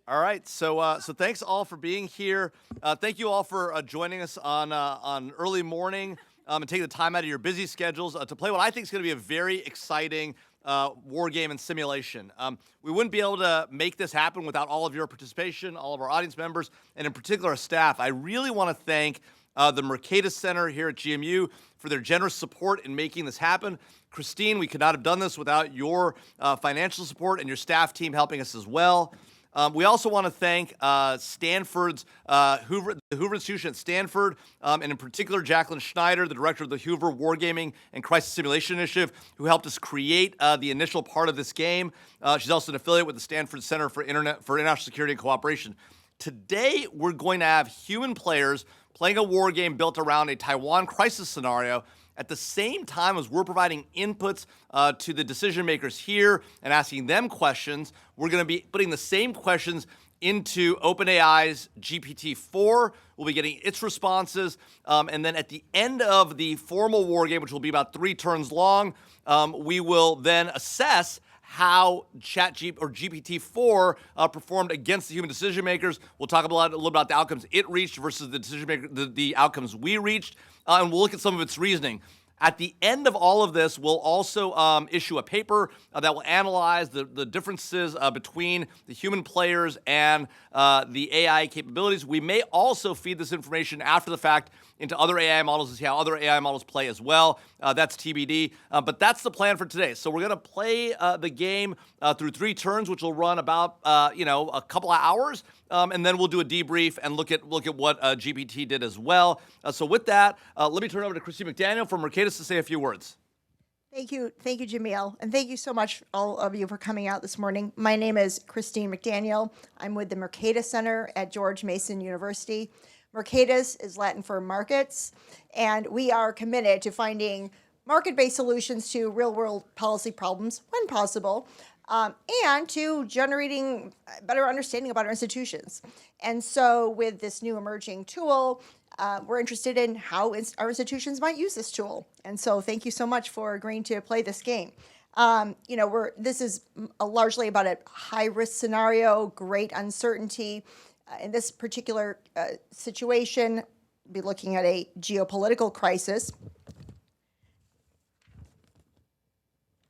All right, so thanks all for being here. Thank you all for joining us on early morning and taking the time out of your busy schedules to play what I think is going to be a very exciting war game and simulation. We wouldn't be able to make this happen without all of your participation, all of our audience members, and in particular our staff. I really want to thank the Mercatus Center here at GMU for their generous support in making this happen. Christine, we could not have done this without your financial support and your staff team helping us as well. We also want to thank Stanford's the Hoover Institution at Stanford, and in particular Jacqueline Schneider, the director of the Hoover Wargaming and Crisis Simulation Initiative, who helped us create the initial part of this game. She's also an affiliate with the Stanford Center for International Security and Cooperation. Today, we're going to have human players playing a war game built around a Taiwan crisis scenario at the same time as we're providing inputs to the decision makers here and asking them questions. We're going to be putting the same questions into OpenAI's GPT-4. We'll be getting its responses. And then at the end of the formal war game, which will be about 3 turns long, we will then assess how GPT-4 performed against the human decision makers. We'll talk a little about the outcomes it reached versus the decision maker, the outcomes we reached, and we'll look at some of its reasoning. At the end of all of this, we'll also issue a paper that will analyze the differences between the human players and the AI capabilities. We may also feed this information after the fact into other AI models to see how other AI models play as well. That's TBD, but that's the plan for today. So we're going to play the game through 3 turns, which will run about a couple of hours, and then we'll do a debrief and look at what GPT did as well. So with that, let me turn it over to Christine McDaniel from Mercatus to say a few words. Thank you, Jamil, and thank you so much, all of you, for coming out this morning. My name is Christine McDaniel. I'm with the Mercatus Center at George Mason University. Mercatus is Latin for markets, and we are committed to finding market-based solutions to real-world policy problems when possible, and to generating better understanding about our institutions. And so with this new emerging tool, we're interested in how our institutions might use this tool. And so thank you so much for agreeing to play this game. This is largely about a high-risk scenario, great uncertainty. In this particular situation, we'll be looking at a geopolitical crisis.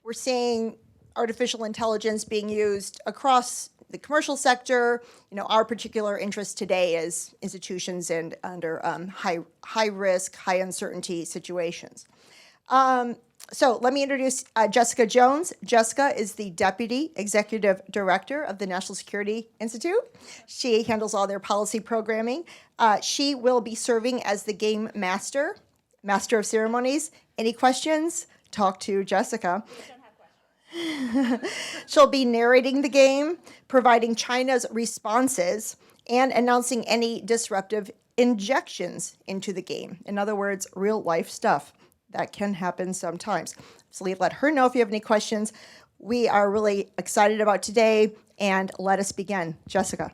We're seeing artificial intelligence being used across the commercial sector. Our particular interest today is institutions and under high risk, high uncertainty situations. So let me introduce Jessica Jones. Jessica is the Deputy Executive Director of the National Security Institute. She handles all their policy programming. She will be serving as the game master of ceremonies. Any questions? Talk to Jessica. She'll be narrating the game, providing China's responses, and announcing any disruptive injections into the game. In other words, real life stuff that can happen sometimes. So let her know if you have any questions. We are really excited about today, and let us begin. Jessica.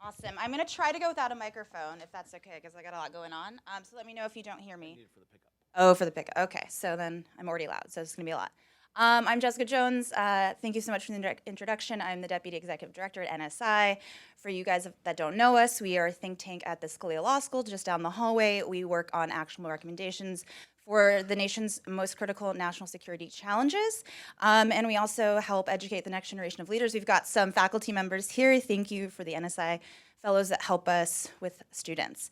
Awesome. I'm going to try to go without a microphone, if that's okay, because I got a lot going on. So let me know if you don't hear me. For the pickup. Oh, for the pickup. Okay, so then I'm already loud, so it's going to be a lot. I'm Jessica Jones. Thank you so much for the introduction. I'm the Deputy Executive Director at NSI. For you guys that don't know us, we are a think tank at the Scalia Law School just down the hallway. We work on actionable recommendations for the nation's most critical national security challenges. And we also help educate the next generation of leaders. We've got some faculty members here. Thank you for the NSI fellows that help us with students.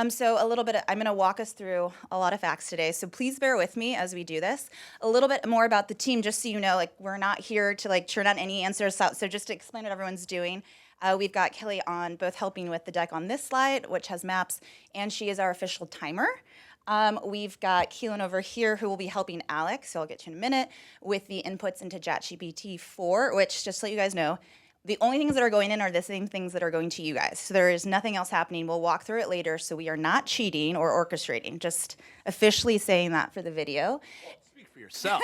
So a little bit, I'm going to walk us through a lot of facts today, so please bear with me as we do this. A little bit more about the team, just so you know, we're not here to churn out any answers, so just to explain what everyone's doing. We've got Kelly on both helping with the deck on this slide, which has maps, and she is our official timer. We've got Keelan over here who will be helping Alex, so I'll get to in a minute, with the inputs into ChatGPT-4, which, just to let you guys know, the only things that are going in are the same things that are going to you guys. So there is nothing else happening. We'll walk through it later, so we are not cheating or orchestrating, just officially saying that for the video. Speak for yourself.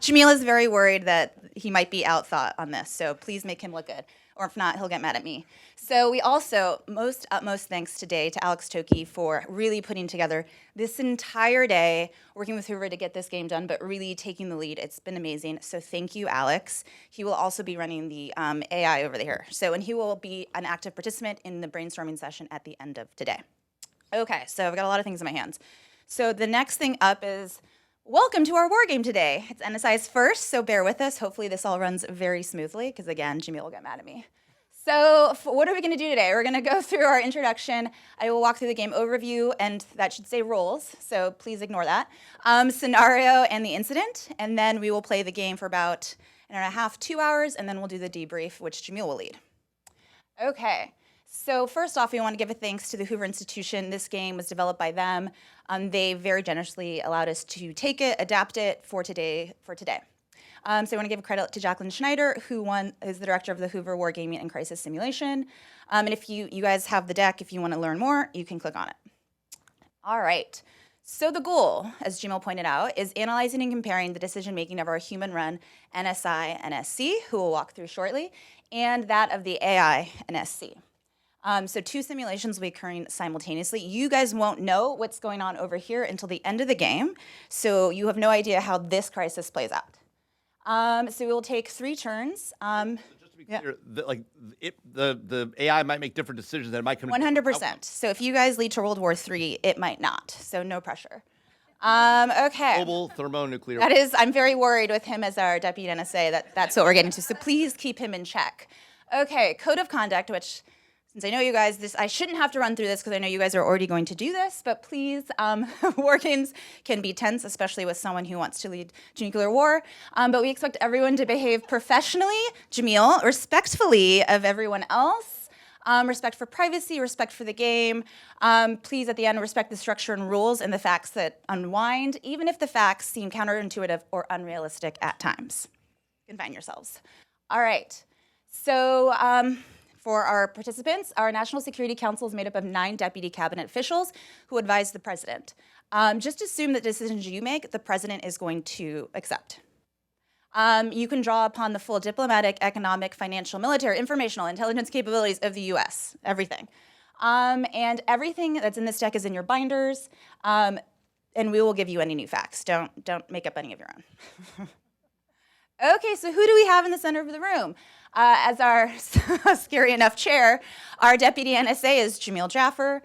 Jamil is very worried that he might be outthought on this, so please make him look good. or if not, he'll get mad at me. So we also, utmost thanks today to Alex Toki for really putting together this entire day, working with Hoover to get this game done, but really taking the lead. It's been amazing. So thank you, Alex. He will also be running the AI over there. So, and he will be an active participant in the brainstorming session at the end of today. Okay, so I've got a lot of things in my hands. So the next thing up is, welcome to our war game today. It's NSI's first, so bear with us. Hopefully this all runs very smoothly, because again, Jamil will get mad at me. So what are we going to do today? We're going to go through our introduction. I will walk through the game overview, and that should say rules, so please ignore that. Scenario and the incident, and then we will play the game for about an hour and a half, 2 hours, and then we'll do the debrief, which Jamil will lead. Okay. So first off, we want to give a thanks to the Hoover Institution. This game was developed by them. They very generously allowed us to take it, adapt it for today. So I want to give credit to Jacqueline Schneider, who is the director of the Hoover Wargaming and Crisis Simulation. And if you guys have the deck, if you want to learn more, you can click on it. All right. So the goal, as Jamil pointed out, is analyzing and comparing the decision-making of our human-run NSI NSC, who we'll walk through shortly, and that of the AI NSC. So 2 simulations will be occurring simultaneously. You guys won't know what's going on over here until the end of the game, so you have no idea how this crisis plays out. So we'll take 3 turns. Just to be clear, the AI might make different decisions, and it might come 100%. So if you guys lead to World War III, it might not, so no pressure. Okay. Global thermonuclear. That is, I'm very worried with him as our deputy NSA that's what we're getting to, so please keep him in check. Okay, code of conduct, which, since I know you guys, I shouldn't have to run through this because I know you guys are already going to do this, but please, war games can be tense, especially with someone who wants to lead to nuclear war. But we expect everyone to behave professionally, Jamil, respectfully of everyone else, respect for privacy, respect for the game. Please, at the end, respect the structure and rules and the facts that unwind, even if the facts seem counterintuitive or unrealistic at times. Confine yourselves. All right. So, for our participants, our National Security Council is made up of 9 deputy cabinet officials who advise the president. Just assume that decisions you make, the president is going to accept. You can draw upon the full diplomatic, economic, financial, military, informational, intelligence capabilities of the U.S., everything. And everything that's in this deck is in your binders, and we will give you any new facts. Don't make up any of your own. Okay, so who do we have in the center of the room? As our scary enough chair, our deputy NSA is Jamil Jaffer.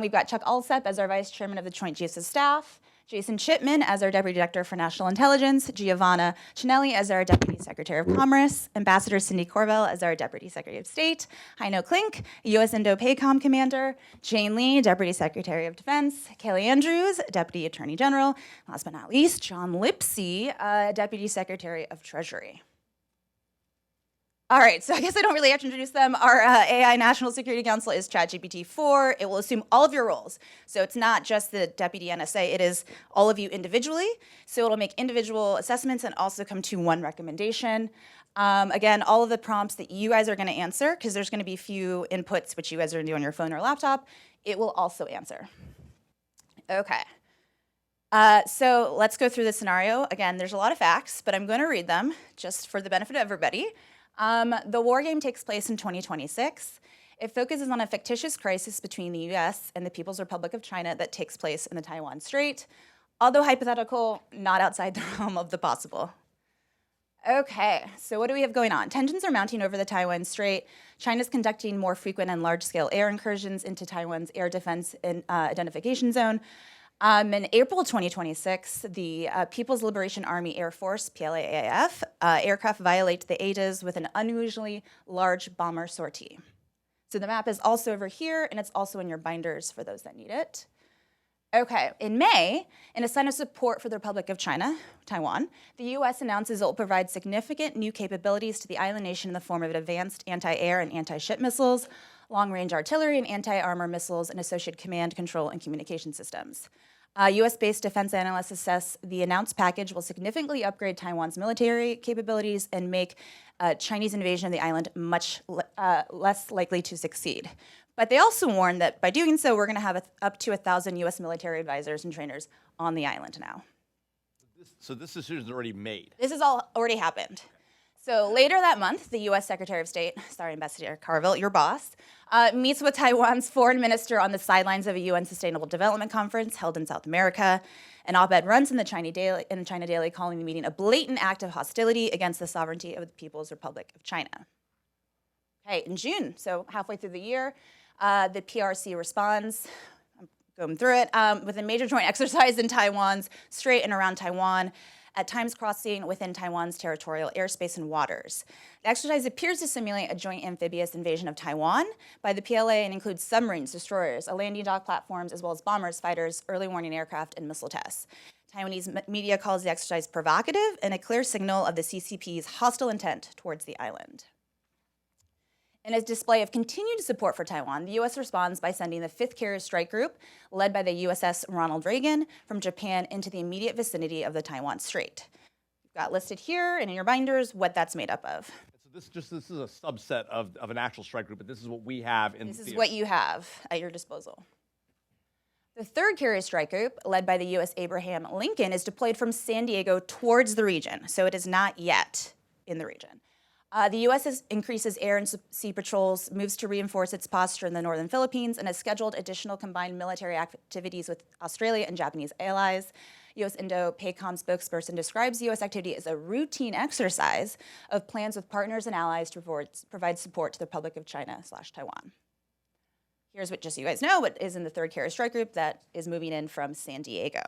We've got Chuck Alsep as our vice chairman of the Joint Chiefs of Staff, Jason Chipman as our deputy director for national intelligence, Giovanna Cinelli as our deputy secretary of commerce, Ambassador Cindy Corvell as our deputy secretary of state, Heino Klink, U.S. Indo-PACOM commander, Jane Lee, deputy secretary of defense, Kelly Andrews, deputy attorney general, last but not least, John Lipsey, deputy secretary of treasury. All right, so I guess I don't really have to introduce them. Our AI National Security Council is ChatGPT-4. It will assume all of your roles. So it's not just the deputy NSA, it is all of you individually. So it'll make individual assessments and also come to one recommendation. Again, all of the prompts that you guys are gonna answer, because there's gonna be a few inputs which you guys are gonna do on your phone or laptop, it will also answer. Okay. So let's go through the scenario. Again, there's a lot of facts, but I'm gonna read them just for the benefit of everybody. The war game takes place in 2026. It focuses on a fictitious crisis between the US and the People's Republic of China that takes place in the Taiwan Strait. Although hypothetical, not outside the realm of the possible. Okay, so what do we have going on? Tensions are mounting over the Taiwan Strait. China's conducting more frequent and large-scale air incursions into Taiwan's air defense and identification zone. In April 2026, the People's Liberation Army Air Force, PLAAF, aircraft violate the ADAs with an unusually large bomber sortie. So the map is also over here, and it's also in your binders for those that need it. Okay, in May, in a sign of support for the Republic of China, Taiwan, the U.S. announces it will provide significant new capabilities to the island nation in the form of advanced anti-air and anti-ship missiles, long-range artillery and anti-armor missiles, and associated command, control, and communication systems. U.S.-based defense analysts assess the announced package will significantly upgrade Taiwan's military capabilities and make Chinese invasion of the island much less likely to succeed. But they also warn that by doing so, we're going to have up to 1,000 U.S. military advisors and trainers on the island now. So this decision is already made. This has all already happened. So later that month, the U.S. Secretary of State, sorry, Ambassador Carville, your boss, meets with Taiwan's foreign minister on the sidelines of a UN Sustainable Development Conference held in South America. An op-ed runs in the China Daily, calling the meeting a blatant act of hostility against the sovereignty of the People's Republic of China. Okay, in June, so halfway through the year, the PRC responds. I'm going through it with a major joint exercise in Taiwan's Strait and around Taiwan, at times crossing within Taiwan's territorial airspace and waters. The exercise appears to simulate a joint amphibious invasion of Taiwan by the PLA and includes submarines, destroyers, a landing dock platforms, as well as bombers, fighters, early warning aircraft, and missile tests. Taiwanese media calls the exercise provocative and a clear signal of the CCP's hostile intent towards the island. In a display of continued support for Taiwan, the U.S. responds by sending the 5th Carrier Strike Group, led by the USS Ronald Reagan, from Japan into the immediate vicinity of the Taiwan Strait. You've got listed here and in your binders what that's made up of. So this is a subset of an actual strike group, but this is what we have in This is theater. what you have at your disposal. The 3rd Carrier Strike Group, led by the U.S. Abraham Lincoln, is deployed from San Diego towards the region, so it is not yet in the region. The U.S. increases air and sea patrols, moves to reinforce its posture in the northern Philippines, and has scheduled additional combined military activities with Australia and Japanese allies. U.S. Indo-PACOM spokesperson describes U.S. activity as a routine exercise of plans with partners and allies to provide support to the Republic of China/Taiwan. Here's what, just so you guys know, what is in the 3rd Carrier Strike Group that is moving in from San Diego.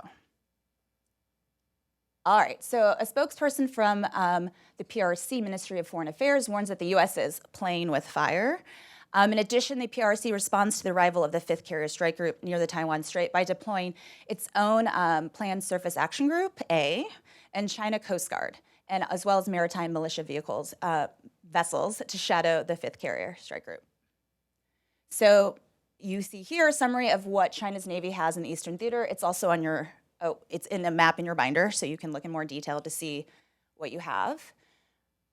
All right, so a spokesperson from the PRC, Ministry of Foreign Affairs, warns that the U.S. is playing with fire. In addition, the PRC responds to the arrival of the 5th Carrier Strike Group near the Taiwan Strait by deploying its own Planned Surface Action Group, A, and China Coast Guard, and as well as maritime militia vessels to shadow the 5th Carrier Strike Group. So you see here a summary of what China's Navy has in the Eastern Theater. It's also on your it's in a map in your binder, so you can look in more detail to see what you have.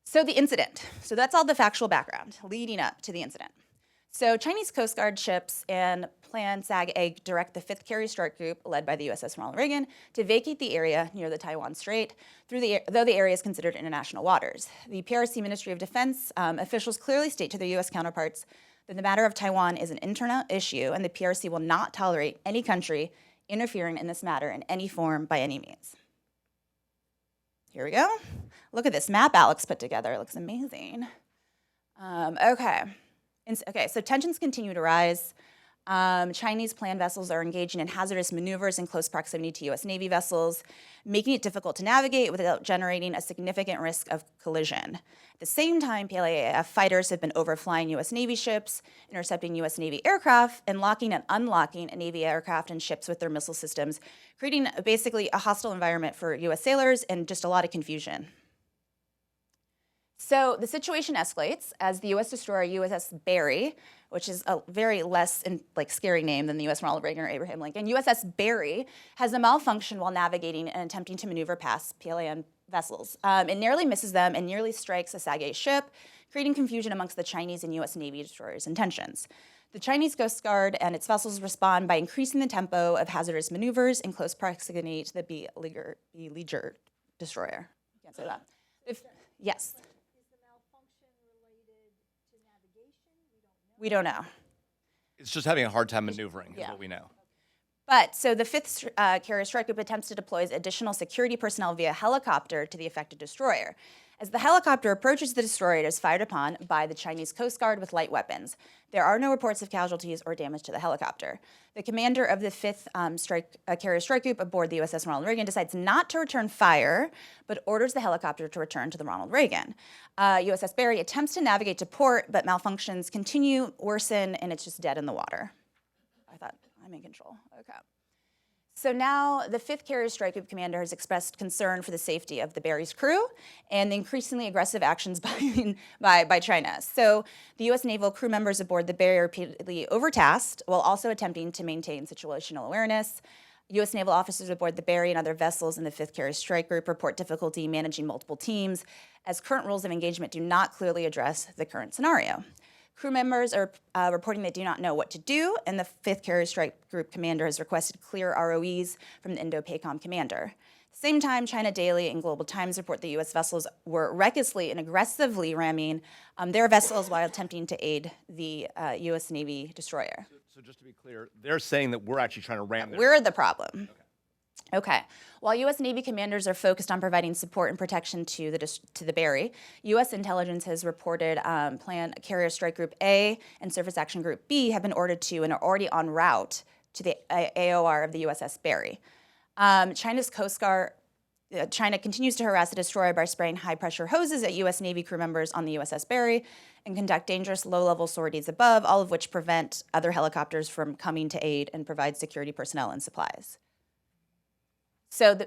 So the incident. So that's all the factual background leading up to the incident. So Chinese Coast Guard ships and Plan SAG-A direct the 5th Carrier Strike Group, led by the USS Ronald Reagan, to vacate the area near the Taiwan Strait, though the area is considered international waters. The PRC Ministry of Defense officials clearly state to their U.S. counterparts that the matter of Taiwan is an internal issue, and the PRC will not tolerate any country interfering in this matter in any form by any means. Here we go. Look at this map Alex put together. It looks amazing. Okay, so tensions continue to rise. Chinese planned vessels are engaging in hazardous maneuvers in close proximity to U.S. Navy vessels, making it difficult to navigate without generating a significant risk of collision. At the same time, PLAAF fighters have been overflying U.S. Navy ships, intercepting U.S. Navy aircraft, and locking and unlocking Navy aircraft and ships with their missile systems, creating basically a hostile environment for U.S. sailors and just a lot of confusion. So the situation escalates as the U.S. destroyer USS Barry, which is a very less scary name than the U.S. Ronald Reagan or Abraham Lincoln. USS Barry has a malfunction while navigating and attempting to maneuver past PLAN vessels. It narrowly misses them and nearly strikes a SAG-A ship, creating confusion amongst the Chinese and U.S. Navy destroyers' intentions. The Chinese Coast Guard and its vessels respond by increasing the tempo of hazardous maneuvers in close proximity to the Beleaguered destroyer. Can't say that. Yes. We don't know. It's just having a hard time maneuvering, is what we know. But so the 5th Carrier Strike Group attempts to deploy additional security personnel via helicopter to the affected destroyer. As the helicopter approaches the destroyer, it is fired upon by the Chinese Coast Guard with light weapons. There are no reports of casualties or damage to the helicopter. The commander of the 5th Carrier Strike Group aboard the USS Ronald Reagan decides not to return fire, but orders the helicopter to return to the Ronald Reagan. USS Barry attempts to navigate to port, but malfunctions continue, worsen, and it's just dead in the water. I thought, I'm in control. Okay. So now the 5th Carrier Strike Group commander has expressed concern for the safety of the Barry's crew and the increasingly aggressive actions by China. So the U.S. naval crew members aboard the Barry are repeatedly overtasked while also attempting to maintain situational awareness. U.S. naval officers aboard the Barry and other vessels in the 5th Carrier Strike Group report difficulty managing multiple teams, as current rules of engagement do not clearly address the current scenario. Crew members are reporting they do not know what to do, and the 5th Carrier Strike Group commander has requested clear ROEs from the Indo-PACOM commander. Same time, China Daily and Global Times report the U.S. vessels were recklessly and aggressively ramming their vessels while attempting to aid the U.S. Navy destroyer. So just to be clear, they're saying that we're actually trying to ram their. We're the problem. Okay. While U.S. Navy commanders are focused on providing support and protection to the Berry, U.S. intelligence has reported planned Carrier Strike Group A and Surface Action Group B have been ordered to and are already en route to the AOR of the USS Berry. China's Coast Guard. China continues to harass the destroyer by spraying high-pressure hoses at U.S. Navy crew members on the USS Berry and conduct dangerous low-level sorties above, all of which prevent other helicopters from coming to aid and provide security personnel and supplies. So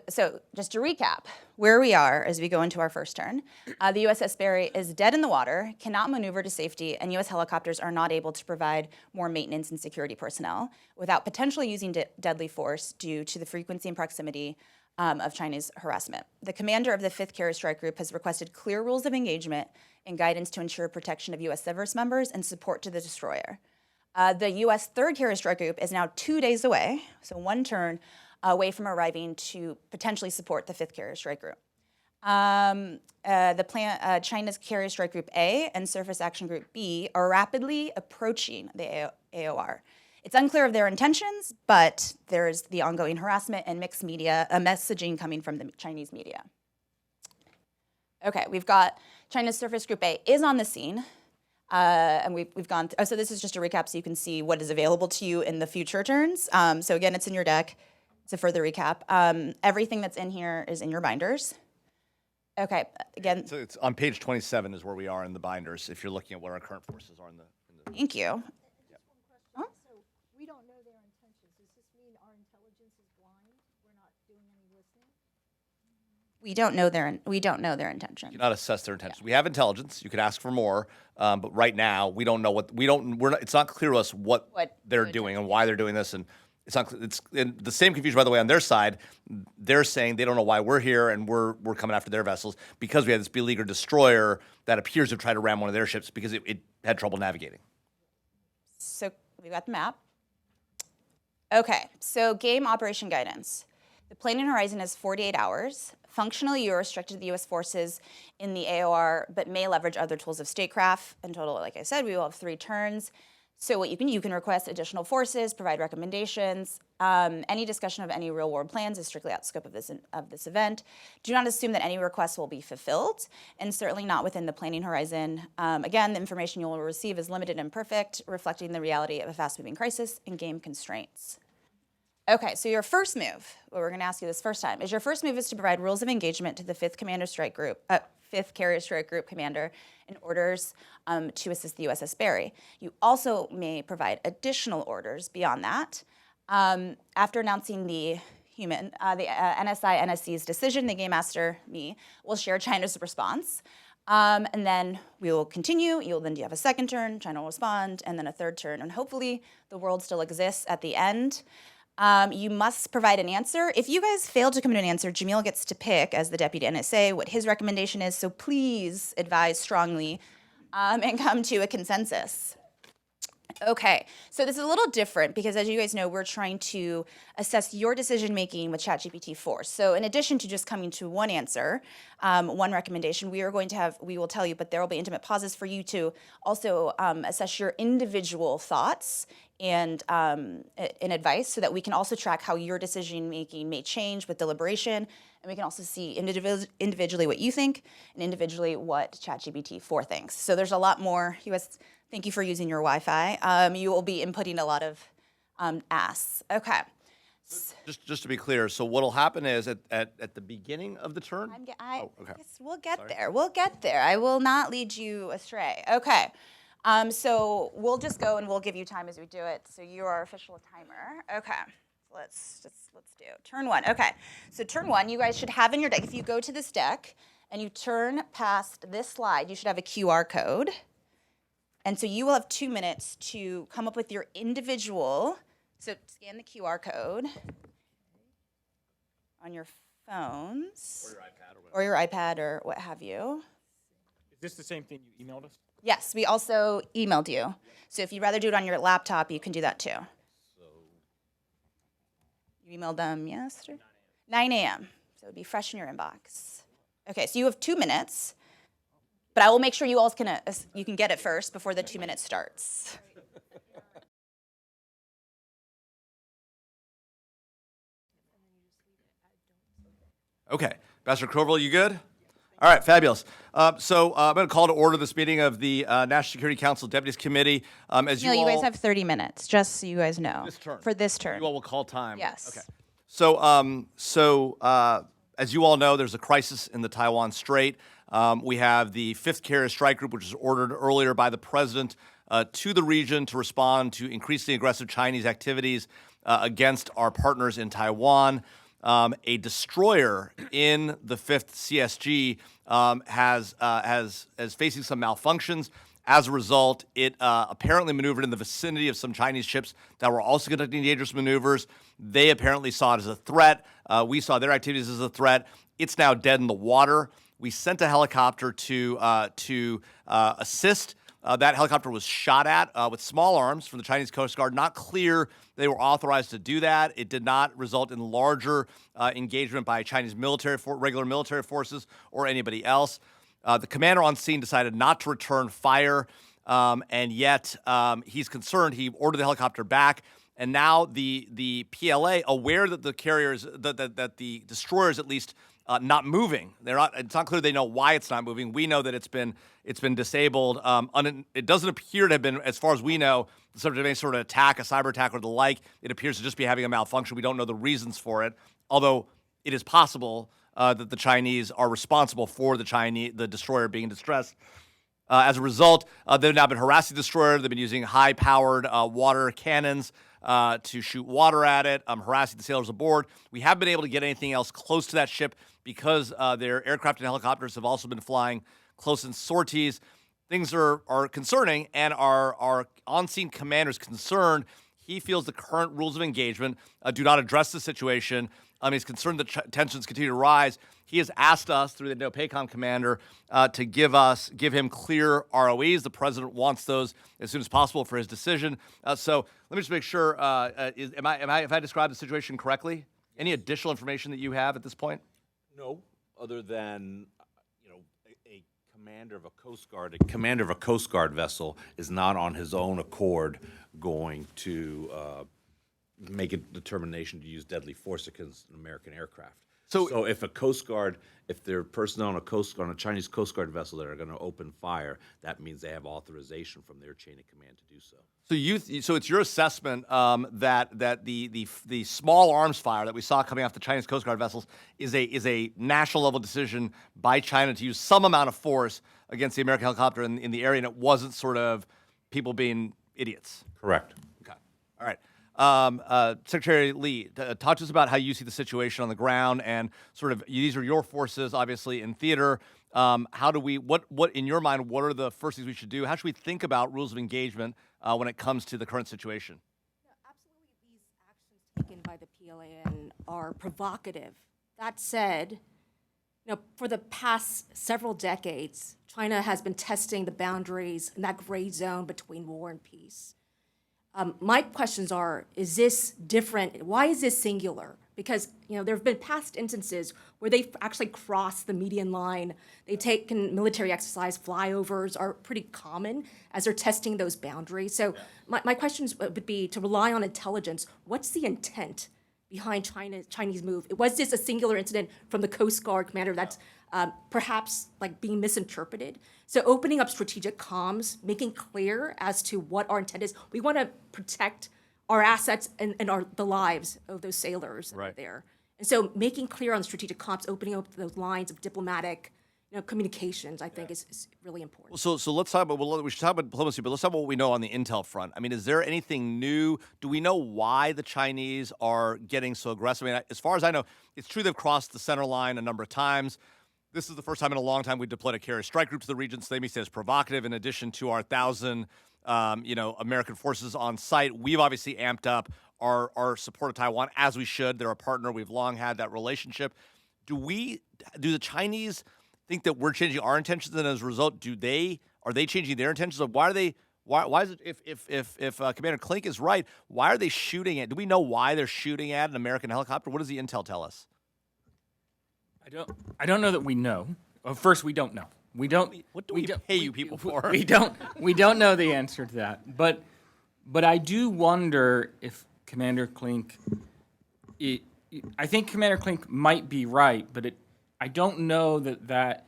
just to recap, where we are as we go into our first turn, the USS Berry is dead in the water, cannot maneuver to safety, and U.S. helicopters are not able to provide more maintenance and security personnel without potentially using deadly force due to the frequency and proximity of China's harassment. The commander of the 5th Carrier Strike Group has requested clear rules of engagement and guidance to ensure protection of U.S. service members and support to the destroyer. The U.S. 3rd Carrier Strike Group is now 2 days away, so one turn away from arriving to potentially support the 5th Carrier Strike Group. China's Carrier Strike Group A and Surface Action Group B are rapidly approaching the AOR. It's unclear of their intentions, but there's the ongoing harassment and mixed media messaging coming from the Chinese media. Okay, we've got China's Surface Group A is on the scene, and we've gone. So this is just a recap, so you can see what is available to you in the future turns. So again, it's in your deck. It's a further recap. Everything that's in here is in your binders. Okay, again. So it's on page 27 is where we are in the binders. If you're looking at what our current forces are in the. Thank you. So we don't know their intentions. Does this mean our intelligence is blind? We're not doing any listening? We don't know their intention. You cannot assess their intentions. Yeah. We have intelligence. You could ask for more, but right now we don't know what it's not clear to us what they're doing and why they're doing this, and it's not. It's and the same confusion, by the way, on their side. They're saying they don't know why we're here and we're coming after their vessels because we had this beleaguered destroyer that appears to try to ram one of their ships because it had trouble navigating. So we've got the map. Okay, so game operation guidance. The planning horizon is 48 hours. Functionally, you are restricted to the U.S. forces in the AOR, but may leverage other tools of statecraft. In total, like I said, we will have 3 turns. So what you can request additional forces, provide recommendations. Any discussion of any real-world plans is strictly out of scope of this event. Do not assume that any requests will be fulfilled, and certainly not within the planning horizon. Again, the information you will receive is limited and imperfect, reflecting the reality of a fast-moving crisis and game constraints. Okay, so your first move, what we're going to ask you this first time, is your first move is to provide rules of engagement to the 5th Carrier Strike Group commander and orders to assist the USS Berry. You also may provide additional orders beyond that. After announcing the NSI/NSC's decision, the Game Master, me, will share China's response. And then we will continue. You'll then have a second turn, China will respond, and then a third turn. And hopefully the world still exists at the end. You must provide an answer. If you guys fail to come to an answer, Jamil gets to pick, as the deputy NSA, what his recommendation is. So please advise strongly and come to a consensus. Okay, so this is a little different because, as you guys know, we're trying to assess your decision-making with ChatGPT 4. So in addition to just coming to one answer, one recommendation, we will tell you, but there will be intimate pauses for you to also assess your individual thoughts and advice so that we can also track how your decision-making may change with deliberation. And we can also see individually what you think and individually what ChatGPT 4 thinks. So there's a lot more. Thank you for using your Wi-Fi. You will be inputting a lot of asks. Okay. Just to be clear, so what'll happen is at the beginning of the turn. Okay. Yes, we'll get there. We'll get there. I will not lead you astray. Okay. So we'll just go and we'll give you time as we do it. So you are our official timer. Okay. Let's do turn 1. Okay. So turn 1, you guys should have in your deck. If you go to this deck and you turn past this slide, you should have a QR code. And so you will have 2 minutes to come up with your individual. So scan the QR code on your phones. Or your iPad or what have you. Is this the same thing you emailed us? Yes, we also emailed you. So if you'd rather do it on your laptop, you can do that too. You emailed them yesterday? 9 a.m. So it would be fresh in your inbox. Okay, so you have 2 minutes, but I will make sure you all you can get it first before the 2 minutes starts. Okay, Ambassador Croverall, you good? All right, fabulous. So I'm going to call to order this meeting of the National Security Council Deputies Committee. As No, you you all, guys have 30 minutes, just so you guys know. This turn. For this turn. You all will call time. Yes. Okay. So, as you all know, there's a crisis in the Taiwan Strait. We have the 5th Carrier Strike Group, which was ordered earlier by the president to the region to respond to increasingly aggressive Chinese activities against our partners in Taiwan. A destroyer in the 5th CSG is facing some malfunctions. As a result, it apparently maneuvered in the vicinity of some Chinese ships that were also conducting dangerous maneuvers. They apparently saw it as a threat. We saw their activities as a threat. It's now dead in the water. We sent a helicopter to assist. That helicopter was shot at with small arms from the Chinese Coast Guard. Not clear they were authorized to do that. It did not result in larger engagement by Chinese regular military forces or anybody else. The commander on scene decided not to return fire, and yet he's concerned. He ordered the helicopter back, and now the PLA, aware that the carriers, that the destroyers at least not moving. They're not. It's not clear they know why it's not moving. We know that it's been disabled. It doesn't appear to have been, as far as we know, the subject of any sort of attack, a cyber attack or the like. It appears to just be having a malfunction. We don't know the reasons for it, although it is possible that the Chinese are responsible for the destroyer being in distress. As a result, they've now been harassing the destroyer. They've been using high-powered water cannons to shoot water at it, harassing the sailors aboard. We haven't been able to get anything else close to that ship because their aircraft and helicopters have also been flying close in sorties. Things are concerning, and our on-scene commander is concerned. He feels the current rules of engagement do not address the situation. He's concerned that tensions continue to rise. He has asked us, through the NOPACOM commander, to give him clear ROEs. The president wants those as soon as possible for his decision. So let me just make sure: have I described the situation correctly? Any additional information that you have at this point? No, other than a commander of a Coast Guard vessel is not on his own accord going to make a determination to use deadly force against an American aircraft. So if there are personnel on a Chinese Coast Guard vessel that are going to open fire, that means they have authorization from their chain of command to do so. So it's your assessment that the small arms fire that we saw coming off the Chinese Coast Guard vessels is a national level decision by China to use some amount of force against the American helicopter in the area, and it wasn't sort of people being idiots. Correct. Okay. All right. Secretary Lee, talk to us about how you see the situation on the ground, and sort of these are your forces, obviously, in theater. How do we? What in your mind? What are the first things we should do? How should we think about rules of engagement when it comes to the current situation? Yeah, absolutely, these actions taken by the PLAN are provocative. That said, for the past several decades, China has been testing the boundaries in that gray zone between war and peace. My questions are, is this different? Why is this singular? Because there have been past instances where they've actually crossed the median line. They've taken military exercise, flyovers are pretty common as they're testing those boundaries. So my questions would be to rely on intelligence. What's the intent behind Chinese move? Was this a singular incident from the Coast Guard commander that's perhaps being misinterpreted? So opening up strategic comms, making clear as to what our intent is. We want to protect our assets and the lives of those sailors that are there. And so making clear on strategic comms, opening up those lines of diplomatic communications, I think is really important. So let's talk about, we should talk about diplomacy, but let's talk about what we know on the intel front. I mean, is there anything new? Do we know why the Chinese are getting so aggressive? I mean, as far as I know, it's true they've crossed the center line a number of times. This is the first time in a long time we deployed a carrier strike group to the region, so they may say it's provocative. In addition to our 1,000, American forces on site, we've obviously amped up our support of Taiwan, as we should. They're a partner. We've long had that relationship. Do the Chinese think that we're changing our intentions, and as a result, are they changing their intentions? Why is it, if Commander Klink is right, why are they shooting at? Do we know why they're shooting at an American helicopter? What does the intel tell us? I don't know that we know. Well, first, we don't know. We don't. What do we pay you people for? We don't know the answer to that. But I do wonder if Commander Klink. I think Commander Klink might be right, but I don't know that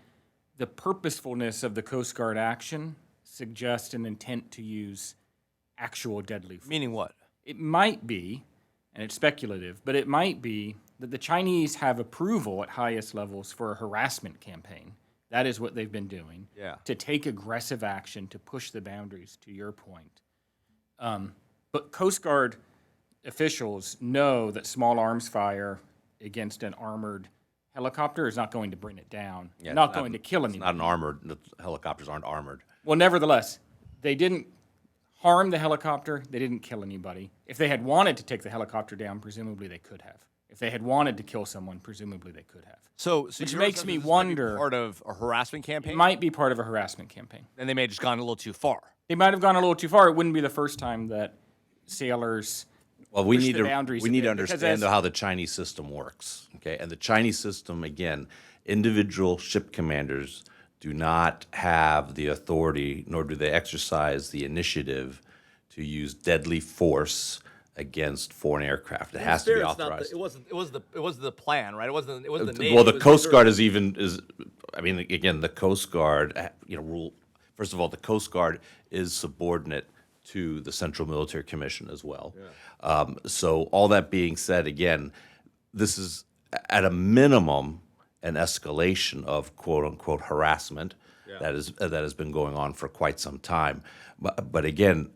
the purposefulness of the Coast Guard action suggests an intent to use actual deadly force. Meaning what? It might be, and it's speculative, but it might be that the Chinese have approval at highest levels for a harassment campaign. That is what they've been doing. Yeah. To take aggressive action, to push the boundaries, to your point. But Coast Guard officials know that small arms fire against an armored helicopter is not going to bring it down, Yeah, not it's going to kill It's anyone. not an armored, the helicopters aren't armored. Well, nevertheless, they didn't harm the helicopter. They didn't kill anybody. If they had wanted to take the helicopter down, presumably they could have. If they had wanted to kill someone, presumably they could have. So Which your makes assessment me is this might be wonder- part of a harassment campaign, It might be part of a harassment campaign. and they may have just gone a little too far. They might have gone a little too far. It wouldn't be the first time that sailors Well, we push need the to boundaries we a need to bit, because understand as- how the Chinese system works. Okay, and the Chinese system, again, individual ship commanders do not have the authority, nor do they exercise the initiative to use deadly force against foreign aircraft. It has to be authorized. It wasn't the plan, right? It wasn't the Navy. Well, it the was Coast Guard reserve. is. I mean, again, the Coast Guard, rule. First of all, the Coast Guard is subordinate to the Central Military Commission as well. So all that being said, again, this is at a minimum an escalation of quote unquote harassment that has been going on for quite some time. But again,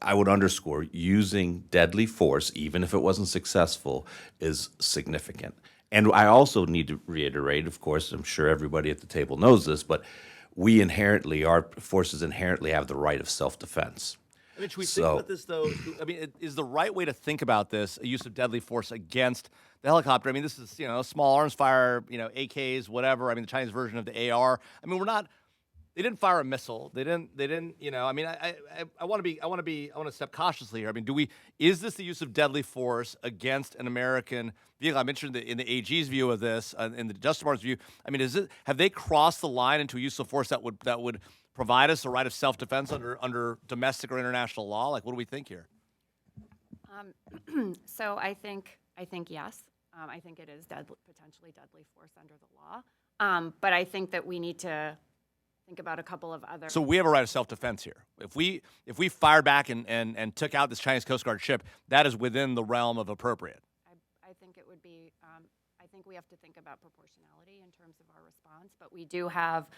I would underscore using deadly force, even if it wasn't successful, is significant. And I also need to reiterate, of course, I'm sure everybody at the table knows this, but our forces inherently have the right of self-defense. I mean, should we think about this, though? I mean, is the right way to think about this a use of deadly force against the helicopter? I mean, this is, small arms fire, AKs, whatever. I mean, the Chinese version of the AR. I mean, they didn't fire a missile. They didn't, I mean, I want to step cautiously here. I mean, is this the use of deadly force against an American vehicle? I mentioned in the AG's view of this, in the Justice Department's view. I mean, have they crossed the line into a use of force that would provide us a right of self-defense under domestic or international law? Like, what do we think here? So I think yes. I think it is potentially deadly force under the law. But I think that we need to think about a couple of other. So we have a right of self-defense here. If we fired back and took out this Chinese Coast Guard ship, that is within the realm of appropriate. I think it would be. I think we have to think about proportionality in terms of our response. But we do have.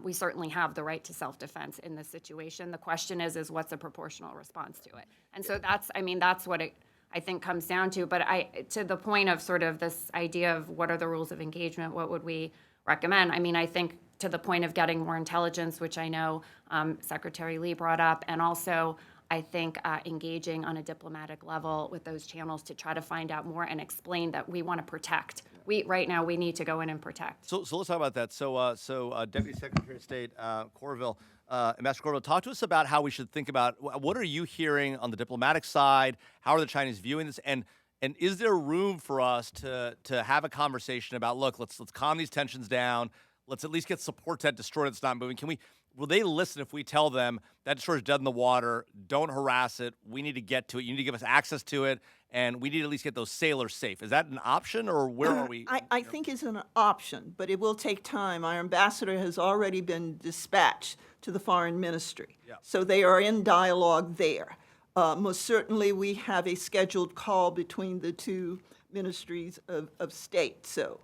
We certainly have the right to self-defense in this situation. The question is what's a proportional response to it? And so that's what it, I think, comes down to. But to the point of sort of this idea of what are the rules of engagement, what would we recommend? I mean, I think to the point of getting more intelligence, which I know Secretary Lee brought up, and also I think engaging on a diplomatic level with those channels to try to find out more and explain that we want to protect. Right now we need to go in and protect. So let's talk about that. So Deputy Secretary of State Corville, Ambassador Corville, talk to us about how we should think about what are you hearing on the diplomatic side? How are the Chinese viewing this? And is there room for us to have a conversation about, look, let's calm these tensions down. Let's at least get support to that destroyer that's not moving. Will they listen if we tell them that destroyer's dead in the water, don't harass it, we need to get to it, you need to give us access to it, and we need to at least get those sailors safe? Is that an option, or where are we? I think it's an option, but it will take time. Our ambassador has already been dispatched to the foreign ministry. Yeah. So they are in dialogue there. Most certainly, we have a scheduled call between the two ministries of state. So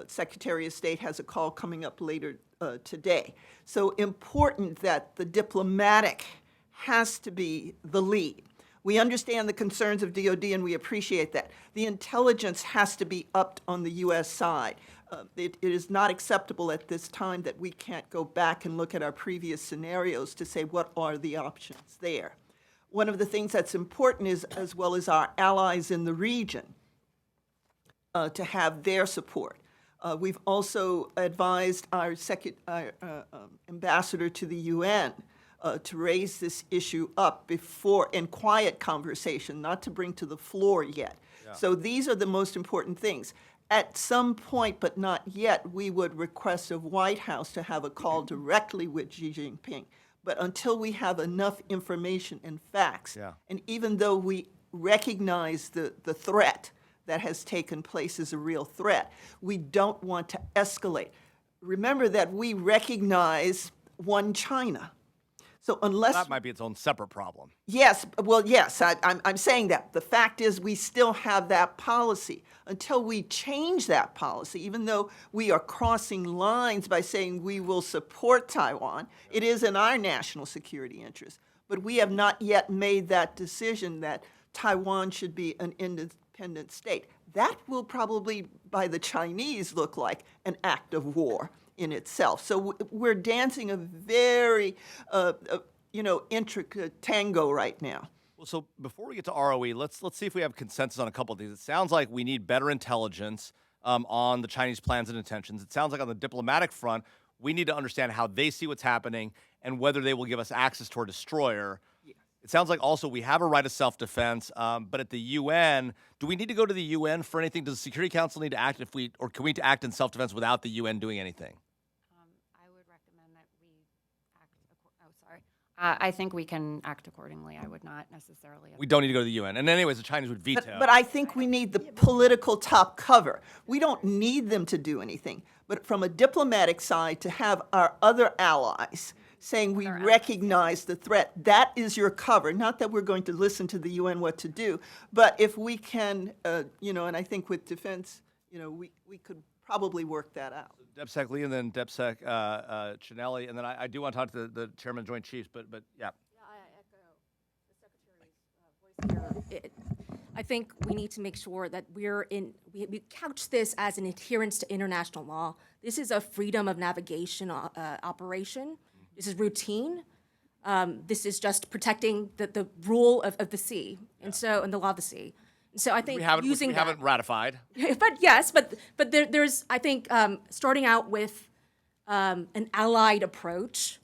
Secretary of State has a call coming up later today. So important that the diplomatic has to be the lead. We understand the concerns of DOD, and we appreciate that. The intelligence has to be upped on the U.S. side. It is not acceptable at this time that we can't go back and look at our previous scenarios to say what are the options there. One of the things that's important is, as well as our allies in the region, to have their support. We've also advised our ambassador to the UN to raise this issue up before, in quiet conversation, not to bring to the floor yet. Yeah. So these are the most important things. At some point, but not yet, we would request of White House to have a call directly with Xi Jinping. But until we have enough information and facts, Yeah. and even though we recognize the threat that has taken place as a real threat, we don't want to escalate. Remember that we recognize one China. So unless That might be its own separate problem. yes, well, yes, I'm saying that. The fact is, we still have that policy. Until we change that policy, even though we are crossing lines by saying we will support Taiwan, it is in our national security interest. But we have not yet made that decision that Taiwan should be an independent state. That will probably, by the Chinese, look like an act of war in itself. So we're dancing a very, intricate tango right now. Well, so before we get to ROE, let's see if we have consensus on a couple of things. It sounds like we need better intelligence on the Chinese plans and intentions. It sounds like on the diplomatic front, we need to understand how they see what's happening and whether they will give us access to our destroyer. It sounds like also we have a right of self-defense, but at the UN, do we need to go to the UN for anything? Does the Security Council need to act or can we act in self-defense without the UN doing anything? I would recommend that we I think we can act accordingly. I would not necessarily. We don't need to go to the UN. And anyways, the Chinese would veto. But I think we need the political top cover. We don't need them to do anything. But from a diplomatic side, to have our other allies saying we recognize the threat, that is your cover. Not that we're going to listen to the UN what to do, but if we can, and I think with defense, we could probably work that out. DepSec Lee and then DepSec Chinelli. And then I do want to talk to the Chairman of Joint Chiefs, but yeah. I echo the Secretary's voice here. I think we need to make sure that we couch this as an adherence to international law. This is a freedom of navigation operation. This is routine. This is just protecting the rule of the sea, and the law of the sea. And so I think We haven't that, ratified. but yes, but there's I think starting out with an allied approach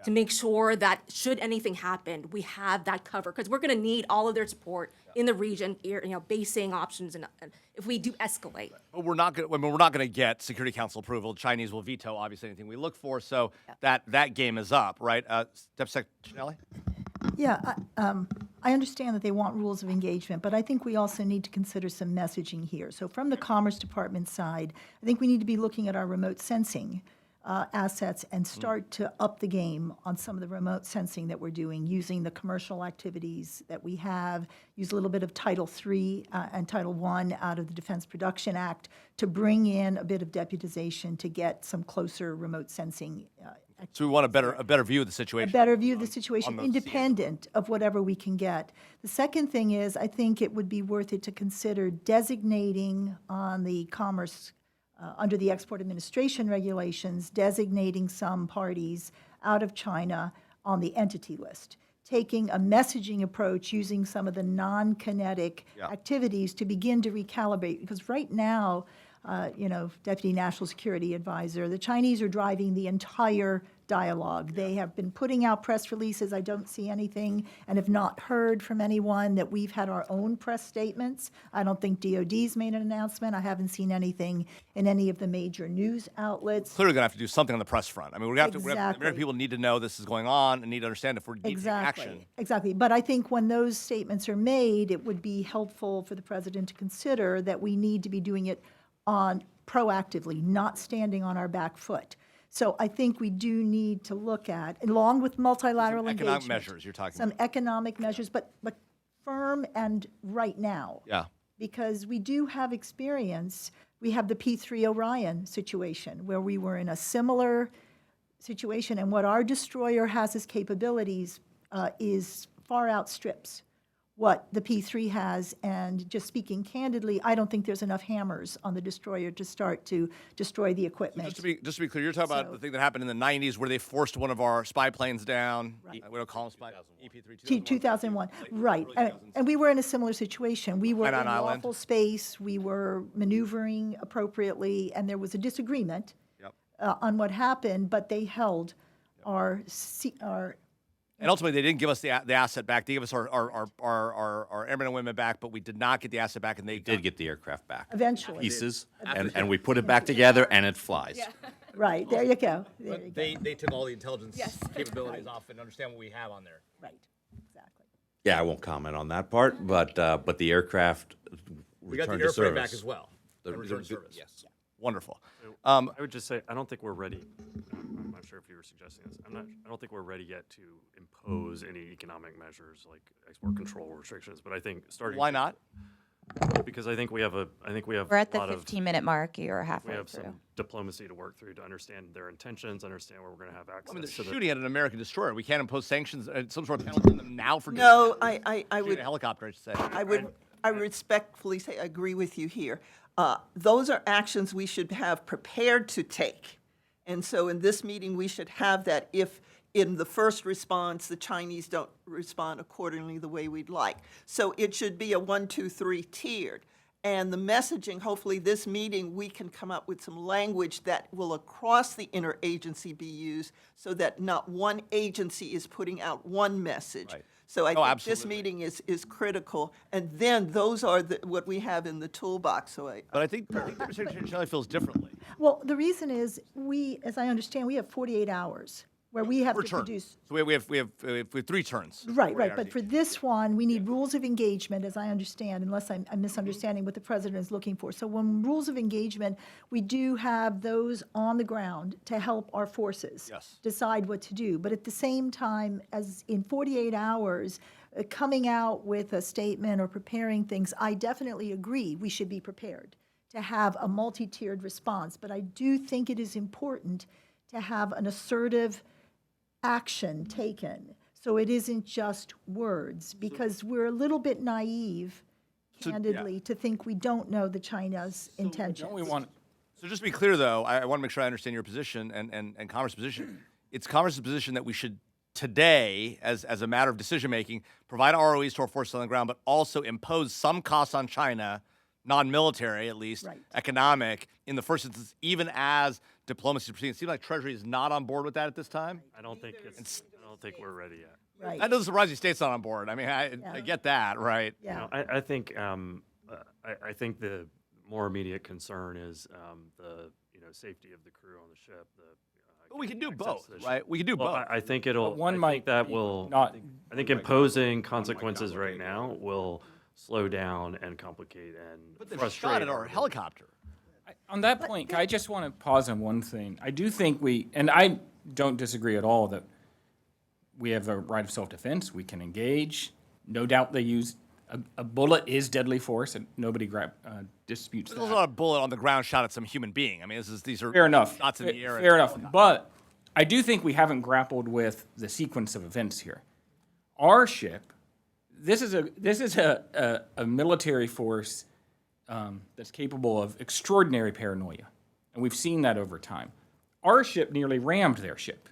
to make sure that should anything happen, we have that cover, because we're going to need all of their support in the region, basing options, and if we do escalate. But we're not going to get Security Council approval. Chinese will veto obviously anything we look for. So that game is up, right? DepSec Chinelli? Yeah, I understand that they want rules of engagement, but I think we also need to consider some messaging here. So from the Commerce Department side, I think we need to be looking at our remote sensing assets and start to up the game on some of the remote sensing that we're doing, using the commercial activities that we have, use a little bit of Title III and Title I out of the Defense Production Act to bring in a bit of deputization to get some closer remote sensing So we want a better view of the situation. a better view of the situation, on the independent of whatever we can get. The second thing is, I think it would be worth it to consider designating on the commerce, under the Export Administration regulations, designating some parties out of China on the entity list, taking a messaging approach using some of the non-kinetic activities to begin to recalibrate. Because right now, Deputy National Security Advisor, the Chinese are driving the entire dialogue. They have been putting out press releases. I don't see anything and have not heard from anyone that we've had our own press statements. I don't think DOD's made an announcement. I haven't seen anything in any of the major news outlets. Clearly going to have to do something on the press front. I mean, the American Exactly. people need to know this is going on and need to understand if we're needing action. Exactly. But I think when those statements are made, it would be helpful for the president to consider that we need to be doing it on proactively, not standing on our back foot. So I think we do need to look at, along with multilateral engagement. Economic measures you're talking Some about. economic measures, but firm and right now. Yeah. Because we do have experience. We have the P3 Orion situation where we were in a similar situation, and what our destroyer has as capabilities is far outstrips what the P3 has, and just speaking candidly, I don't think there's enough hammers on the destroyer to start to destroy the equipment. Just to be clear, you're talking about the thing that happened in the 90s where they forced one of our spy planes down. Right. We don't call them spy. EP3 2001, right. And we were in a similar situation. We were in Hainan Island. lawful space, we were maneuvering appropriately, and there was a disagreement on what happened, but they held our And ultimately, they didn't give us the asset back. They gave us our airmen and women back, but we did not get the asset back, and they Did get the aircraft back. Eventually. Pieces, and we put it back together, and it flies. Right, there you go. There you go. They took all the intelligence capabilities off and understand what we have on there. Right, exactly. Yeah, I won't comment on that part, but the aircraft We got the returned to airframe service. back as well. The- and returned to the- service. yes. Wonderful. I would just say, I don't think we're ready. I'm not sure if you were suggesting this. I don't think we're ready yet to impose any economic measures like export control restrictions. But I think starting. Why not? Because I think we have We're at a the lot of 15-minute mark. You're we halfway have through. some diplomacy to work through to understand their intentions, understand where we're going to have access. I mean, they're to the- shooting at an American destroyer. We can't impose sanctions, some sort of penalty on them now for No, shooting I a would, helicopter, I should say. I respectfully say, I agree with you here. Those are actions we should have prepared to take. And so in this meeting, we should have that if in the first response, the Chinese don't respond accordingly the way we'd like. So it should be a 1, 2, 3 tiered. And the messaging, hopefully this meeting, we can come up with some language that will across the interagency be used so that not one agency is putting out one message. Right. So I Oh, think this absolutely. meeting is critical. And then those are what we have in the toolbox. So But I think the Secretary General feels differently. Well, the reason is as I understand, we have 48 hours where we have to Return. produce. So we have 3 turns. Right, 48 right. hours But each. for this one, we need rules of engagement, as I understand, unless I'm misunderstanding what the president is looking for. So when rules of engagement, we do have those on the ground to help our forces Yes. decide what to do. But at the same time, as in 48 hours, coming out with a statement or preparing things, I definitely agree we should be prepared to have a multi-tiered response. But I do think it is important to have an assertive action taken. So it isn't just words, because we're a little bit naive, candidly, to think we don't know the China's intentions. Don't we want, So just to be clear, though, I want to make sure I understand your position and Congress' position. It's Congress' position that we should today, as a matter of decision-making, provide ROEs to our forces on the ground, but also impose some costs on China, non-military at least, Right. economic, in the first instance, even as diplomacy proceeds. It seems like Treasury is not on board with that at this time. I don't think we're ready yet. Right, That doesn't surprise you, state's not on board. I mean, I get that, right? You yeah. know, I think I think the more immediate concern is the safety of the crew on the ship. But we can do access both, to the ship. right? We can do Well, both. I think it'll. But one I think might that be will not- I think imposing consequences right now will slow down and complicate and But they've frustrate. shot at our helicopter. on that point, I just want to pause on one thing. I do think and I don't disagree at all that we have a right of self-defense. We can engage. No doubt they use, a bullet is deadly force, and nobody disputes There's that. not a bullet on the ground shot at some human being. I mean, these are Fair enough. shots in the air. Fair enough. But I do think we haven't grappled with the sequence of events here. Our ship, this is a military force that's capable of extraordinary paranoia, and we've seen that over time. Our ship nearly rammed their ship.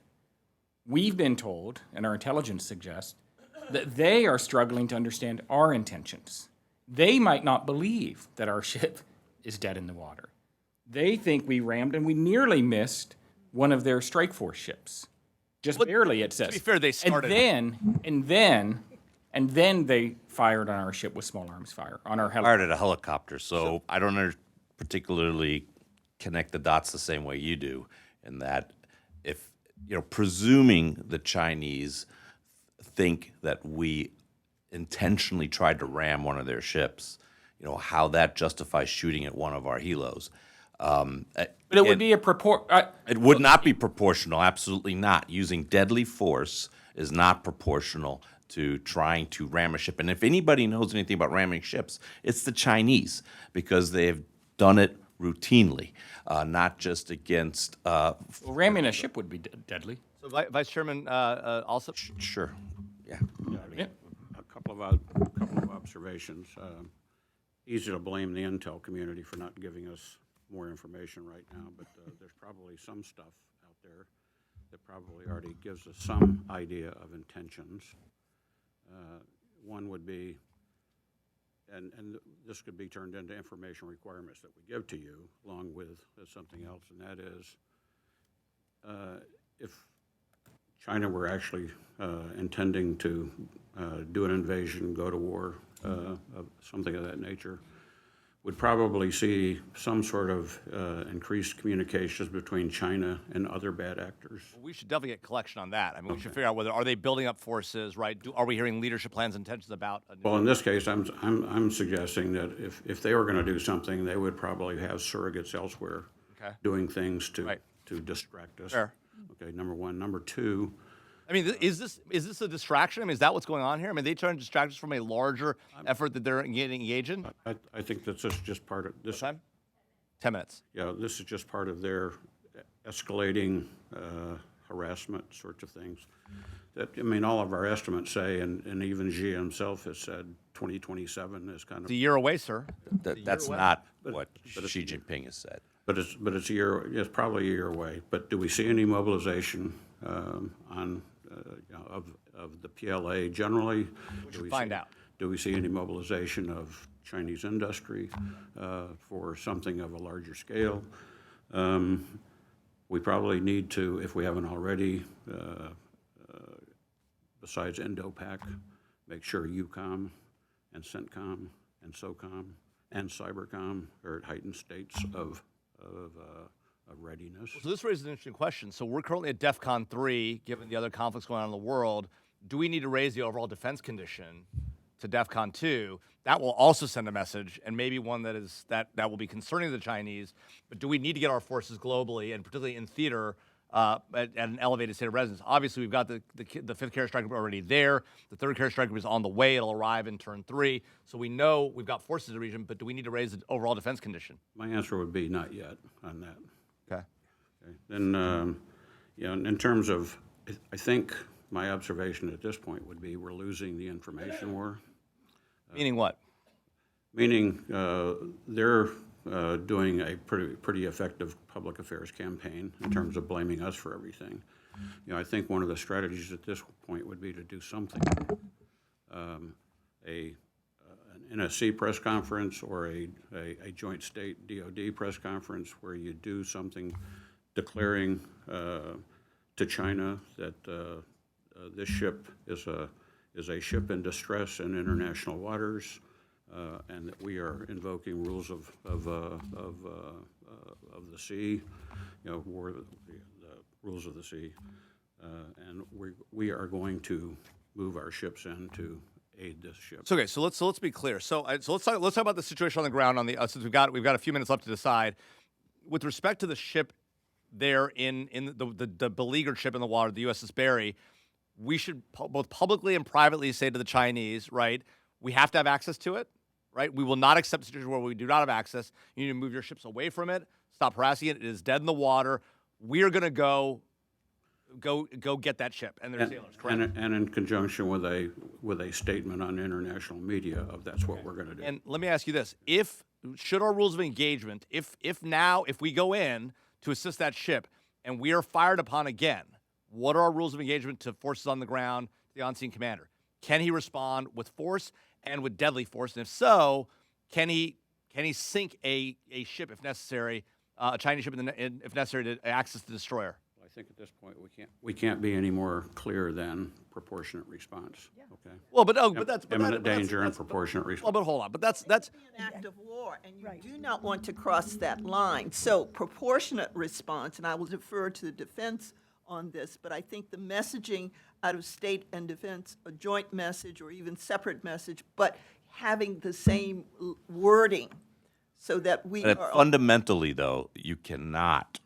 We've been told, and our intelligence suggests, that they are struggling to understand our intentions. They might not believe that our ship is dead in the water. They think we rammed and we nearly missed one of their strike force ships. Just barely, it says. be fair, they started- And then they fired on our ship with small arms fire, on our helicopter. Fired at a helicopter, so I don't particularly connect the dots the same way you do, in that if, presuming the Chinese think that we intentionally tried to ram one of their ships, how that justifies shooting at one of our helos. But it would be It would not be proportional, absolutely not. Using deadly force is not proportional to trying to ram a ship. And if anybody knows anything about ramming ships, it's the Chinese, because they have done it routinely, not just against. ramming a ship would be deadly. So, Vice Chairman, also. Sure, yeah. Yeah. A couple of observations. Easy to blame the intel community for not giving us more information right now, but there's probably some stuff out there that probably already gives us some idea of intentions. One would be, and this could be turned into information requirements that we give to you, along with something else, and that is, if China were actually intending to do an invasion, go to war, something of that nature, would probably see some sort of increased communications between China and other bad actors. We should definitely get collection on that. I mean, we should figure out whether are they building up forces, right? Are we hearing leadership plans and intentions about? Well, in this case, I'm suggesting that if they were going to do something, they would probably have surrogates elsewhere doing things to distract us. Fair. Okay, number one. Number two. I mean, is this a distraction? I mean, is that what's going on here? I mean, they trying to distract us from a larger effort that they're getting engaged in? I think that's just part of this. Time? 10 minutes. Yeah, this is just part of their escalating harassment sorts of things. That, I mean, all of our estimates say, and even Xi himself has said 2027 is kind of. It's a year away, sir. That's not what Xi Jinping has said. But it's a year. It's probably a year away. But do we see any mobilization on of the PLA generally? We should find out. Do we see any mobilization of Chinese industry for something of a larger scale? We probably need to, if we haven't already, besides Indo-Pac, make sure EUCOM and CENTCOM and SOCOM and CyberCom are at heightened states of readiness. So this raises an interesting question. So we're currently at DEFCON 3, given the other conflicts going on in the world. Do we need to raise the overall defense condition to DEFCON 2? That will also send a message, and maybe one that will be concerning to the Chinese. But do we need to get our forces globally, and particularly in theater, at an elevated state of readiness? Obviously, we've got the 5th Carrier Strike Group already there. The 3rd Carrier Strike Group is on the way. It'll arrive in turn 3. So we know we've got forces in the region, but do we need to raise the overall defense condition? My answer would be not yet on that. Okay. Then, in terms of, I think my observation at this point would be we're losing the information war. Meaning what? Meaning they're doing a pretty effective public affairs campaign in terms of blaming us for everything. I think one of the strategies at this point would be to do something, an NSC press conference or a joint state DOD press conference where you do something declaring to China that this ship is a ship in distress in international waters, and that we are invoking rules of the sea, the rules of the sea, and we are going to move our ships in to aid this ship. So, okay, so let's be clear. So let's talk about the situation on the ground. Since we've got a few minutes left to decide, with respect to the ship there in the beleaguered ship in the water, the USS Barry, we should both publicly and privately say to the Chinese, right, we have to have access to it, right? We will not accept a situation where we do not have access. You need to move your ships away from it, stop harassing it. It is dead in the water. We are going to go get that ship and their sailors, correct? And in conjunction with a statement on international media of that's what we're going to do. And let me ask you this: should our rules of engagement, if we go in to assist that ship and we are fired upon again, what are our rules of engagement to forces on the ground, the on-scene commander? Can he respond with force and with deadly force? And if so, can he sink a ship if necessary, a Chinese ship if necessary to access the destroyer? I think at this point we can't be any more clear than proportionate response. Yeah. Okay. Well, but that's imminent danger and proportionate response. Well, but hold on. But that's an act of war, and you do not want to cross that line. So proportionate response, and I will defer to the defense on this, but I think the messaging out of state and defense, a joint message or even separate message, but having the same wording so that we But are fundamentally, though, you cannot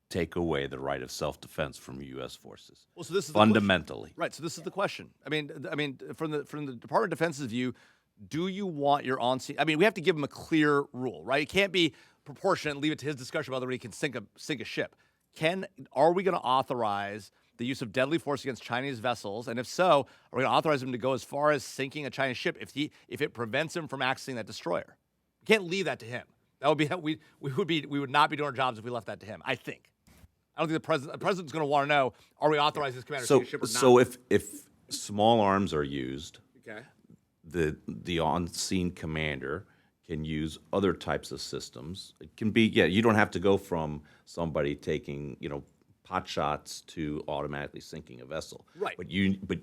take away the right of self-defense from U.S. forces. Well, so this is fundamentally right. So this is the question. I mean, from the Department of Defense's view, do you want your on-scene? I mean, we have to give him a clear rule, right? It can't be proportionate and leave it to his discretion whether he can sink a ship. Are we going to authorize the use of deadly force against Chinese vessels? And if so, are we going to authorize him to go as far as sinking a Chinese ship if it prevents him from accessing that destroyer? We can't leave that to him. That would be we would not be doing our jobs if we left that to him. I think. I don't think the president's going to want to know: are we authorizing this commander to sink a ship or not? So if small arms are used, okay, the on-scene commander can use other types of systems. It can be, you don't have to go from somebody taking, pot shots to automatically sinking a vessel. Right. But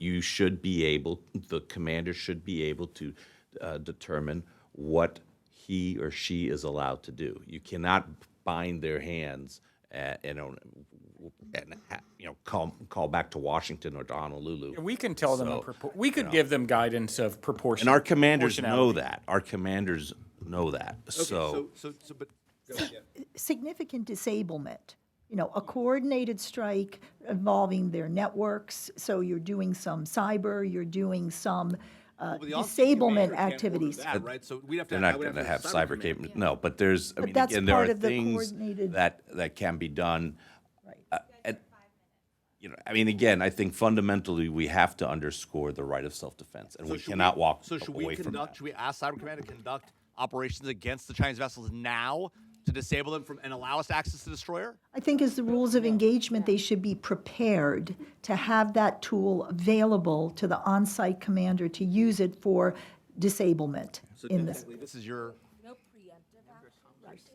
you should be able, the commander should be able to determine what he or she is allowed to do. You cannot bind their hands and call back to Washington or to Honolulu. We can tell them, So, we could give them guidance of proportion. And our commanders know proportionality. that. Our commanders know that. So But Significant disablement, a coordinated strike involving their networks, so you're doing some cyber, you're doing some the on-scene disablement commander can't order activities. that, right? So we'd have to. they're not going to have cyber capability. No, but there's, I mean, that's again, there part are of the things coordinated- that can be done. Right. I mean, again, I think fundamentally we have to underscore the right of self-defense, and we should cannot walk So should away we from conduct? that. Should we ask Cyber Command to conduct operations against the Chinese vessels now to disable them from and allow us access to the destroyer? I think as the rules of engagement, they should be prepared to have that tool available to the on-site commander to use it for disablement in this. This is your. No preemptive action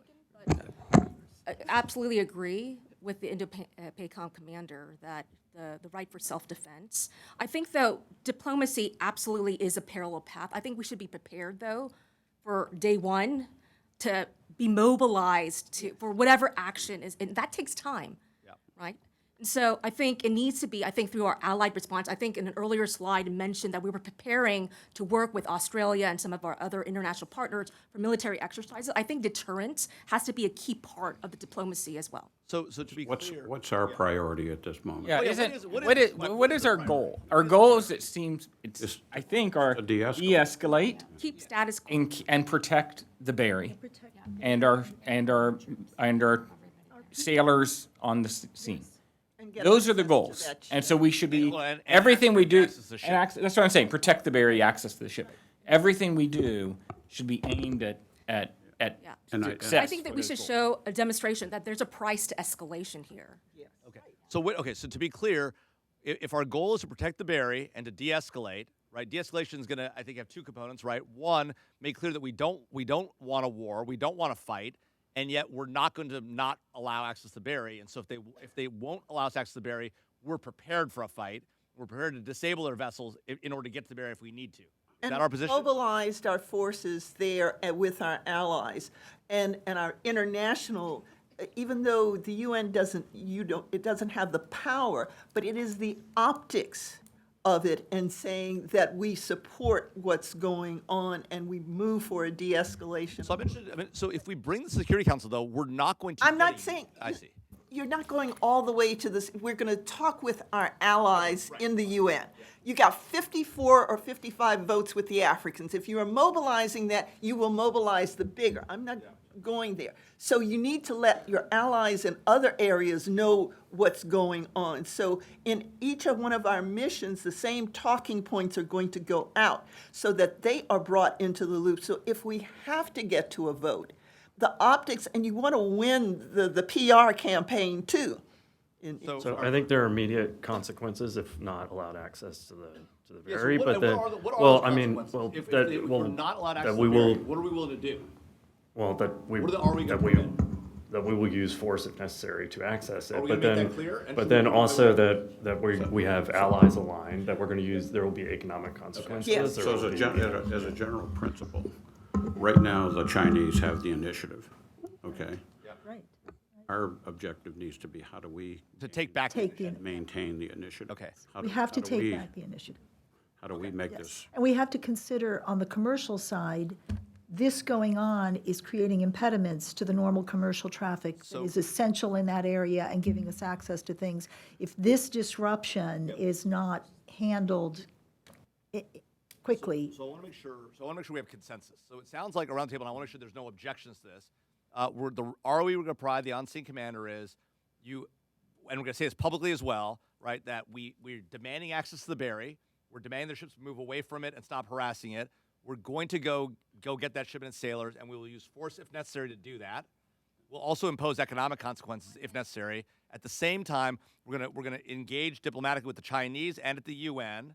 taken, but I absolutely agree with the Indo-PACOM commander that the right for self-defense. I think, though, diplomacy absolutely is a parallel path. I think we should be prepared, though, for day one to be mobilized for whatever action is, and that takes time, right? And so I think it needs to be, through our allied response. I think in an earlier slide mentioned that we were preparing to work with Australia and some of our other international partners for military exercises. I think deterrence has to be a key part of the diplomacy as well. So to be clear. What's our priority at this moment? Yeah, what what is our goal? Our goal is, it seems, I think, are de-escalate. de-escalate Keep status quo. and protect the Berry and our sailors on the scene. And get Those are the access to goals, that and so we should be Well, and everything we do. access to the ship. That's what I'm saying. Protect the Berry, access to the ship. Everything we do should be aimed at And I- success. I think that for we those should goals. show a demonstration that there's a price to escalation here. So to be clear, if our goal is to protect the Berry and to de-escalate, right? De-escalation is going to, I think, have two components, right? One, make clear that we don't want a war, we don't want to fight, and yet we're not going to not allow access to the Berry. And so if they won't allow us access to the Berry, we're prepared for a fight. We're prepared to disable their vessels in order to get to the Berry if we need to. Is that our position? Mobilized our forces there with our allies and our international. Even though the UN doesn't have the power, but it is the optics of it and saying that we support what's going on and we move for a de-escalation. So I'm interested. So if we bring the Security Council, though, we're not going to. I'm not saying. I see. You're not going all the way to this. We're going to talk with our allies in the UN. You got 54 or 55 votes with the Africans. If you are mobilizing that, you will mobilize the bigger. I'm not going there. So you need to let your allies in other areas know what's going on. So in each of one of our missions, the same talking points are going to go out so that they are brought into the loop. So if we have to get to a vote, the optics, and you want to win the PR campaign too. So I think there are immediate consequences if not allowed access to the Yeah, so Berry, what- but what then, are the- what are well, those I mean, consequences? well, if that, they- well, we're not allowed access that to we the Berry, will, what are we willing to do? well, that we, Are we that gonna we, prevent? that we will use force if necessary to access it. Are we But gonna make then, that clear? And but should then we do also that? that we have allies aligned, that we're gonna use, there will be economic consequences. Yes. there So as will a, be- as a general principle, right now, the Chinese have the initiative, okay? Right. Our objective needs to be how do we To take back. Take the, maintain the initiative? Okay. How we do- have how to do take we- back the initiative. How do we make this? And we have to consider, on the commercial side, this going on is creating impediments to the normal commercial traffic that is essential in that area and giving us access to things. If this disruption is not handled quickly, So I want to make sure. So I want to make sure we have consensus. So it sounds like around the table, and I want to make sure there's no objections to this. We're the ROE we're going to provide the on-scene commander is you, and we're going to say this publicly as well, right? That we're demanding access to the Berry. We're demanding their ships move away from it and stop harassing it. We're going to go get that ship and its sailors, and we will use force if necessary to do that. We'll also impose economic consequences if necessary. At the same time, we're gonna engage diplomatically with the Chinese and at the UN,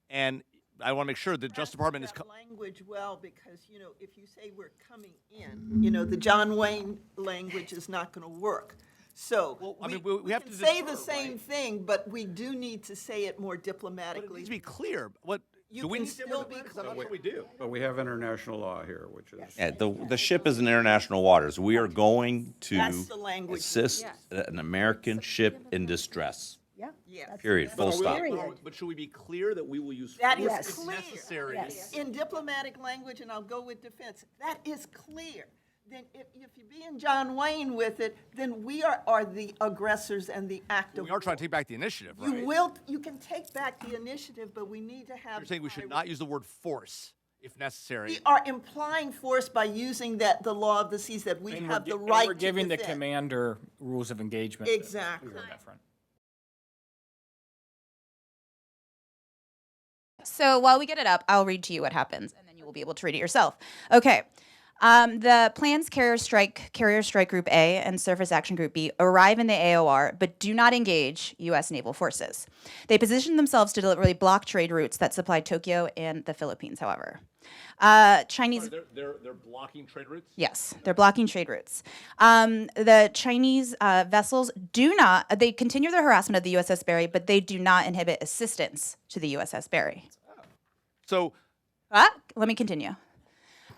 and I want to make sure the Justice Department is. That language well, because, if you say we're coming in, the John Wayne language is not going to work. So Well, I mean, we have can to say defer, the same right? thing, but we do need to say it more But it diplomatically. needs to be clear. What You do we can need to still be? be Because I'm not sure we do. But we have international law here, which is. Yeah, the ship is in international waters. We are going to That's the language. assist an American ship in distress. Yeah. Yes. Period. Full stop. Period. But should we be clear that we will use That force is if clear. necessary? Yes. In diplomatic language, and I'll go with defense, that is clear. Then if you're being John Wayne with it, then we are the aggressors and the active. We are trying to take back the initiative, right? You can take back the initiative, but we need to have. You're saying we should not use the word force if necessary. We are implying force by using the law of the seas, that we And have the and right we're to giving the defend. commander rules of engagement. Exactly. On that front. So while we get it up, I'll read to you what happens, and then you will be able to read it yourself. Okay. The plans Carrier Strike Group A and Surface Action Group B arrive in the AOR, but do not engage U.S. naval forces. They position themselves to deliberately block trade routes that supply Tokyo and the Philippines, however. Chinese... They're blocking trade routes? Yes, they're blocking trade routes. The Chinese vessels they continue their harassment of the USS Barry, but they do not inhibit assistance to the USS Barry. So Let me continue.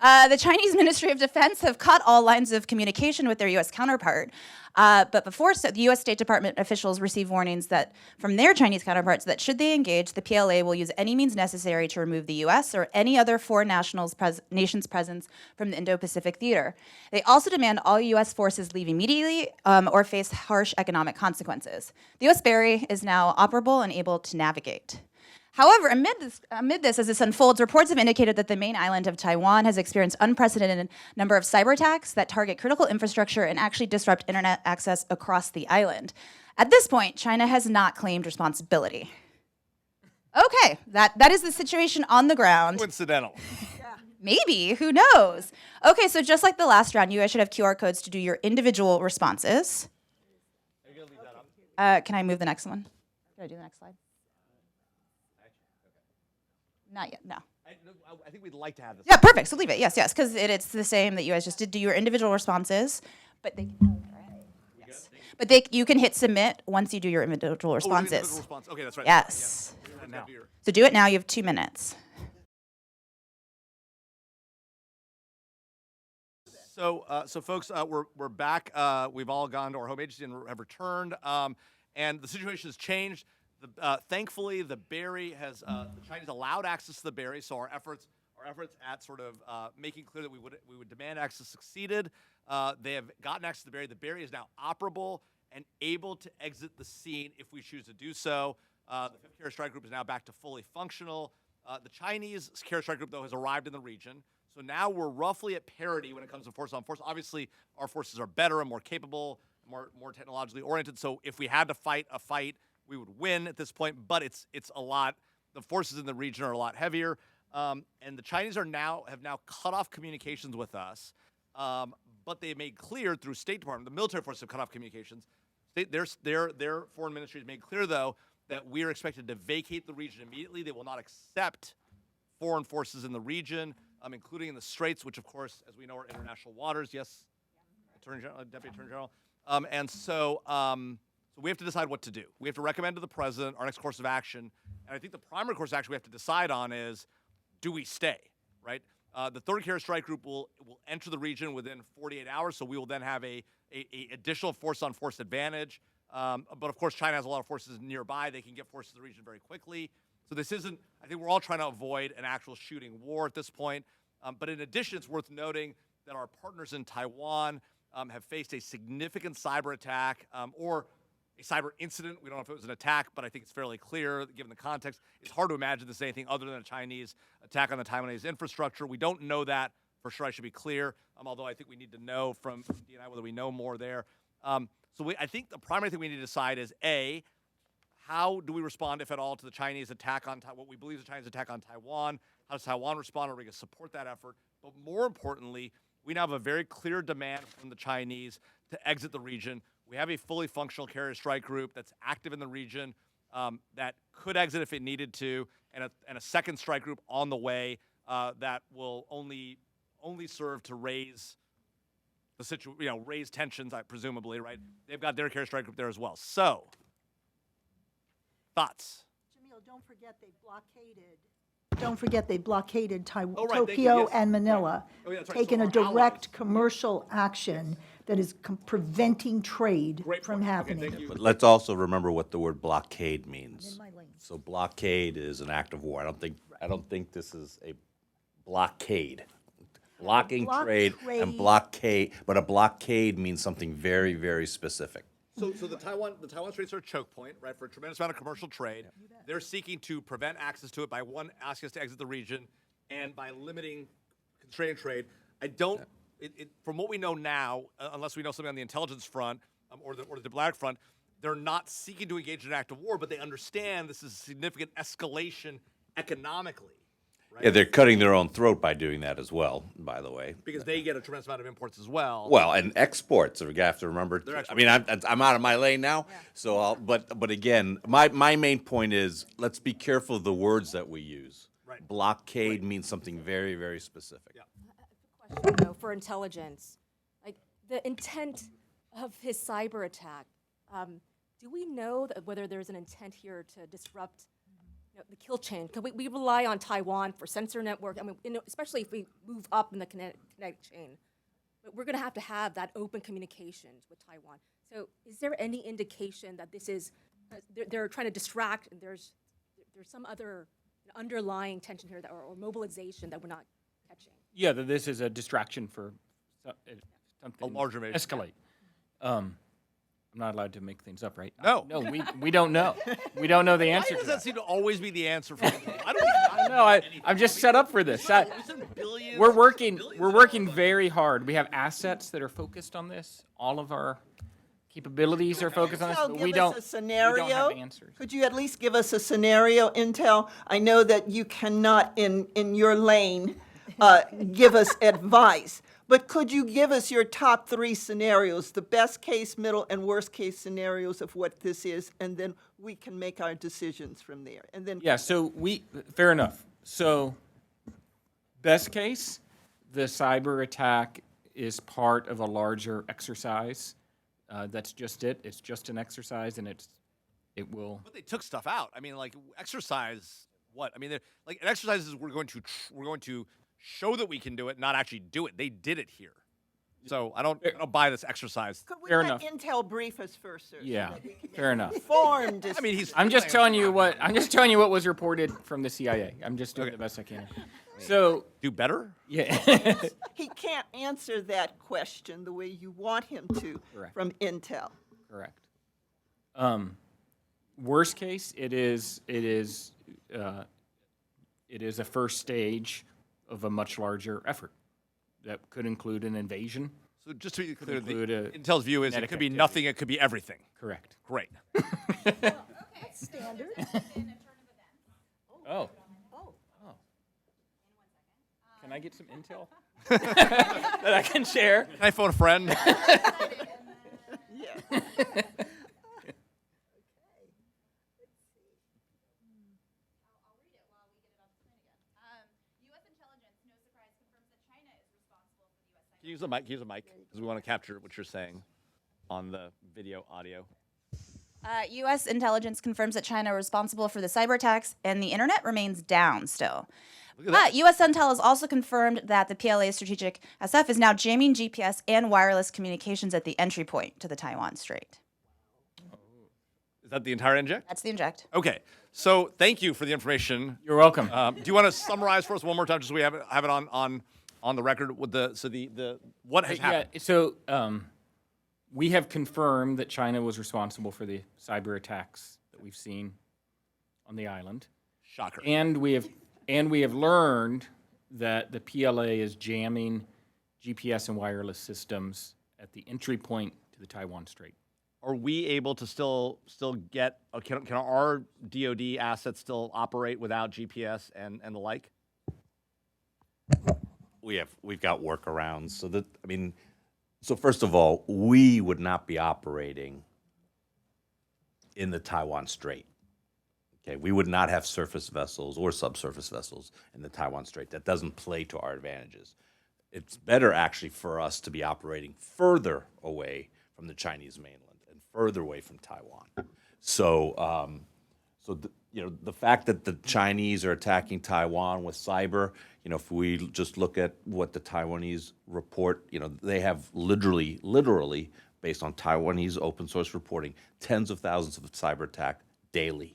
The Chinese Ministry of Defense have cut all lines of communication with their U.S. counterpart, but before so, the U.S. State Department officials received warnings that from their Chinese counterparts that should they engage, the PLA will use any means necessary to remove the U.S. or any other foreign nation's presence from the Indo-Pacific theater. They also demand all U.S. forces leave immediately or face harsh economic consequences. The U.S. Barry is now operable and able to navigate. However, amid this, as this unfolds, reports have indicated that the main island of Taiwan has experienced unprecedented number of cyber attacks that target critical infrastructure and actually disrupt internet access across the island. At this point, China has not claimed responsibility. Okay, that is the situation on the ground. coincidental. Maybe, who knows? Okay, so just like the last round, you guys should have QR codes to do your individual responses. Can I move the next one? Did I do the next slide? Not yet, no. I think we'd like to have this. Yeah, perfect. So leave it. Yes, because it's the same that you guys just did. Do your individual responses, but they. Yes. But you can hit submit once you do your individual responses. Individual response. Okay, that's right. Yes. Yeah. So do it now. You have 2 minutes. So folks, we're back. We've all gone to our home agency and have returned. And the situation has changed. Thankfully, the Barry has the Chinese allowed access to the Barry. So our efforts at sort of making clear that we would demand access succeeded. They have gotten access to the Barry. The Barry is now operable and able to exit the scene if we choose to do so. The 5th Carrier Strike Group is now back to fully functional. The Chinese Carrier Strike Group, though, has arrived in the region. So now we're roughly at parity when it comes to force on force. Obviously, our forces are better and more capable, more technologically oriented. So if we had to fight a fight, we would win at this point. But it's a lot. The forces in the region are a lot heavier, and the Chinese have now cut off communications with us. But they made clear through State Department, the military forces have cut off communications. Their foreign ministry has made clear, though, that we are expected to vacate the region immediately. They will not accept foreign forces in the region, including in the Straits, which, of course, as we know, are international waters. Yes, Deputy Attorney General. So we have to decide what to do. We have to recommend to the president our next course of action. And I think the primary course of action we have to decide on is, do we stay, right? The 3rd Carrier Strike Group will enter the region within 48 hours, so we will then have a additional force-on-force advantage. But, of course, China has a lot of forces nearby. They can get forces to the region very quickly. So this isn't – I think we're all trying to avoid an actual shooting war at this point. But in addition, it's worth noting that our partners in Taiwan have faced a significant cyber attack or a cyber incident. We don't know if it was an attack, but I think it's fairly clear given the context. It's hard to imagine this is anything other than a Chinese attack on the Taiwanese infrastructure. We don't know that for sure. I should be clear, although I think we need to know from DNI whether we know more there. I think the primary thing we need to decide is, A, how do we respond, if at all, to the Chinese attack on what we believe is a Chinese attack on Taiwan? How does Taiwan respond? Are we going to support that effort? But more importantly, we now have a very clear demand from the Chinese to exit the region. We have a fully functional carrier strike group that's active in the region that could exit if it needed to, and a second strike group on the way that will only serve to raise raise tensions, presumably, right? They've got their carrier strike group there as well. So, thoughts? Jamil, don't forget they blockaded Oh, right, thank you, Tokyo yes. and Manila, Oh, yeah, that's right. taken So a our allies. direct commercial action that is preventing trade Great from point. Okay, happening. thank you. But let's also remember what the word blockade means. So blockade is an act of war. I don't think this is a blockade. Blocking block trade trade- and blockade, but a blockade means something very, very specific. So the Taiwan Straits are a choke point, right, for a tremendous amount of commercial trade. They're seeking to prevent access to it by asking us to exit the region, and by constraining trade. From what we know now, unless we know something on the intelligence front or the diplomatic front, they're not seeking to engage in an act of war, but they understand this is a significant escalation economically. Right? Yeah, they're cutting their own throat by doing that as well, by the way. Because they get a tremendous amount of imports as well. Well, and exports. We have to remember. I mean, I'm out of my lane now. So, but again, my main point is let's be careful of the words that we use. Right. Blockade means something very, very specific. Yeah. Question, though, for intelligence, like the intent of his cyber attack. Do we know whether there's an intent here to disrupt the kill chain? Because we rely on Taiwan for sensor network. I mean, especially if we move up in the kinetic chain, but we're going to have that open communications with Taiwan. So, is there any indication that this is they're trying to distract, and there's some other underlying tension here or mobilization that we're not catching? Yeah, that this is a distraction for something. A larger mission. Escalate. I'm not allowed to make things up, right? No. No, we don't know. We don't know the Why answer does to that that. seem to always be the answer for people? I don't No, I'm just set up for this. We're working very hard. We have assets that are focused on this. All of our capabilities are focused on this, Intel, but give we us don't. a scenario. We don't have answers. Could you at least give us a scenario, Intel? I know that you cannot, in your lane, give us advice, but could you give us your top 3 scenarios, the best case, middle, and worst case scenarios of what this is, and then we can make our decisions from there. And then Yeah, so fair enough. So, best case, the cyber attack is part of a larger exercise. That's just it. It's just an exercise, and it will. But they took stuff out. I mean, like exercise. What? I mean, like an exercise is we're going to show that we can do it, not actually do it. They did it here. So I don't buy this exercise. could we Fair let enough. Intel brief us first, sir? so Yeah, that we can fair enough. Informed. I mean, I'm just telling you what was reported from the CIA. I'm just doing the best I can. So do better. yeah, He can't answer that question the way you want him to Correct. from Intel. correct. Worst case, it is a first stage of a much larger effort that could include an invasion. So just to be clear, include a Intel's view is it kinetic could be activity. nothing. It could be everything. Correct. Great. Standard. Oh. Can I get some intel that I can share? Can I phone a friend? Yeah. U.S. intelligence, no surprise, confirms that China is responsible for the U.S. Can you use a mic? Use a mic because we want to capture what you're saying on the video, audio. U.S. intelligence confirms that China is responsible for the cyber attacks, and the internet remains down still. But U.S. Intel has also confirmed that the PLA strategic SF is now jamming GPS and wireless communications at the entry point to the Taiwan Strait. Is that the entire inject? That's the inject. Okay. So thank you for the information. You're welcome. Do you want to summarize for us one more time, just so we have it on the record with the what has happened? Yeah, so we have confirmed that China was responsible for the cyber attacks that we've seen on the island. Shocker. And we have learned that the PLA is jamming GPS and wireless systems at the entry point to the Taiwan Strait. Are we able to still get? Can our DoD assets still operate without GPS and the like? We've got workarounds. So first of all, we would not be operating in the Taiwan Strait. Okay, we would not have surface vessels or subsurface vessels in the Taiwan Strait. That doesn't play to our advantages. it's better actually for us to be operating further away from the Chinese mainland and further away from Taiwan. So, the fact that the Chinese are attacking Taiwan with cyber, if we just look at what the Taiwanese report, they have literally, based on Taiwanese open source reporting, tens of thousands of cyber attack daily.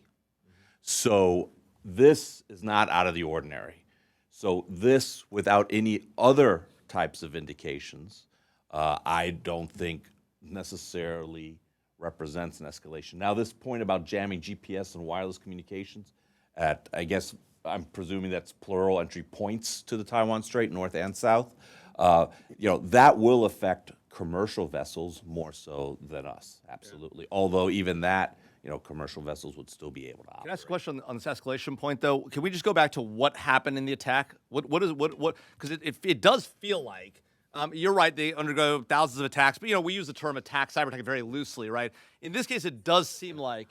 So this is not out of the ordinary. So this, without any other types of indications, I don't think necessarily represents an escalation. Now, this point about jamming GPS and wireless communications at, I guess, I'm presuming that's plural entry points to the Taiwan Strait, north and south. That will affect commercial vessels more so than us, absolutely. Although even that, commercial vessels would still be able to operate. Can I ask a question on this escalation point, though? Can we just go back to what happened in the attack? What? Because it does feel like, you're right, they undergo thousands of attacks, but, we use the term cyber attack very loosely, right? In this case, it does seem like,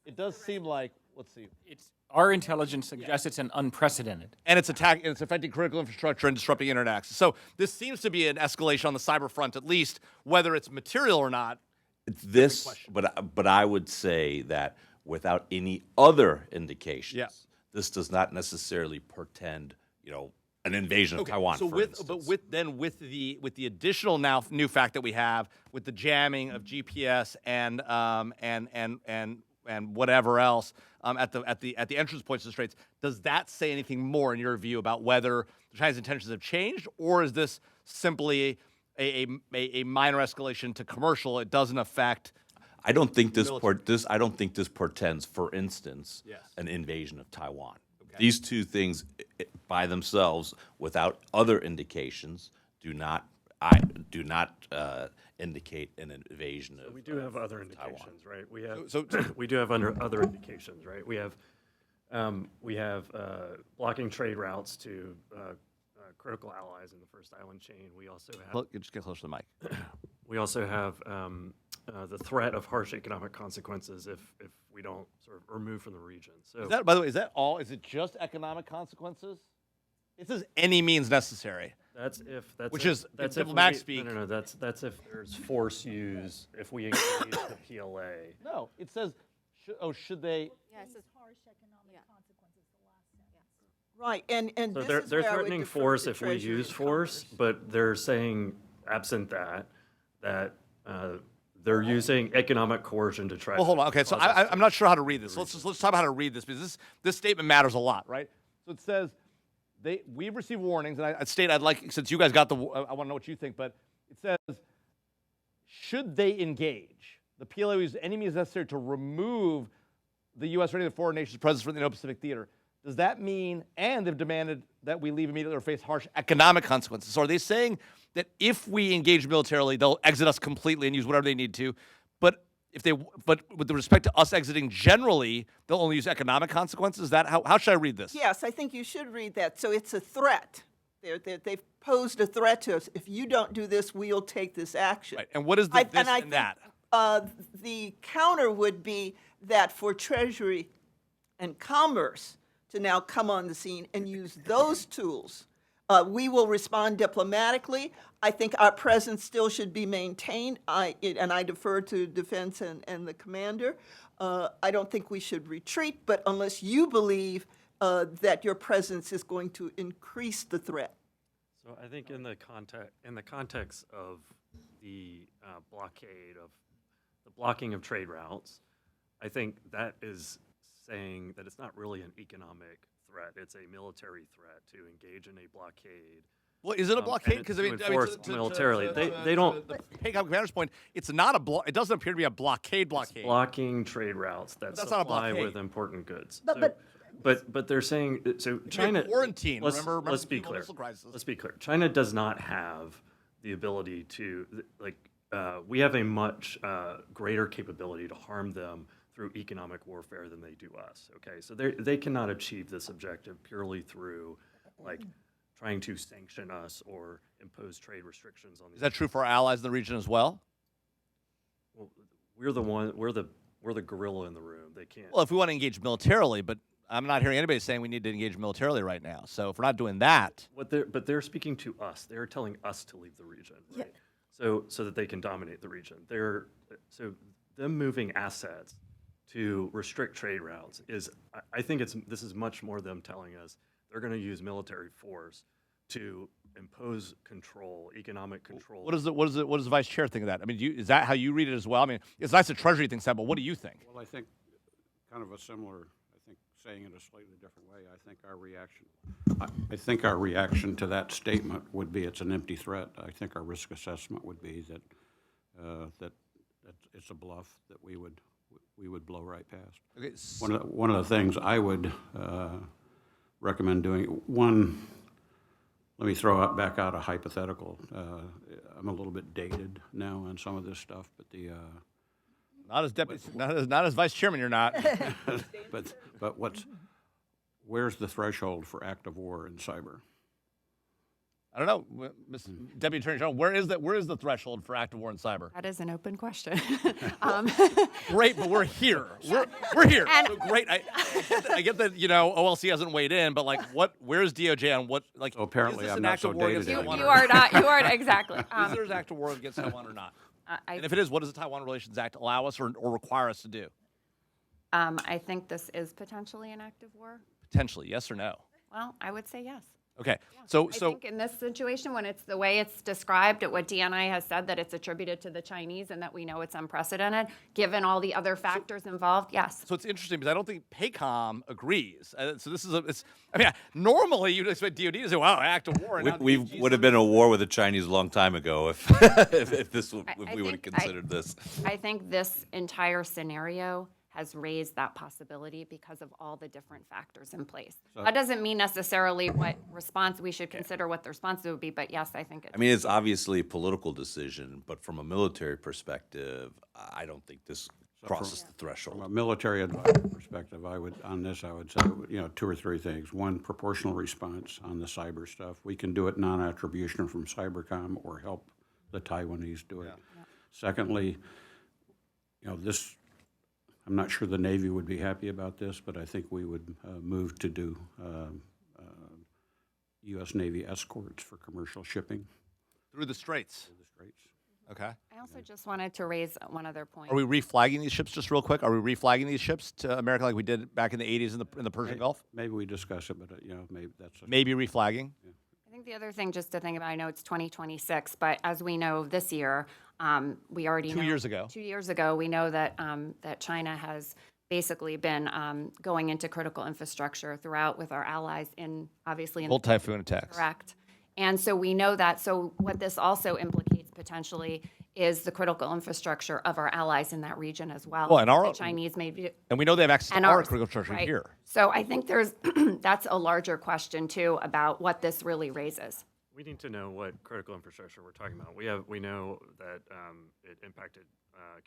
let's see. Our intelligence suggests it's an unprecedented. And it's affecting critical infrastructure and disrupting internet access. So this seems to be an escalation on the cyber front, at least, whether it's material or not. This, but I would say that without any other indications, this does not necessarily portend, an invasion of Taiwan. So with the additional new fact that we have with the jamming of GPS and whatever else at the entrance points to the straits, does that say anything more in your view about whether the Chinese intentions have changed, or is this simply a minor escalation to commercial? It doesn't affect. I don't think this portends, for instance, an invasion of Taiwan. Okay. These two things, by themselves, without other indications, do not indicate an invasion of. We do have other indications, Taiwan. right? We have we do have other indications, right? We have blocking trade routes to critical allies in the first island chain. We also have. Look, just get closer to the mic. We also have the threat of harsh economic consequences if we don't sort of remove from the region. So, By the way, is that all? Is it just economic consequences? It says any means necessary. that's if diplomatic speak. No, that's if there's force used if we engage the PLA. No, it says, should they? Yeah, it says Harsh economic consequences, the last sentence. Right, and So this they're is where I would threatening defer force to if we Treasury use and force, Commerce. but they're saying, absent that they're using economic coercion to try. Well, hold on. Okay, so I'm not sure how to read this. Let's talk about how to read this, because this statement matters a lot, right? So it says we've received warnings, and I'd like, since you guys got I want to know what you think, but it says, should they engage? The PLA will use any means necessary to remove the U.S. or any of the foreign nations' presence from the Indo-Pacific theater. Does that mean, and they've demanded that we leave immediately or face harsh economic consequences? So are they saying that if we engage militarily, they'll exit us completely and use whatever they need to, but with respect to us exiting generally, they'll only use economic consequences? Is that how should I read this? Yes, I think you should read that. So it's a threat. They've posed a threat to us. If you don't do this, we'll take this action. Right. And what is this and that? The counter would be that for Treasury and Commerce to now come on the scene and use those tools, we will respond diplomatically. I think our presence still should be maintained, and I defer to Defense and the commander. I don't think we should retreat, but unless you believe that your presence is going to increase the threat. So I think in the context of the blockade of the blocking of trade routes, I think that is saying that it's not really an economic threat; it's a military threat to engage in a blockade. Well, is it a blockade? Because militarily, they don't. The Paycom commander's point, it's not it doesn't appear to be a blockade. Blocking trade routes that That's not a supply blockade. with important goods. But they're saying so. China quarantine. Remember let's be the clear. missile crisis. Let's be clear. China does not have the ability to we have a much greater capability to harm them through economic warfare than they do us. Okay, so they cannot achieve this objective purely through trying to sanction us or impose trade restrictions on these. Is that true for our allies in the region as well? Well, we're the gorilla in the room. They can't. Well, if we want to engage militarily, but I'm not hearing anybody saying we need to engage militarily right now. So if we're not doing that, But they're speaking to us. They're telling us to leave the region, right? So that they can dominate the region. So them moving assets to restrict trade routes is, I think this is much more them telling us they're going to use military force to impose control, economic control. what does the vice chair think of that? I mean, is that how you read it as well? I mean, it's nice the Treasury thinks that, but what do you think? Well, I think kind of a similar, I think saying it a slightly different way, I think our reaction to that statement would be it's an empty threat. I think our risk assessment would be that that it's a bluff that we would blow right past. Okay, One of the things I would recommend doing, one, let me throw back out a hypothetical. I'm a little bit dated now on some of this stuff, but not as deputy, not as vice chairman, you're not. but where's the threshold for active war in cyber? I don't know, Ms. Deputy Attorney General. Where is the threshold for active war in cyber? That is an open question. Great, but we're here. We're here. So great. I get that OLC hasn't weighed in, but like, where's DOJ on what like? So apparently is this I'm an not act so of war dated against anymore. Taiwan or not? You are exactly. Is there an act of war against Taiwan or not? I And if it is, what does the Taiwan Relations Act allow us or require us to do? I think this is potentially an act of war. Potentially, yes or no? Well, I would say yes. Okay, so I think in this situation, when it's the way it's described, what DNI has said, that it's attributed to the Chinese and that we know it's unprecedented, given all the other factors involved, yes. So it's interesting because I don't think PACOM agrees. So this is normally you'd expect DOD to say, "Wow, act of war." And now the We AG would have been at war with the Chinese a long time ago if we would have considered this. I think this entire scenario has raised that possibility because of all the different factors in place. That doesn't mean necessarily what response we should consider what the response would be, but yes, I think I mean, it's obviously a political decision, but from a military perspective, I don't think this crosses the From threshold. a military advisor perspective, I would say, two or three things. One, proportional response on the cyber stuff. We can do it non-attribution from Cybercom or help the Taiwanese do it. Yeah. Secondly, this, I'm not sure the Navy would be happy about this, but I think we would move to do U.S. Navy escorts for commercial shipping through the straits. through the straits. Okay. I also just wanted to raise one other point. Are we reflagging these ships just real quick? Are we reflagging these ships to America like we did back in the 80s in the Persian Gulf? Maybe we discuss it, but maybe that's Maybe reflagging. I think the other thing just to think about, I know it's 2026, but as we know this year, we already know. 2 years ago. 2 years ago, we know that that China has basically been going into critical infrastructure throughout with our allies obviously in Full typhoon attacks. correct. And so we know that. So what this also implicates potentially is the critical infrastructure of our allies in that region as well. Well, and our- the Chinese may be. And we know they have access And to our ours, critical infrastructure right. here. So I think that's a larger question too about what this really raises. We need to know what critical infrastructure we're talking about. We know that it impacted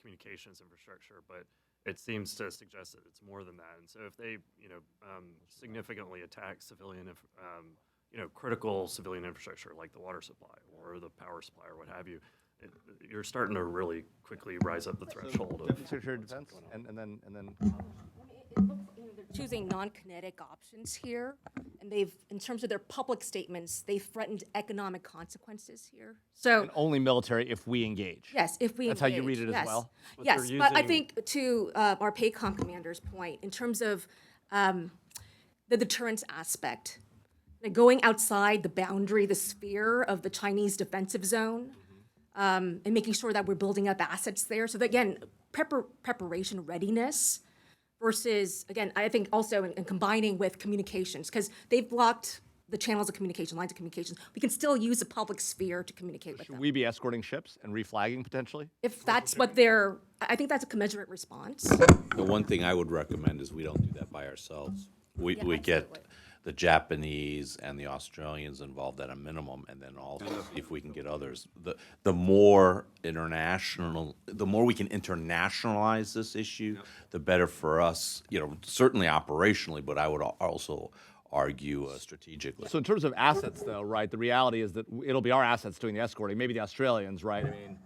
communications infrastructure, but it seems to suggest that it's more than that. And so if they, significantly attack civilian, critical civilian infrastructure like the water supply or the power supply or what have you, you're starting to really quickly rise up the threshold of Secretary of Defense, and then They're choosing non-kinetic options here, and in terms of their public statements, they've threatened economic consequences here. So, and only military if we engage. yes, if we That's how you read engage, it as yes. well? Yes, they're but I using- think to our PACOM commander's point, in terms of the deterrence aspect, like going outside the boundary, the sphere of the Chinese defensive zone, and making sure that we're building up assets there. So that, again, preparation readiness versus, again, I think also in combining with communications, because they've blocked the channels of communication, lines of communications. We can still use the public sphere to communicate with Should them. we be escorting ships and reflagging potentially? If that's what I think that's a commensurate response. The one thing I would recommend is we don't do that by ourselves. We get absolutely. the Japanese and the Australians involved at a minimum, and then also see if we can get others. The more we can internationalize this issue, the better for us. Certainly operationally, but I would also argue strategically. So in terms of assets, though, right? The reality is that it'll be our assets doing the escorting. Maybe the Australians, right? I mean,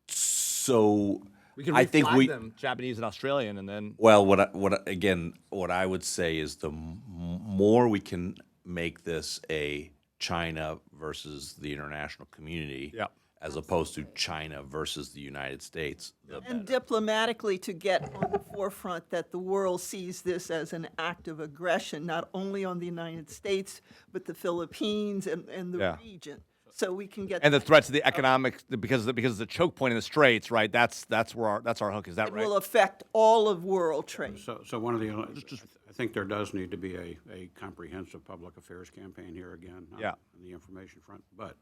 So We can I think reflag them Japanese and Australian, and then Well, what I would say is the more we can make this a China versus the international community, Yeah. as opposed to China versus the United States, the And better. diplomatically to get on the forefront that the world sees this as an act of aggression, not only on the United States, but the Philippines and the Yeah. region. So we can get. and the threat to the economic because of the choke point in the straits, right? That's where our hook is. That It right? will affect all of world trade. So one of the, I think there does need to be a comprehensive public affairs campaign here again. Yeah. On the information front. But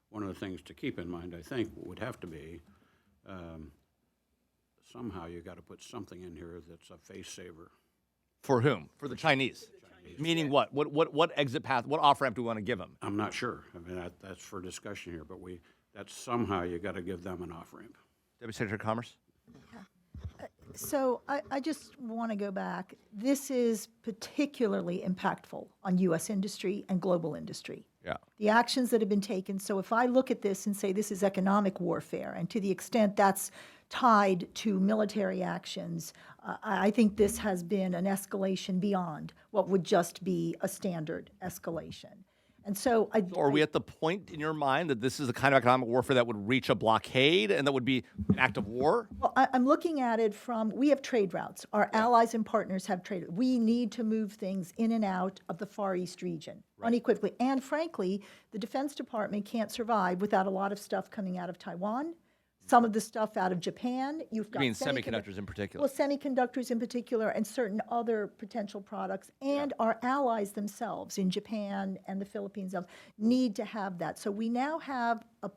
one of the things to keep in mind, I think, would have to be, somehow you got to put something in here that's a face saver. For whom? For the Chinese. Meaning what? What exit path? What off ramp do we want to give them? I'm not sure. I mean, that's for discussion here, but that's somehow you got to give them an off-ramp. Deputy Secretary of Commerce. So I just want to go back. This is particularly impactful on U.S. industry and global industry. Yeah. The actions that have been taken. So if I look at this and say this is economic warfare, and to the extent that's tied to military actions, I think this has been an escalation beyond what would just be a standard escalation. And so Are we at the point in your mind that this is the kind of economic warfare that would reach a blockade and that would be an act of war? Well, I'm looking at it from, we have trade routes. Our allies and partners have trade. We need to move things in and out of the Far East region unequivocally. And frankly, the Defense Department can't survive without a lot of stuff coming out of Taiwan, some of the stuff out of Japan. You've got mean semiconductors in particular? Well, semiconductors in particular and certain other potential products. And our allies themselves in Japan and the Philippines need to have that. So we now have a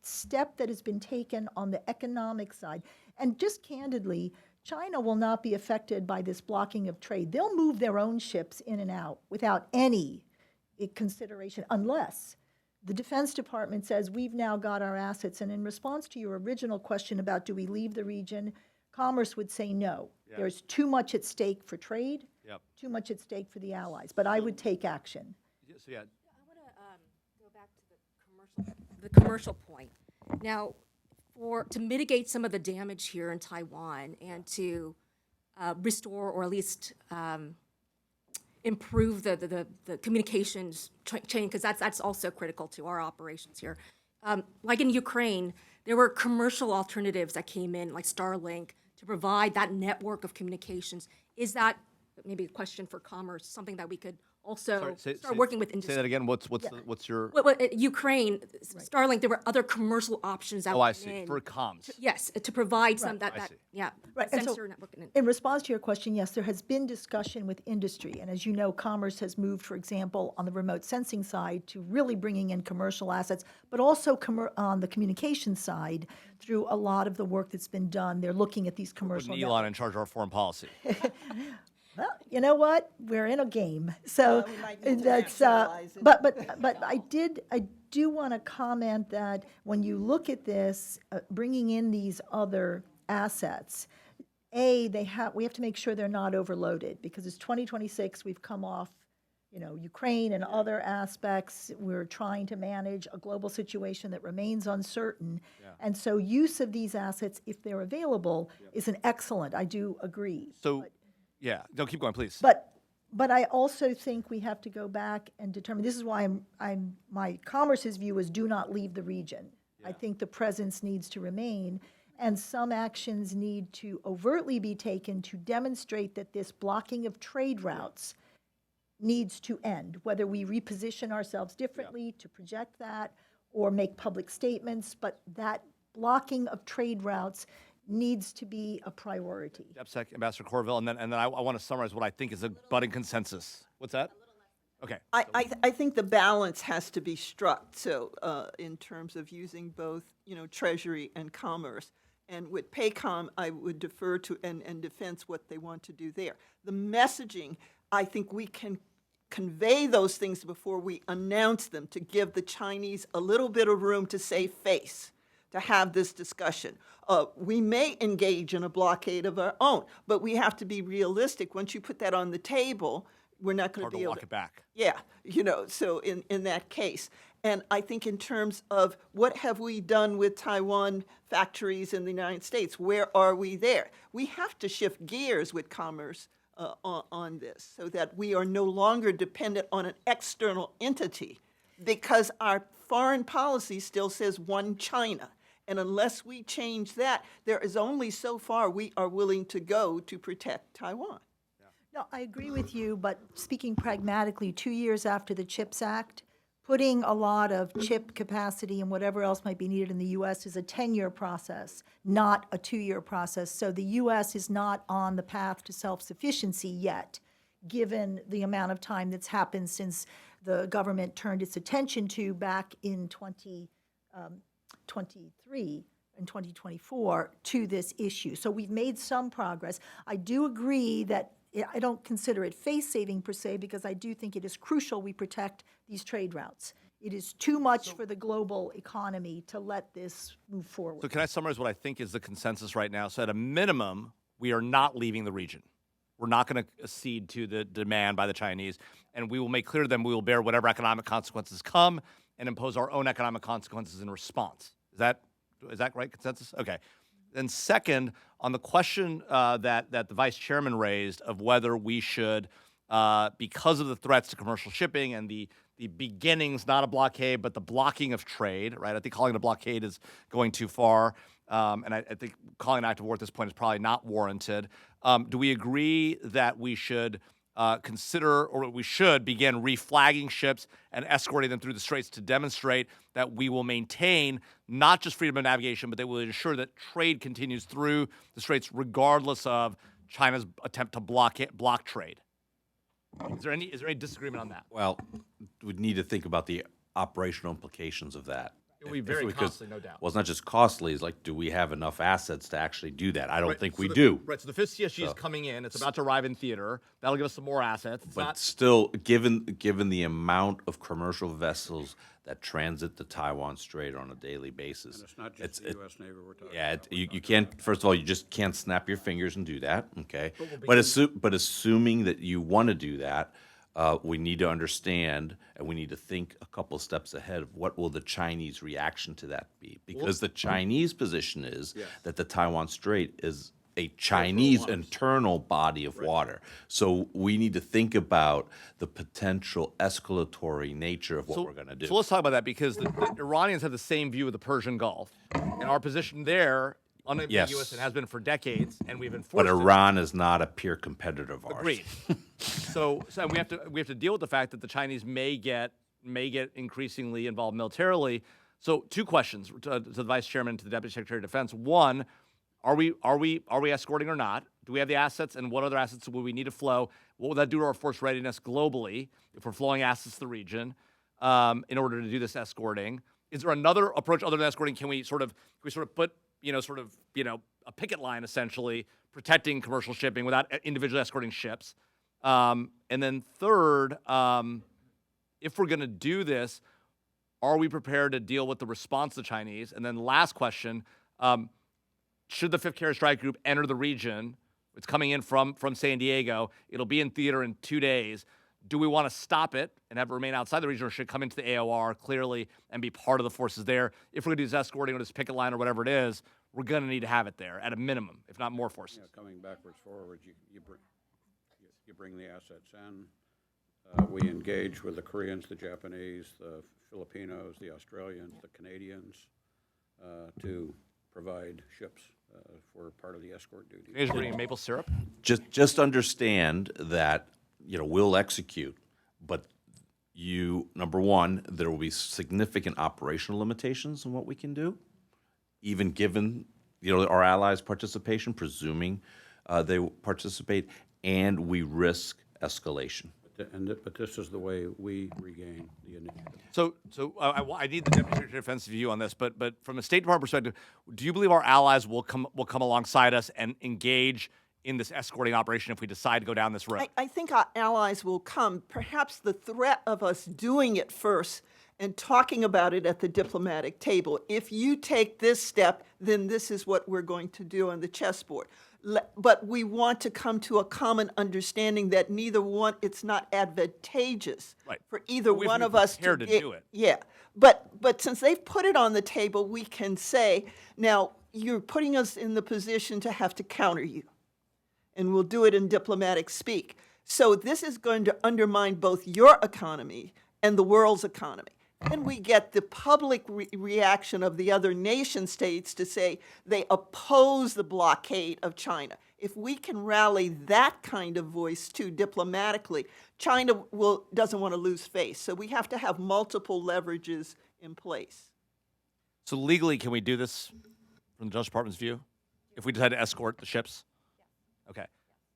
step that has been taken on the economic side. And just candidly, China will not be affected by this blocking of trade. They'll move their own ships in and out without any consideration, unless the Defense Department says, we've now got our assets. And in response to your original question about do we leave the region, Commerce would say no. There's too much at stake for trade, too much at stake for the allies. But I would take action. So yeah, I want to go back to the commercial point. Now, to mitigate some of the damage here in Taiwan and to restore or at least improve the communications chain, because that's also critical to our operations here. Like in Ukraine, there were commercial alternatives that came in, like Starlink, to provide that network of communications. Is that, maybe a question for Commerce, something that we could also start working with industry? Say that again. What's your? Ukraine, Starlink, there were other commercial options that Oh, I went see. in. For comms. Yes, to provide some I see. Right, and so sensor network. in response to your question, yes, there has been discussion with industry. And as you know, Commerce has moved, for example, on the remote sensing side to really bringing in commercial assets, but also on the communication side through a lot of the work that's been done. They're looking at these commercial Putting Elon in charge of our foreign policy. Well, you know what? We're in a game, so we might need to that's. nationalize it. But I do want to comment that when you look at this, bringing in these other assets, we have to make sure they're not overloaded, because it's 2026. We've come off, Ukraine and other aspects. We're trying to manage a global situation that remains uncertain, and so use of these assets, if they're available, is an excellent. I do agree. So, yeah, don't keep going, please. But I also think we have to go back and determine, this is why my Commerce's view is do not leave the region. I think the presence needs to remain, and some actions need to overtly be taken to demonstrate that this blocking of trade routes needs to end, whether we reposition ourselves differently to project that or make public statements, but that blocking of trade routes needs to be a priority. DepSec Ambassador Corville, and then I want to summarize what I think is a budding consensus. What's that? Okay. I think the balance has to be struck, so in terms of using both, Treasury and Commerce. And with PACOM, I would defer to, and Defense, what they want to do there. The messaging, I think we can convey those things before we announce them, to give the Chinese a little bit of room to save face, to have this discussion. We may engage in a blockade of our own, but we have to be realistic. Once you put that on the table, we're not going Hard to to be able walk it back. Yeah, so in that case. And I think in terms of what have we done with Taiwan factories in the United States, where are we there? We have to shift gears with commerce on this so that we are no longer dependent on an external entity, because our foreign policy still says one China. And unless we change that, there is only so far we are willing to go to protect Taiwan. No, I agree with you, but speaking pragmatically, 2 years after the CHIPS Act, putting a lot of chip capacity and whatever else might be needed in the U.S. is a 10-year process, not a 2-year process. So the U.S. is not on the path to self-sufficiency yet, given the amount of time that's happened since the government turned its attention to back in 2023 and 2024 to this issue. So we've made some progress. I do agree that I don't consider it face-saving per se, because I do think it is crucial we protect these trade routes. It is too much for the global economy to let this move forward. So can I summarize what I think is the consensus right now? So at a minimum, we are not leaving the region. We're not going to accede to the demand by the Chinese, and we will make clear to them we will bear whatever economic consequences come and impose our own economic consequences in response. Is that right, consensus? Okay. Then second, on the question that the vice chairman raised of whether we should, because of the threats to commercial shipping and the beginnings, not a blockade, but the blocking of trade, right? I think calling it a blockade is going too far. And I think calling it an act of war at this point is probably not warranted. Do we agree that we should consider, or we should begin reflagging ships and escorting them through the straits to demonstrate that we will maintain not just freedom of navigation, but they will ensure that trade continues through the straits regardless of China's attempt to block trade? Is there any disagreement on that? Well, we'd need to think about the operational implications of that. It will be very costly, no doubt. Well, it's not just costly. It's like, do we have enough assets to actually do that? I don't think we so do. Right, so the fifth CSG is coming in. It's about to arrive in theater. That'll give us some more assets. It's But not, still, given the amount of commercial vessels that transit the Taiwan Strait on a daily basis, And it's not just the U.S. Navy we're talking yeah, about. you can't. First of all, you just can't snap your fingers and do that. Okay, but assuming that you want to do that, we need to understand and we need to think a couple steps ahead of what will the Chinese reaction to that be, because the Chinese position is that the Taiwan Strait is a Chinese internal body of water. So we need to think about the potential escalatory nature of what we're going to do. So let's talk about that, because the Iranians have the same view of the Persian Gulf, and our position there, unambiguous, Yes. and has been for decades, and we've enforced But it. Iran is not a peer competitor of ours. Agreed. so we have to deal with the fact that the Chinese may get increasingly involved militarily. So two questions to the Vice Chairman and to the Deputy Secretary of Defense. One, are we escorting or not? Do we have the assets, and what other assets will we need to flow? What will that do to our force readiness globally if we're flowing assets to the region in order to do this escorting? Is there another approach other than escorting? Can we sort of put a picket line essentially protecting commercial shipping without individually escorting ships? And then third, if we're going to do this, are we prepared to deal with the response to the Chinese? And then last question, should the 5th Carrier Strike Group enter the region? It's coming in from San Diego. It'll be in theater in 2 days. Do we want to stop it and have it remain outside the region, or should it come into the AOR clearly and be part of the forces there? If we're going to do this escorting or this picket line or whatever it is, we're going to need to have it there at a minimum, if not more forces. Yeah, coming backwards, forwards, you bring the assets in. We engage with the Koreans, the Japanese, the Filipinos, the Australians, the Canadians to provide ships for part of the escort duty. Is bringing maple syrup? Just understand that, we'll execute, but number one, there will be significant operational limitations in what we can do, even given, our allies' participation, presuming they participate, and we risk escalation. But this is the way we regain the initiative. So I need the Deputy Secretary of Defense's view on this, but from a State Department perspective, do you believe our allies will come alongside us and engage in this escorting operation if we decide to go down this road? I think our allies will come. Perhaps the threat of us doing it first and talking about it at the diplomatic table. If you take this step, then this is what we're going to do on the chessboard. But we want to come to a common understanding that neither one, it's not advantageous Right. for either We have one to be of us to prepared to get. do it. Yeah, but since they've put it on the table, we can say, now, you're putting us in the position to have to counter you, and we'll do it in diplomatic speak. So this is going to undermine both your economy and the world's economy. And we get the public reaction of the other nation states to say they oppose the blockade of China. If we can rally that kind of voice too diplomatically, China doesn't want to lose face. So we have to have multiple leverages in place. So legally, can we do this from the Justice Department's view? If we decide to escort the ships? Okay.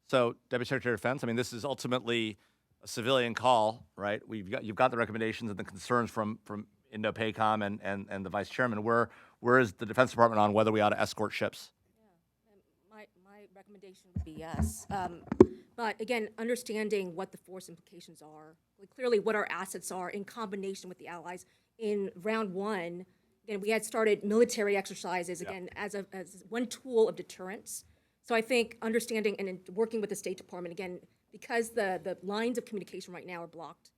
So, Deputy Secretary of Defense, I mean, this is ultimately a civilian call, right? You've got the recommendations and the concerns from Indo-PACOM and the Vice Chairman. Where is the Defense Department on whether we ought to escort ships? My recommendation would be yes. But again, understanding what the force implications are, clearly what our assets are in combination with the allies. In round one, again, we had started military exercises, again, as one tool of deterrence. So I think understanding and working with the State Department, again, because the lines of communication right now are blocked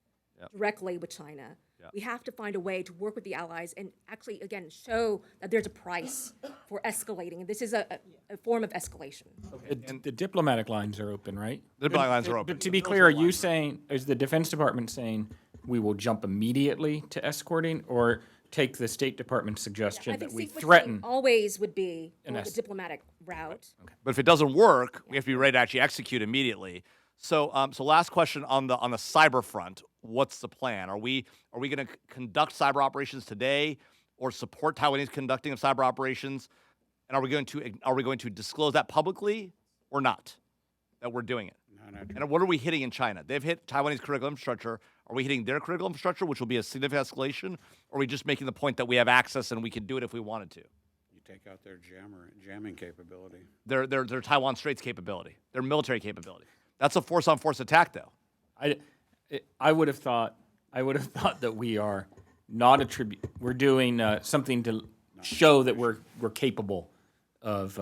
directly with China, we have to find a way to work with the allies and actually, again, show that there's a price for escalating. And this is a form of escalation. The diplomatic lines are open, right? The diplomatic lines are open. But to be clear, are you saying, is the Defense Department saying we will jump immediately to escorting, or take the State Department's suggestion I that think we sequencing threaten? always would be the es- diplomatic route. But if it doesn't work, we have to be ready to actually execute immediately. So, last question on the cyber front. What's the plan? Are we going to conduct cyber operations today, or support Taiwanese conducting of cyber operations? And are we going to disclose that publicly or not? That we're doing it. And what are we hitting in China? They've hit Taiwanese critical infrastructure. Are we hitting their critical infrastructure, which will be a significant escalation? Or are we just making the point that we have access and we can do it if we wanted to? You take out their jamming capability. Their Taiwan Straits capability, their military capability. That's a force-on-force attack, though. I would have thought that we are not we're doing something to show that we're capable of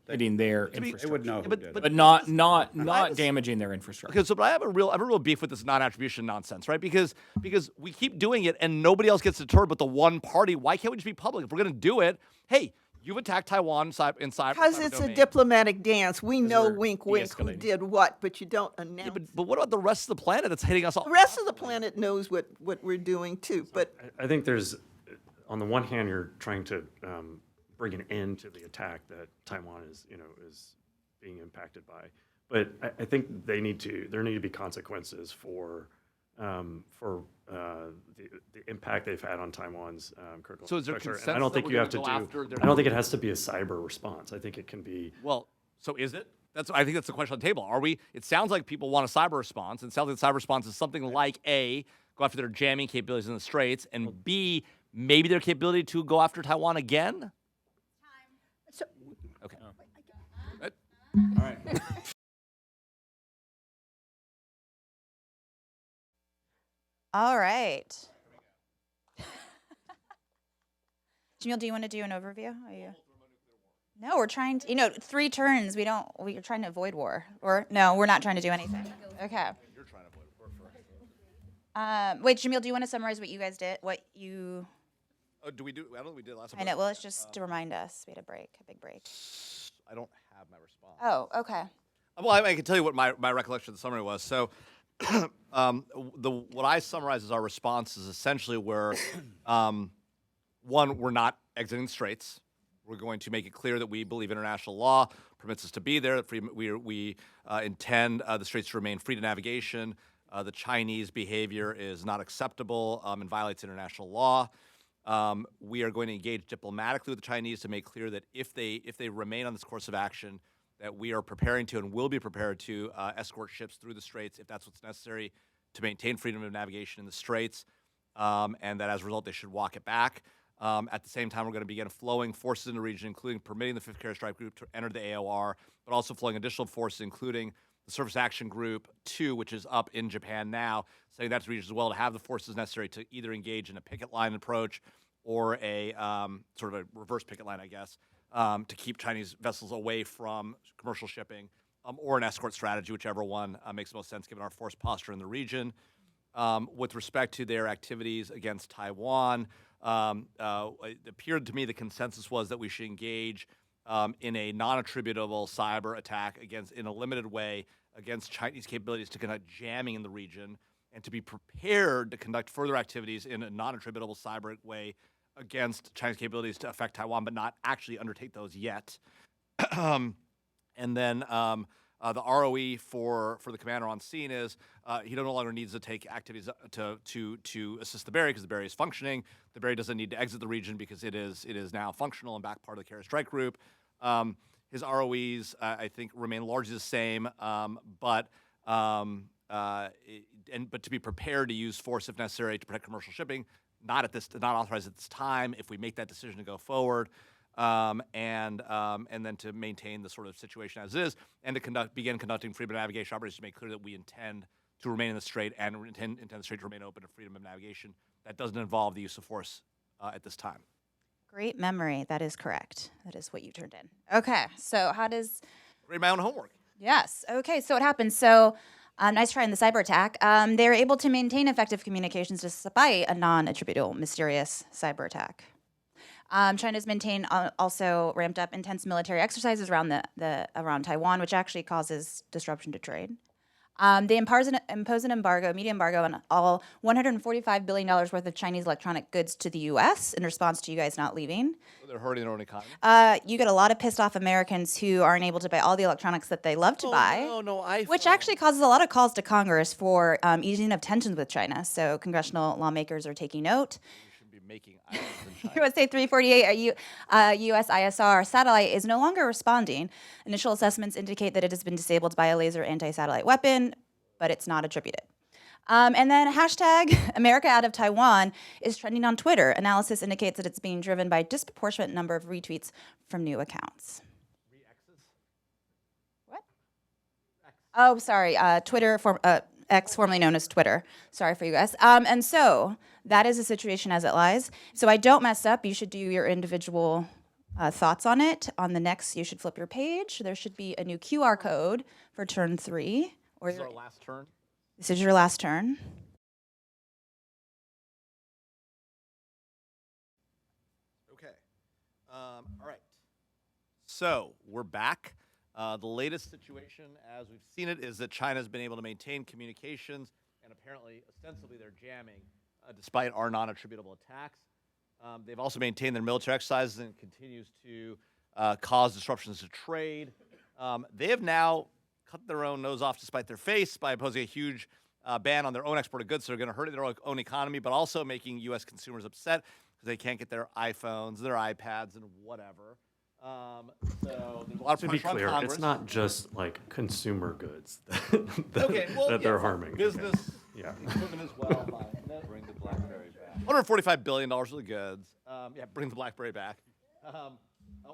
hitting their They infrastructure, would know who did it. but not damaging their infrastructure. Okay, so but I have a real beef with this non-attribution nonsense, right? Because we keep doing it and nobody else gets deterred but the one party. Why can't we just be public? If we're going to do it, hey, you've attacked Taiwan in cyber. Because it's a diplomatic dance. We know, wink, wink, who did what, but you don't announce. Yeah, but what about the rest of the planet that's hitting us all? The rest of the planet knows what we're doing too. But I think there's, on the one hand, you're trying to bring an end to the attack that Taiwan is being impacted by. But I think there need to be consequences for the impact they've had on Taiwan's critical So is there infrastructure. consensus And I don't that think we're you gonna have to go do. after their I don't think it has to be a cyber response. I think it can be. Well, so is it? I think that's the question on the table. Are we? It sounds like people want a cyber response, and it sounds like the cyber response is something like A, go after their jamming capabilities in the Straits, and B, maybe their capability to go after Taiwan again. Okay. Right. All right. All right. Jamil, do you want to do an overview? Are you? No, we're trying to, 3 turns. We're trying to avoid war. Or, no, we're not trying to do anything. Okay. You're trying to avoid war. Wait, Jamil, do you want to summarize what you guys did? Oh, do we do? I don't think we did last time. I know. Well, it's just to remind us. We had a big break. I don't have my response. Oh, okay. Well, I can tell you what my recollection of the summary was. So, what I summarize as our response is essentially where, one, we're not exiting the Straits. We're going to make it clear that we believe international law permits us to be there. That we intend the Straits to remain free to navigation. The Chinese behavior is not acceptable and violates international law. We are going to engage diplomatically with the Chinese to make clear that if they remain on this course of action, that we are preparing to and will be prepared to escort ships through the Straits if that's what's necessary to maintain freedom of navigation in the Straits, and that as a result they should walk it back. At the same time, we're going to begin flowing forces in the region, including permitting the 5th Carrier Strike Group to enter the AOR, but also flowing additional forces, including the Surface Action Group 2, which is up in Japan now, saying that's the region as well, to have the forces necessary to either engage in a picket line approach or a sort of a reverse picket line, I guess, to keep Chinese vessels away from commercial shipping, or an escort strategy, whichever one makes the most sense given our force posture in the region. With respect to their activities against Taiwan, it appeared to me the consensus was that we should engage in a non-attributable cyber attack in a limited way against Chinese capabilities to conduct jamming in the region, and to be prepared to conduct further activities in a non-attributable cyber way against Chinese capabilities to affect Taiwan, but not actually undertake those yet. And then the ROE for the commander on scene is he no longer needs to take activities to assist the Berry because the Berry is functioning. The Berry doesn't need to exit the region because it is now functional and back part of the Carrier Strike Group. His ROEs, I think, remain largely the same, but to be prepared to use force if necessary to protect commercial shipping, not authorized at this time. If we make that decision to go forward, and then to maintain the sort of situation as is, and to begin conducting freedom of navigation operations to make clear that we intend to remain in the strait and intend the strait to remain open to freedom of navigation. That doesn't involve the use of force at this time. Great memory. That is correct. That is what you turned in. Okay, so how does... Read my own homework. Yes. Okay, so what happens? So nice try in the cyber attack. They were able to maintain effective communications despite a non-attributable, mysterious cyber attack. China's maintained also ramped up intense military exercises around around Taiwan, which actually causes disruption to trade. They impose an immediate embargo on all $145 billion worth of Chinese electronic goods to the U.S. in response to you guys not leaving. They're hurting their own economy. You get a lot of pissed off Americans who aren't able to buy all the electronics that they love to buy. Which actually causes a lot of calls to Congress for easing of tensions with China. So congressional lawmakers are taking note. Making items in China. USA 348, U.S. ISR satellite is no longer responding. Initial assessments indicate that it has been disabled by a laser anti-satellite weapon, but it's not attributed. And then hashtag America out of Taiwan is trending on Twitter. Analysis indicates that it's being driven by a disproportionate number of retweets from new accounts. What? Oh, sorry. Twitter, X, formerly known as Twitter. Sorry for you guys. And so that is the situation as it lies. So I don't mess up. You should do your individual thoughts on it. On the next, you should flip your page. There should be a new QR code for turn 3. Or This is our last turn. This is your last turn. Okay. All right. So we're back. The latest situation, as we've seen it, is that China's been able to maintain communications, and apparently, ostensibly, they're jamming, despite our non-attributable attacks. They've also maintained their military exercises and continues to cause disruptions to trade. They have now cut their own nose off to spite their face by imposing a huge ban on their own exported goods, so they're going to hurt their own economy, but also making U.S. consumers upset because they can't get their iPhones, their iPads, and whatever. So there's a lot of To be pressure on clear, Congress. it's not just like consumer goods that they're harming. Business, Yeah. equipment as well. Bring the BlackBerry back. $145 billion worth of goods. Bring the BlackBerry back.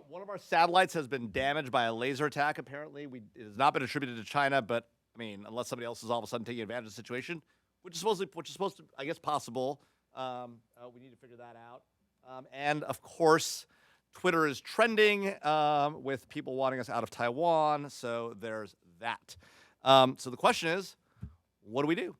One of our satellites has been damaged by a laser attack, apparently. It has not been attributed to China, but, I mean, unless somebody else is all of a sudden taking advantage of the situation, which is supposed to, I guess, possible. We need to figure that out. And, of course, Twitter is trending with people wanting us out of Taiwan, so there's that. So the question is, what do we do?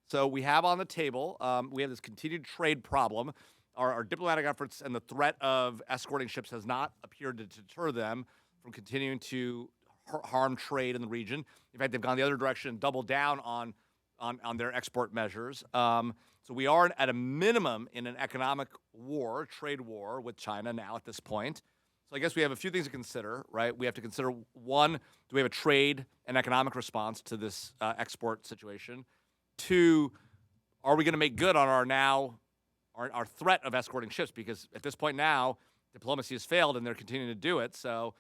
So we have on the table, we have this continued trade problem. Our diplomatic efforts and the threat of escorting ships has not appeared to deter them from continuing to harm trade in the region. In fact, they've gone the other direction and doubled down on their export measures. So we are at a minimum in an economic war, trade war with China now at this point. So I guess we have a few things to consider, right? We have to consider, one, do we have a trade and economic response to this export situation? Two, are we going to make good on our threat of escorting ships? Because at this point now, diplomacy has failed and they're continuing to do it. So,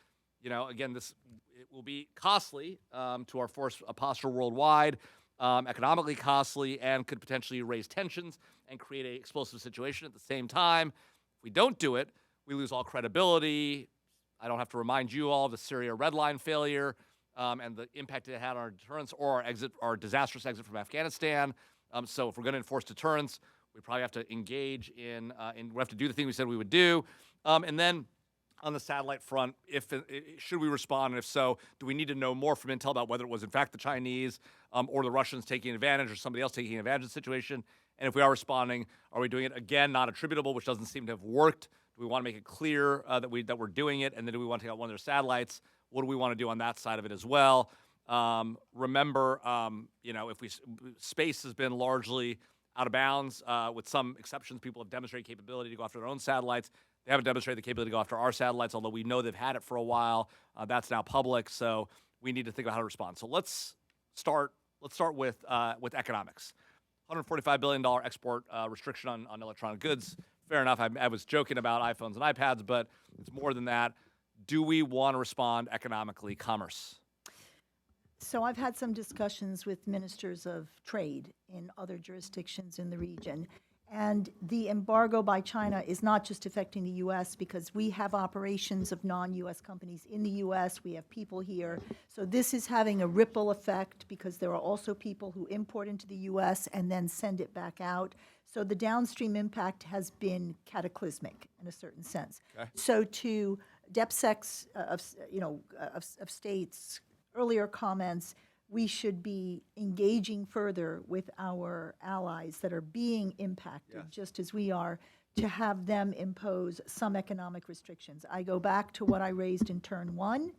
again, it will be costly to our force posture worldwide. Economically costly, and could potentially raise tensions and create an explosive situation at the same time. If we don't do it, we lose all credibility. I don't have to remind you all of the Syria red line failure and the impact it had on our deterrence or our disastrous exit from Afghanistan. So if we're going to enforce deterrence, we probably have to engage we have to do the thing we said we would do. And then on the satellite front? Should we respond? And if so, do we need to know more from intel about whether it was in fact the Chinese or the Russians taking advantage or somebody else taking advantage of the situation? And if we are responding, are we doing it again, not attributable, which doesn't seem to have worked? Do we want to make it clear that we're doing it? And then do we want to take out one of their satellites? What do we want to do on that side of it as well? Remember, space has been largely out of bounds, with some exceptions. People have demonstrated capability to go after their own satellites. They haven't demonstrated the capability to go after our satellites, although we know they've had it for a while. That's now public, so we need to think about how to respond. So let's start with economics. $145 billion export restriction on electronic goods. Fair enough. I was joking about iPhones and iPads, but it's more than that. Do we want to respond economically? Commerce. So I've had some discussions with ministers of trade in other jurisdictions in the region. And the embargo by China is not just affecting the U.S. because we have operations of non-U.S. companies in the U.S. We have people here. So this is having a ripple effect because there are also people who import into the U.S. and then send it back out. So the downstream impact has been cataclysmic in a certain sense. Okay. So to DepSec's of states' earlier comments, we should be engaging further with our allies that are being impacted, just as we are, to have them impose some economic restrictions. I go back to what I raised in turn 1.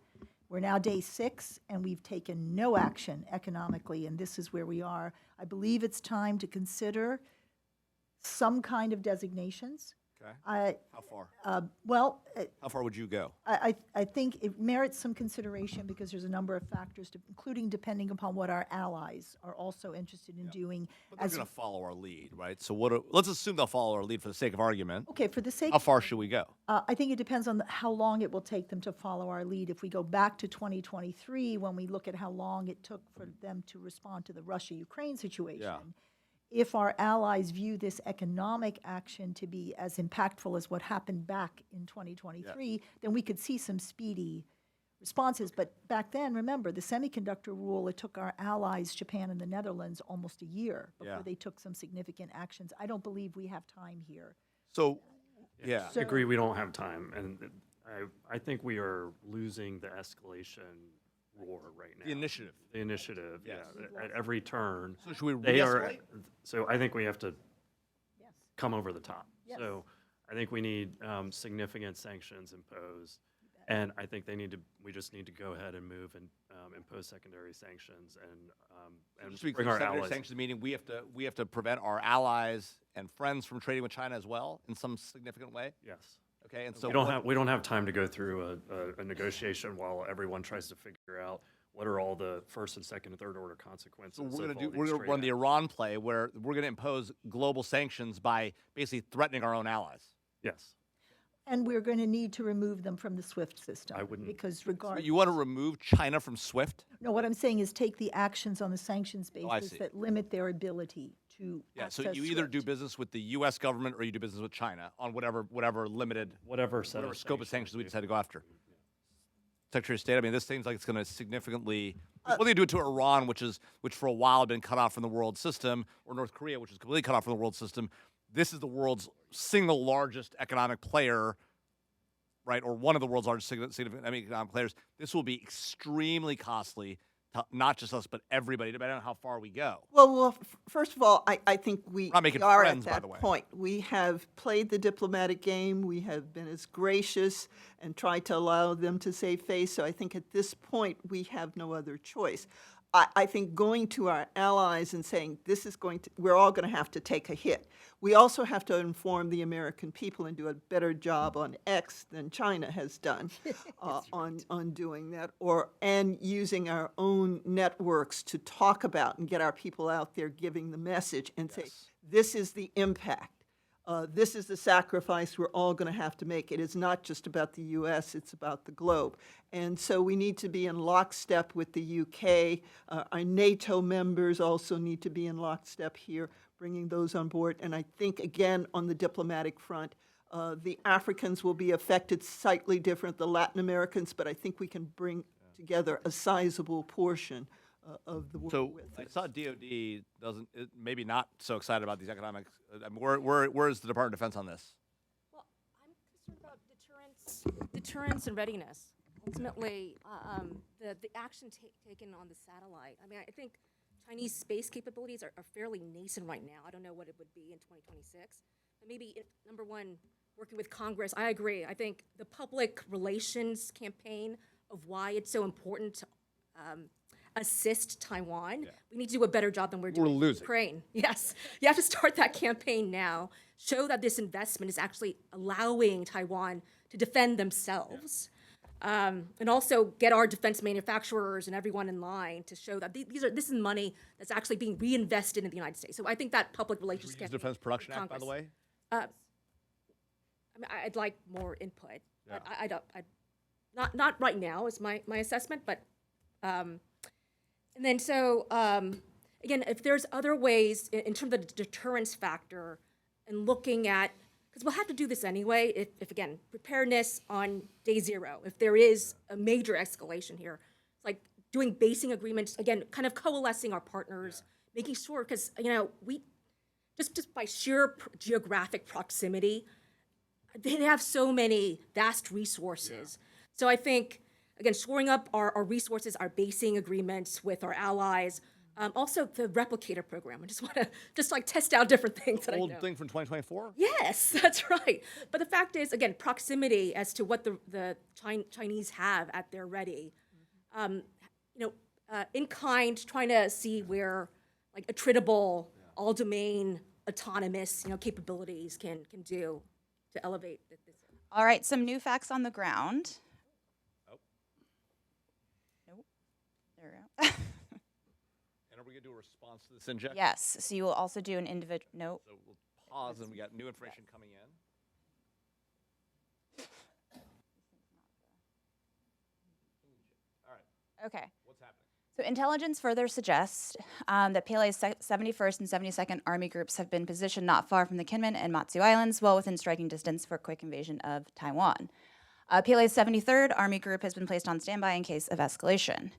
We're now day 6, and we've taken no action economically, and this is where we are. I believe it's time to consider some kind of designations. Okay. How far? How far would you go? I think it merits some consideration because there's a number of factors, including depending upon what our allies are also interested in doing. But they're going to follow our lead, right? So let's assume they'll follow our lead for the sake of argument. Okay, for the sake. How far should we go? I think it depends on how long it will take them to follow our lead. If we go back to 2023, when we look at how long it took for them to respond to the Russia-Ukraine situation, if our allies view this economic action to be as impactful as what happened back in 2023, then we could see some speedy responses. But back then, remember, the semiconductor rule, it took our allies, Japan and the Netherlands, almost a year before they took some significant actions. I don't believe we have time here. So, I agree we don't have time. And I think we are losing the escalation war right now. The initiative. The initiative, at every turn. So should we re-escalate? So I think we have to come over the top. So I think we need significant sanctions imposed. And I think we just need to go ahead and move and impose secondary sanctions and bring our allies. Sanctions meaning we have to prevent our allies and friends from trading with China as well in some significant way? Yes. Okay, and so we don't have time to go through a negotiation while everyone tries to figure out what are all the first and second and third order consequences. So we're going to run the Iran play where we're going to impose global sanctions by basically threatening our own allies. Yes. And we're going to need to remove them from the SWIFT system. I wouldn't. Because regardless. You want to remove China from SWIFT? No, what I'm saying is take the actions on the sanctions basis that limit their ability to access so you either SWIFT. do business with the U.S. government or you do business with China on whatever limited scope of sanctions we decide to go after. Secretary of State, I mean, this seems like it's going to significantly. What do you do to Iran, which for a while had been cut off from the world system, or North Korea, which is completely cut off from the world system? This is the world's single largest economic player, right, or one of the world's largest significant economic players. This will be extremely costly to not just us, but everybody, depending on how far we go. Well, first of all, I think we We're not making are friends, at by that the way. point. We have played the diplomatic game. We have been as gracious and tried to allow them to save face. So I think at this point, we have no other choice. I think going to our allies and saying we're all going to have to take a hit. We also have to inform the American people and do a better job on X than China has done on doing that, and using our own networks to talk about and get our people out there giving the message and say, this is the impact. This is the sacrifice we're all going to have to make. It is not just about the U.S., it's about the globe. And so we need to be in lockstep with the U.K. Our NATO members also need to be in lockstep here, bringing those on board. And I think, again, on the diplomatic front, the Africans will be affected slightly different, the Latin Americans, but I think we can bring together a sizable portion of the world. So I saw DOD maybe not so excited about these economics. I mean, where is the Department of Defense on this? Well, I'm concerned about deterrence deterrence and readiness. Ultimately, the action taken on the satellite. I mean, I think Chinese space capabilities are fairly nascent right now. I don't know what it would be in 2026. But maybe, number one, working with Congress, I agree. I think the public relations campaign of why it's so important to assist Taiwan, we need to do a better job than we're doing in Ukraine. Yes, you have to start that campaign now. Show that this investment is actually allowing Taiwan to defend themselves. And also get our defense manufacturers and everyone in line to show that this is money that's actually being reinvested in the United States. So I think that public relations campaign. Defense Production Act, by the way. I mean, I'd like more input. Yeah. I don't. Not right now is my assessment, but and then so again, if there's other ways in terms of the deterrence factor and looking at, because we'll have to do this anyway, if again, preparedness on day zero, if there is a major escalation here, it's like doing basing agreements, again, kind of coalescing our partners, making sure, because, we, just by sheer geographic proximity, they have so many vast resources. So I think, again, shoring up our resources, our basing agreements with our allies, also the replicator program. I just want to test out different things that I know. Old thing from 2024? Yes, that's right. But the fact is, again, proximity as to what the Chinese have at their ready. In kind, trying to see where like attritable, all domain, autonomous, capabilities can do to elevate this. All right, some new facts on the ground. Oh. Nope. There we go. And are we going to do a response to this inject? Yes, so you will also do an individual, nope. So we'll pause and we got new information coming in. All right. Okay. What's happening? So intelligence further suggests that PLA's 71st and 72nd Army groups have been positioned not far from the Kinmen and Matsu Islands, well within striking distance for a quick invasion of Taiwan. PLA's 73rd Army group has been placed on standby in case of escalation.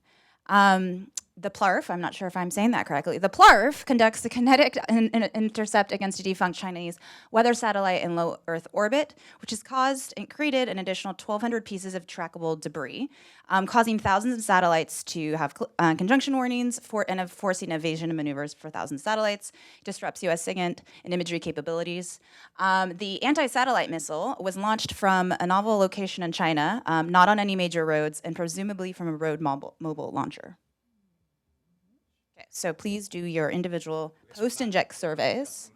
The PLARF, I'm not sure if I'm saying that correctly, the PLARF conducts the kinetic intercept against a defunct Chinese weather satellite in low Earth orbit, which has caused and created an additional 1,200 pieces of trackable debris, causing thousands of satellites to have conjunction warnings and forcing evasion and maneuvers for thousands of satellites, disrupts U.S. SIGINT and imagery capabilities. The anti-satellite missile was launched from a novel location in China, not on any major roads, and presumably from a road mobile launcher. Okay, so please do your individual post-inject surveys.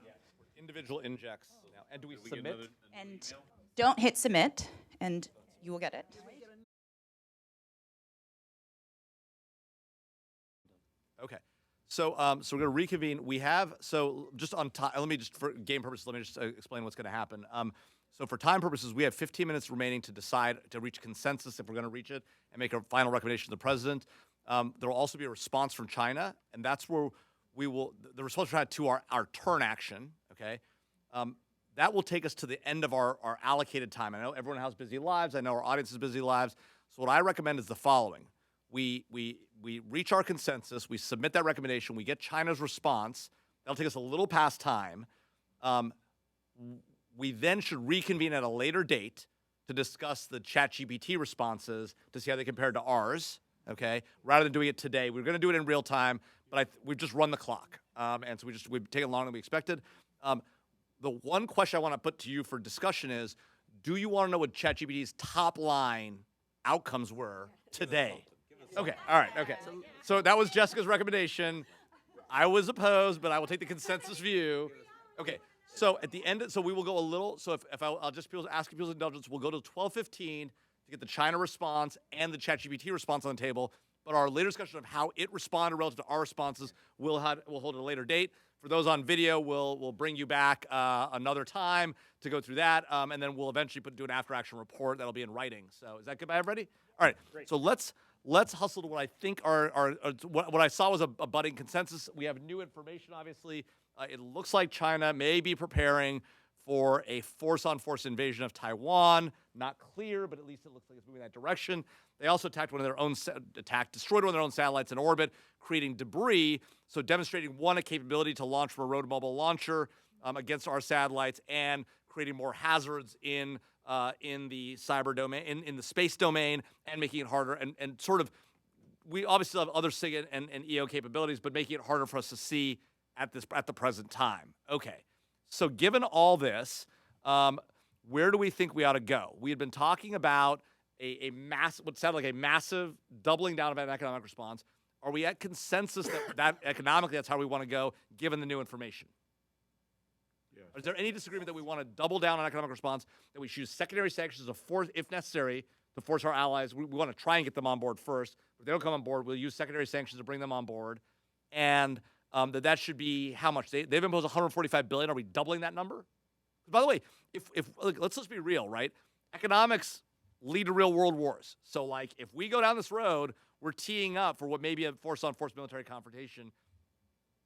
Individual injects. Now, and do we submit? And don't hit submit, and you will get it. Okay. So, so we're going to reconvene. We have, so just on time, let me just, for game purposes, let me just explain what's going to happen. So for time purposes, we have 15 minutes remaining to decide, to reach consensus if we're going to reach it, and make a final recommendation to the president. There will also be a response from China, and that's where we will, the response from China to our turn action, okay? That will take us to the end of our allocated time. I know everyone has busy lives. I know our audience has busy lives. So what I recommend is the following. We reach our consensus. We submit that recommendation. We get China's response. That'll take us a little past time. We then should reconvene at a later date to discuss the ChatGPT responses to see how they compare to ours, okay? Rather than doing it today. We're going to do it in real time, but we've just run the clock. And so we've taken longer than we expected. The one question I want to put to you for discussion is, do you want to know what ChatGPT's top line outcomes were today? Okay, all right, okay. So that was Jessica's recommendation. I was opposed, but I will take the consensus view. Okay, so at the end, so we will go a little, so if I'll just ask people's indulgence, we'll go to 12:15 to get the China response and the ChatGPT response on the table, but our later discussion of how it responded relative to our responses, we'll hold at a later date. For those on video, we'll bring you back another time to go through that, and then we'll eventually do an after-action report that'll be in writing. So is that good by everybody? All right, great. So let's hustle to what I think what I saw was a budding consensus. We have new information, obviously. It looks like China may be preparing for a force-on-force invasion of Taiwan. Not clear, but at least it looks like it's moving in that direction. They also destroyed one of their own satellites in orbit, creating debris, so demonstrating, one, a capability to launch from a road mobile launcher against our satellites, and creating more hazards in in the cyber domain, in the space domain, and making it harder, and sort of, we obviously have other SIG and EO capabilities, but making it harder for us to see at the present time. Okay, so given all this, where do we think we ought to go? We had been talking about what sounded like a massive doubling down of an economic response. Are we at consensus that economically that's how we want to go, given the new information? Yes. Is there any disagreement that we want to double down on economic response, that we choose secondary sanctions to force, if necessary, to force our allies? We want to try and get them on board first. If they don't come on board, we'll use secondary sanctions to bring them on board. And that should be how much? They've imposed $145 billion. Are we doubling that number? By the way, let's just be real, right? Economics lead to real world wars. So, like, if we go down this road, we're teeing up for what may be a force-on-force military confrontation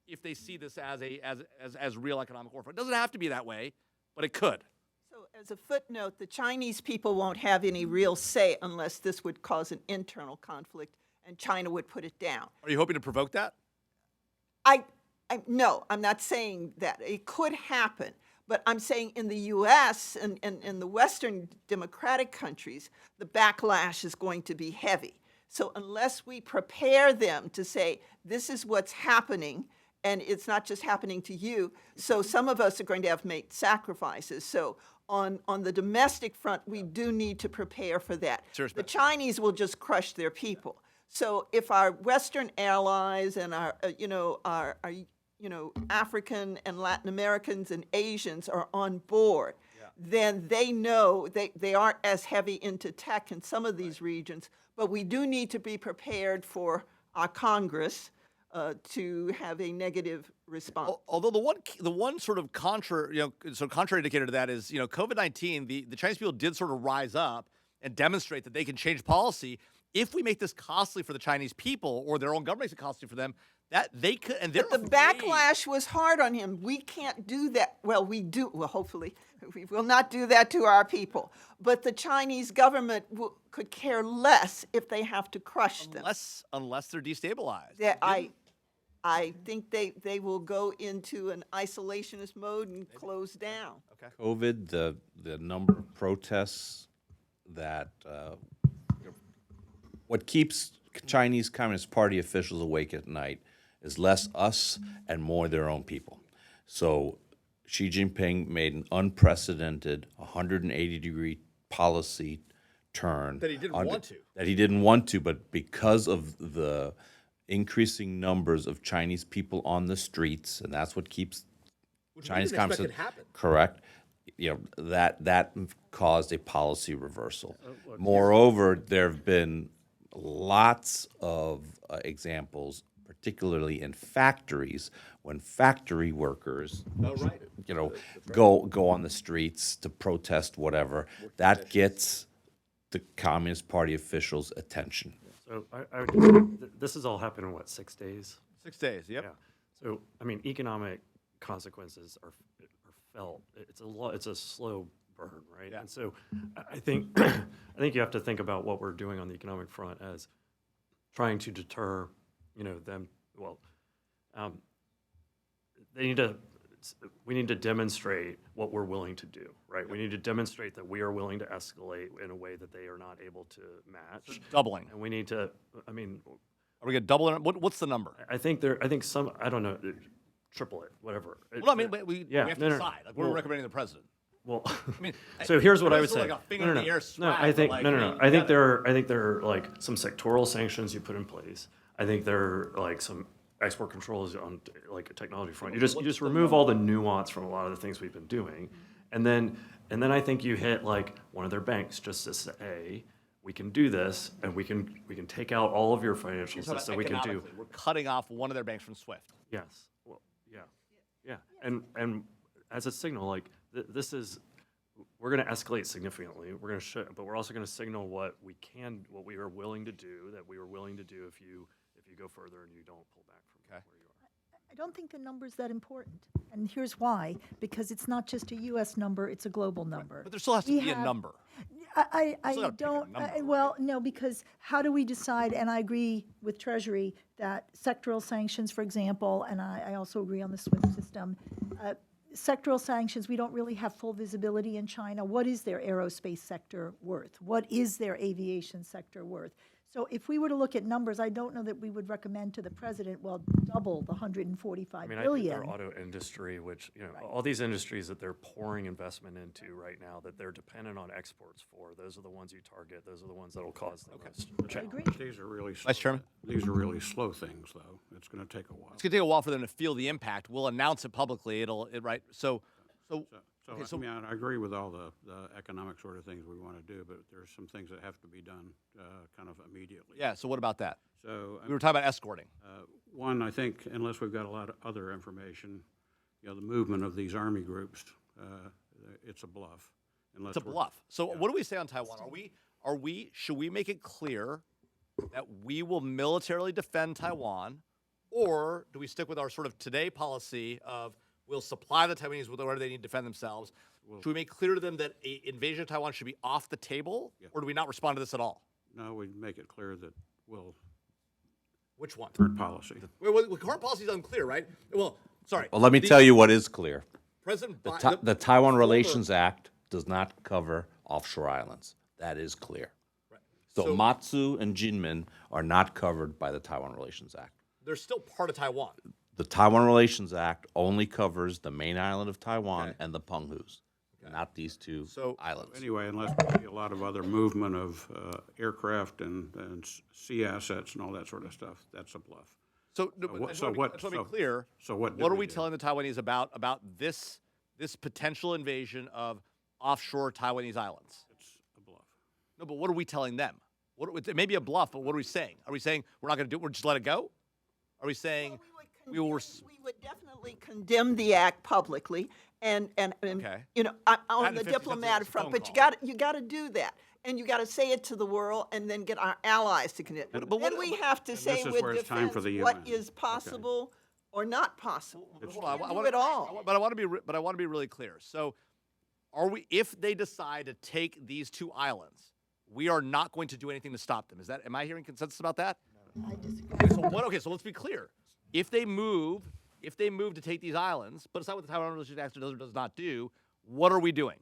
if they see this as real economic warfare. It doesn't have to be that way, but it could. So as a footnote, the Chinese people won't have any real say unless this would cause an internal conflict, and China would put it down. Are you hoping to provoke that? No, I'm not saying that. It could happen. But I'm saying in the U.S. and in the Western democratic countries, the backlash is going to be heavy. So unless we prepare them to say, this is what's happening, and it's not just happening to you, so some of us are going to have to make sacrifices. So on the domestic front, we do need to prepare for that. The Chinese will just crush their people. So if our Western allies and our African and Latin Americans and Asians are on board, then they know they aren't as heavy into tech in some of these regions, but we do need to be prepared for our Congress to have a negative response. Although the one sort of contrary indicator to that is, COVID-19, the Chinese people did sort of rise up and demonstrate that they can change policy if we make this costly for the Chinese people, or their own government makes it costly for them. That they could, and but the backlash was hard on him. We can't do that. Well, we do. Well, hopefully, we will not do that to our people. But the Chinese government could care less if they have to crush them. Unless they're destabilized. I think they will go into an isolationist mode and close down. Okay. COVID, the number of protests that what keeps Chinese Communist Party officials awake at night is less us and more their own people. So Xi Jinping made an unprecedented 180-degree policy turn. That he didn't want to. That he didn't want to, but because of the increasing numbers of Chinese people on the streets, and that's what keeps Chinese Communist correct. That caused a policy reversal. Moreover, there have been lots of examples, particularly in factories, when factory workers, go on the streets to protest whatever. That gets the Communist Party officials' attention. So this has all happened in what, 6 days? 6 days. Yep. Yeah. So I mean, economic consequences are felt. It's a slow burn, right? Yeah. And so I think you have to think about what we're doing on the economic front as trying to deter, them. Well, we need to demonstrate what we're willing to do, right? We need to demonstrate that we are willing to escalate in a way that they are not able to match. Doubling. And we need to. Are we going to double it? What's the number? I think some. I don't know. Triple it, whatever. Well, I mean, we have to decide. Like, we're recommending the president. Well, I mean, so here's what I would say. Like a finger in the air swag, I think like, no. I think there are like some sectoral sanctions you put in place. I think there are like some export controls on like a technology front. You just remove all the nuance from a lot of the things we've been doing, and then I think you hit like one of their banks just to say, we can do this, and we can take out all of your financial stuff, so we can do. We're cutting off one of their banks from SWIFT. Yes. Well, yeah. And as a signal, like this is, we're going to escalate significantly. We're going to but we're also going to signal what we are willing to do, that we are willing to do if you go further and you don't pull back from where you are. I don't think the number's that important. And here's why. Because it's not just a U.S. number, it's a global number. But there still has to be a number. I gotta pick a don't, number, well, no, because how do we decide, and I agree with Treasury, that sectoral sanctions, for example, and I also agree on the SWIFT system, sectoral sanctions, we don't really have full visibility in China. What is their aerospace sector worth? What is their aviation sector worth? So if we were to look at numbers, I don't know that we would recommend to the president, well, double the 145 I mean, I billion. think their auto industry, which, you know, all these industries that they're pouring investment into right now, that they're dependent on exports for, those are the ones you target. Those are the ones that'll cause the most challenge. These are really slow. Vice Chairman? These are really slow things, though. It's going to take a while. It's gonna take a while for them to feel the impact. We'll announce it publicly. Right. So I mean, I agree with all the economic sort of things we want to do, but there's some things that have to be done kind of immediately. yeah. So what about that? So We were talking about escorting. one, I think, unless we've got a lot of other information, you know, the movement of these army groups, it's a bluff. It's a bluff. So what do we say on Taiwan? Should we make it clear that we will militarily defend Taiwan, or do we stick with our sort of today policy of we'll supply the Taiwanese with whatever they need to defend themselves? Should we make clear to them that an invasion of Taiwan should be off the table, or do we not respond to this at all? No, we make it clear that we'll, Which one? current policy. Well, current policy is unclear, right? Well, sorry. Well, let me tell you what is clear. President The Biden, Taiwan Relations Act does not cover offshore islands. That is clear. So Matsu and Jinmen are not covered by the Taiwan Relations Act. they're still part of Taiwan. The Taiwan Relations Act only covers the main island of Taiwan and the Penghus, not these two islands. Anyway, unless we see a lot of other movement of aircraft and sea assets and all that sort of stuff, that's a bluff. So, no, what- but I just so wanna be- what- I just want to be so- clear. so what do are we we do? telling the Taiwanese about this potential invasion of offshore Taiwanese islands? It's a bluff. No, but what are we telling them? It may be a bluff, but what are we saying? Are we saying we're not going to do it? We're just let it go? Are we saying we will? We would definitely condemn the act publicly, and Okay. you know, on the 50 cents diplomatic a front. phone But you got to do that, and you got to say it to the world, and then get our allies to condemn. But then we have to say this is with where it's time defense for the what UN. is possible or not possible. Hold on, Do it all. But I want to be really clear. So, are we? If they decide to take these two islands, we are not going to do anything to stop them. Am I hearing consensus about that? I disagree. Okay, so let's be clear. If they move to take these islands, but it's not what the Taiwan Relations Act does or does not do, what are we doing?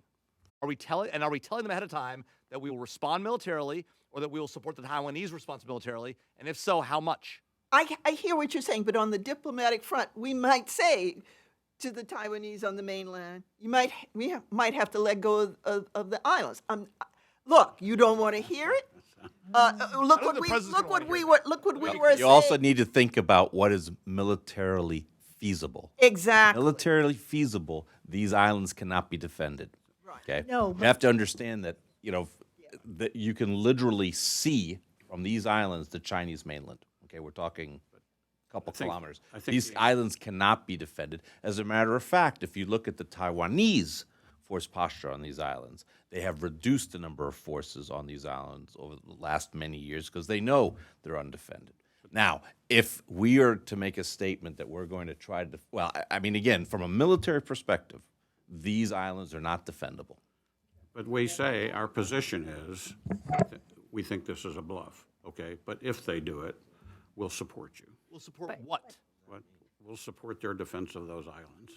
Are we telling them ahead of time that we will respond militarily, or that we will support the Taiwanese response militarily? And if so, how much? I hear what you're saying, but on the diplomatic front, we might say to the Taiwanese on the mainland, we might have to let go of the islands. Look, you don't want to hear it. Look what we were saying. You also need to think about what is militarily feasible. Exactly. Militarily feasible, these islands cannot be defended. Okay? No, You have to understand that, you know, that you can literally see from these islands the Chinese mainland. Okay, we're talking a couple kilometers. I think These islands cannot be defended. As a matter of fact, if you look at the Taiwanese force posture on these islands, they have reduced the number of forces on these islands over the last many years because they know they're undefended. Now, if we are to make a statement that we're going to try to, well, I mean, again, from a military perspective, these islands are not defendable. But we say, our position is, we think this is a bluff, okay? But if they do it, we'll support you. We'll support what? We'll support their defense of those islands.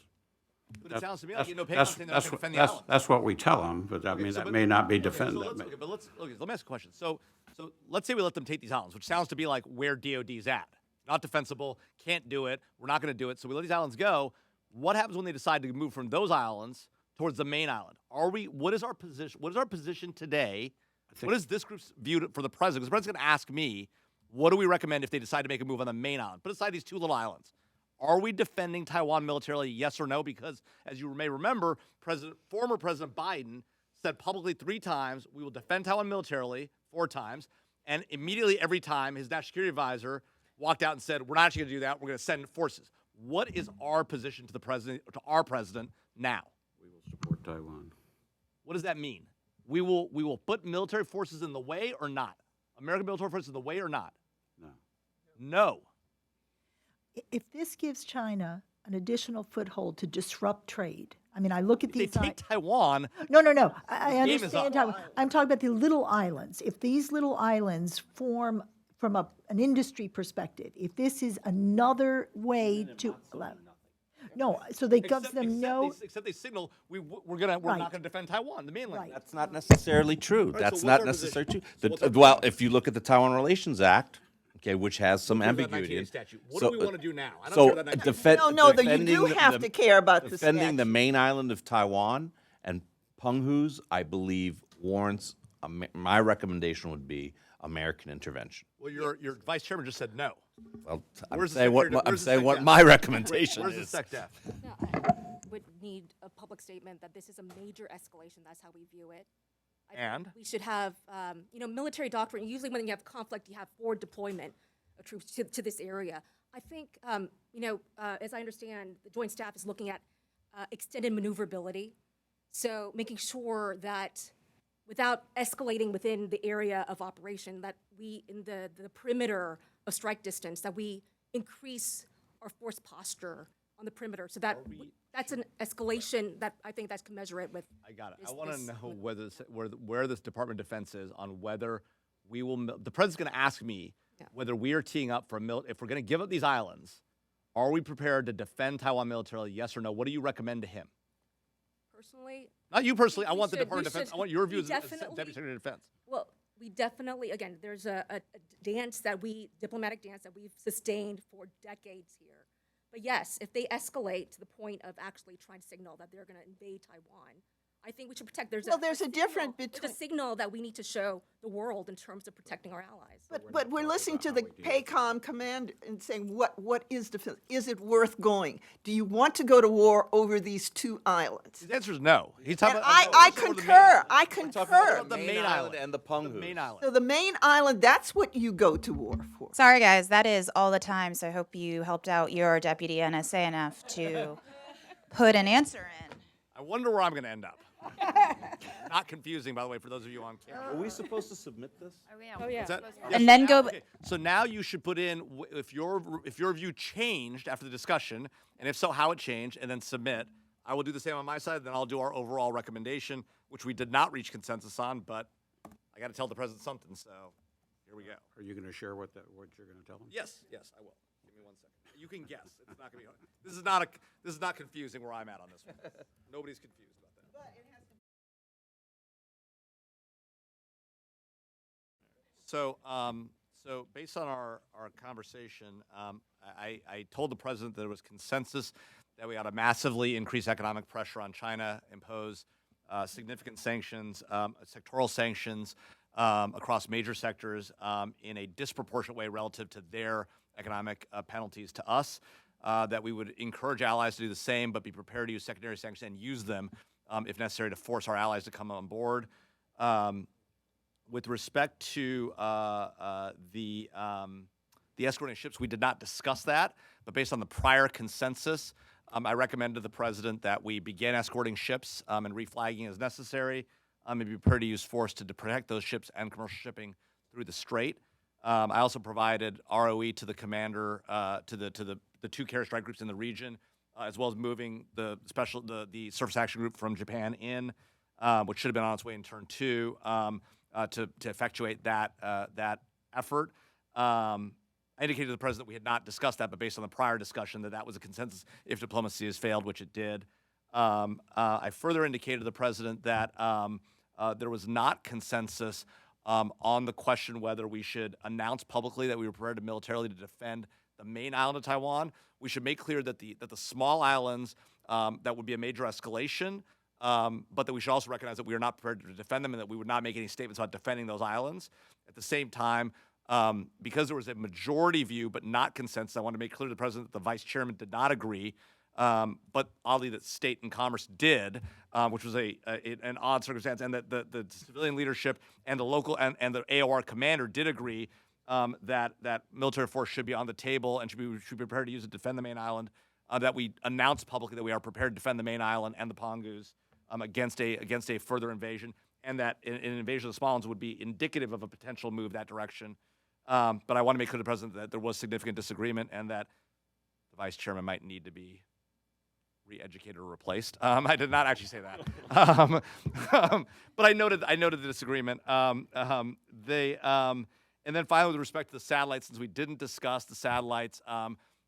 But it sounds to me like saying they're not going to defend the islands. That's what we tell them, but I mean, that may not be defended. So let me ask a question. So let's say we let them take these islands, which sounds to be like where DOD's at. Not defensible, can't do it, we're not going to do it. So we let these islands go. What happens when they decide to move from those islands towards the main island? What is our position? What is our position today? What is this group's view for the president? Because the president's going to ask me, what do we recommend if they decide to make a move on the main island? Put aside these two little islands. Are we defending Taiwan militarily, yes or no? Because, as you may remember, former President Biden said publicly 3 times, we will defend Taiwan militarily, 4 times, and immediately every time his national security advisor walked out and said, we're not actually going to do that, we're going to send forces. What is our position to our president now? We will support Taiwan. What does that mean? We will put military forces in the way or not? American military forces in the way or not? No. No. If this gives China an additional foothold to disrupt trade, I mean, I look at If they these. take Taiwan. No. I game is understand. up. I'm talking about the little islands. If these little islands form, from an industry perspective, if this is another way to allow. No, so they gives them no, Except they signal we're Right. not gonna defend Taiwan, the mainland. Right. That's not necessarily true. so That's what's not our necessarily true. position? So what's our Well, if you look at the Taiwan Relations Act, okay, which has some What about ambiguity. 1980 statute? What so- do we want to do now? I don't So care about 1980. defend, No, you do defending have to care about the defending the statute. main island of Taiwan and Penghu's, I believe, warrants. My recommendation would be American intervention. Well, your vice chairman just said no. Well, I'm Where's the saying what secretary- I'm where's the saying what SecDef? my recommendation Where's the is. SecDef? No, I would need a public statement that this is a major escalation. That's how we view it. I think And? we should have, military doctrine. Usually, when you have conflict, you have forward deployment of troops to this area. I think, as I understand, the Joint Staff is looking at extended maneuverability. So making sure that without escalating within the area of operation, that we, in the perimeter of strike distance, that we increase our force posture on the perimeter. So that that's an escalation that I think that's commensurate with. I got it. I this- want to this- know where this Department of Defense is on whether we will. The president's going to ask me whether we are teeing up for if we're going to give up these islands. Are we prepared to defend Taiwan militarily? Yes or no? What do you recommend to him? Personally, Not you personally. I we want the should- Department of we Defense. should- I want your we views as definitely- Deputy Secretary of Defense. well, we definitely, again, there's a dance diplomatic dance that we've sustained for decades here. But yes, if they escalate to the point of actually trying to signal that they're going to invade Taiwan, I think we should protect. There's There's a difference There's a between. signal that we need to show the world in terms of protecting our allies. But we're listening to the PACOM command and saying, what is defense? Is it worth going? Do you want to go to war over these two islands? His answer is no. He's talking And about. I over the main concur. island. I Talking concur. about The the main main island. island and the The Penghu's. main island. So the main island, that's what you go to war for. Sorry, guys, that is all the time. So I hope you helped out your deputy NSA enough to put an answer in. I wonder where I'm going to end up. Not confusing, by the way, for those of you on camera. Are we supposed to submit this? Oh, yeah. Is that- And then go. Okay, so now you should put in if your view changed after the discussion, and if so, how it changed, and then submit. I will do the same on my side. Then I'll do our overall recommendation, which we did not reach consensus on, but I got to tell the president something. So here we go. Are you going to share what you're going to tell them? Yes, I will. Give me 1 second. You can guess. It's not going to be. This is not confusing where I'm at on this one. Nobody's confused about that. So, so based on our conversation, I told the president that there was consensus that we ought to massively increase economic pressure on China, impose significant sanctions, sectoral sanctions across major sectors in a disproportionate way relative to their economic penalties to us. That we would encourage allies to do the same, but be prepared to use secondary sanctions and use them if necessary to force our allies to come on board. With respect to the escorting ships, we did not discuss that, but based on the prior consensus, I recommended to the president that we begin escorting ships and reflagging as necessary, and be prepared to use force to protect those ships and commercial shipping through the strait. I also provided ROE to the commander, to the two carrier strike groups in the region, as well as moving the surface action group from Japan in, which should have been on its way in turn 2. To effectuate that effort. I indicated to the president we had not discussed that, but based on the prior discussion, that was a consensus if diplomacy has failed, which it did. I further indicated to the president that there was not consensus on the question whether we should announce publicly that we were prepared to militarily to defend the main island of Taiwan. We should make clear that the small islands, that would be a major escalation, but that we should also recognize that we are not prepared to defend them and that we would not make any statements about defending those islands. At the same time, because there was a majority view but not consensus, I want to make clear to the president that the vice chairman did not agree, but oddly that State and Commerce did, which was an odd circumstance, and that the civilian leadership and the local and the AOR commander did agree that military force should be on the table and should be prepared to use it to defend the main island, that we announced publicly that we are prepared to defend the main island and the Penghu's against a further invasion, and that an invasion of the small islands would be indicative of a potential move that direction. But I want to make clear to the president that there was significant disagreement and that the vice chairman might need to be re-educated or replaced. I did not actually say that, but I noted the disagreement. And then finally, with respect to the satellites, since we didn't discuss the satellites,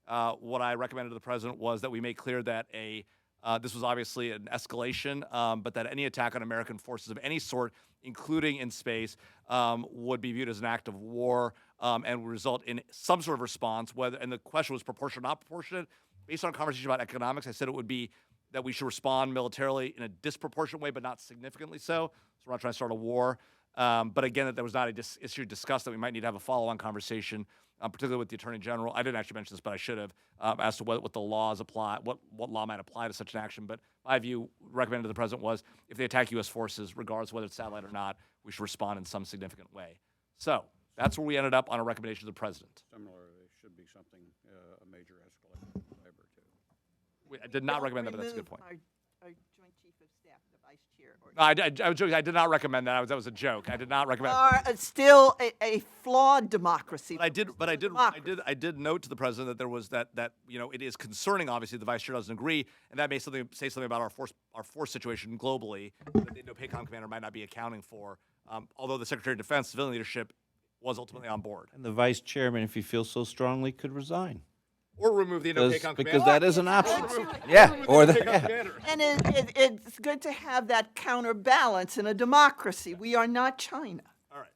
what I recommended to the president was that we make clear that this was obviously an escalation, but that any attack on American forces of any sort, including in space, would be viewed as an act of war and would result in some sort of response. And the question was proportionate or not proportionate. Based on a conversation about economics, I said it would be that we should respond militarily in a disproportionate way, but not significantly so. So we're not trying to start a war. But again, that there was not an issue discussed, that we might need to have a follow-on conversation, particularly with the Attorney General. I didn't actually mention this, but I should have, as to what the laws apply, what law might apply to such an action. But my view, recommended to the president, was if they attack U.S. forces, regardless of whether it's satellite or not, we should respond in some significant way. So that's where we ended up on a recommendation to the president. Similarly, should be something, a major escalation, cyber too. I did not recommend that, but that's a good point. Our Joint Chief of Staff, the Vice Chair. No, I was joking. I did not recommend that. That was a joke. I did not recommend. Are still a flawed democracy. I did note to the president that there was that it is concerning. Obviously, the vice chair doesn't agree, and that may say something about our force situation globally that the Indo-PACOM commander might not be accounting for. Although the Secretary of Defense, civilian leadership, was ultimately on board. And the vice chairman, if he feels so strongly, could resign. Or remove the Indo-PACOM commander. Because that is an option. Yeah, or that. Yeah. And it's good to have that counterbalance in a democracy. We are not China. All right,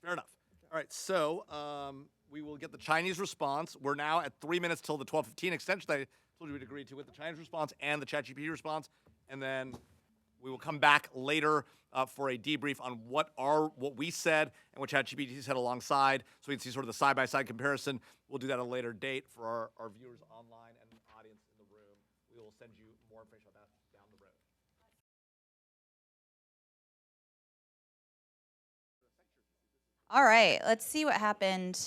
fair enough. All right, so we will get the Chinese response. We're now at 3 minutes till the 12:15 extension that I told you we'd agree to, with the Chinese response and the ChatGPT response, and then we will come back later for a debrief on what we said and what ChatGPT said alongside, so we can see sort of the side-by-side comparison. We'll do that at a later date for our viewers online and the audience in the room. We will send you more information on that down the road. All right, let's see what happened.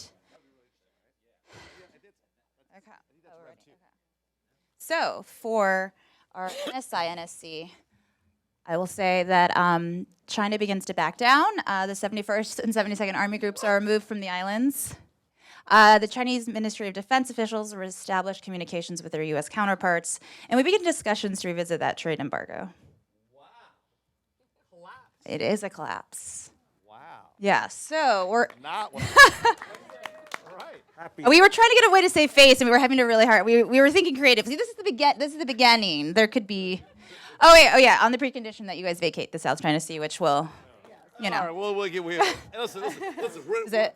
Okay. Already. Okay. So for our NSI-NSC, I will say that China begins to back down. The 71st and 72nd Army Groups are removed from the islands. The Chinese Ministry of Defense officials established communications with their U.S. counterparts, and we begin discussions to revisit that trade embargo. Wow. Collapse. It is a collapse. Wow. Yeah, so we're... Not what all right. Happy. We were trying to get a way to save face, and we were having to really hard. We were thinking creative. See, this is the beginning. There could be... Oh yeah, on the precondition that you guys vacate the South China Sea, which will, All right, listen,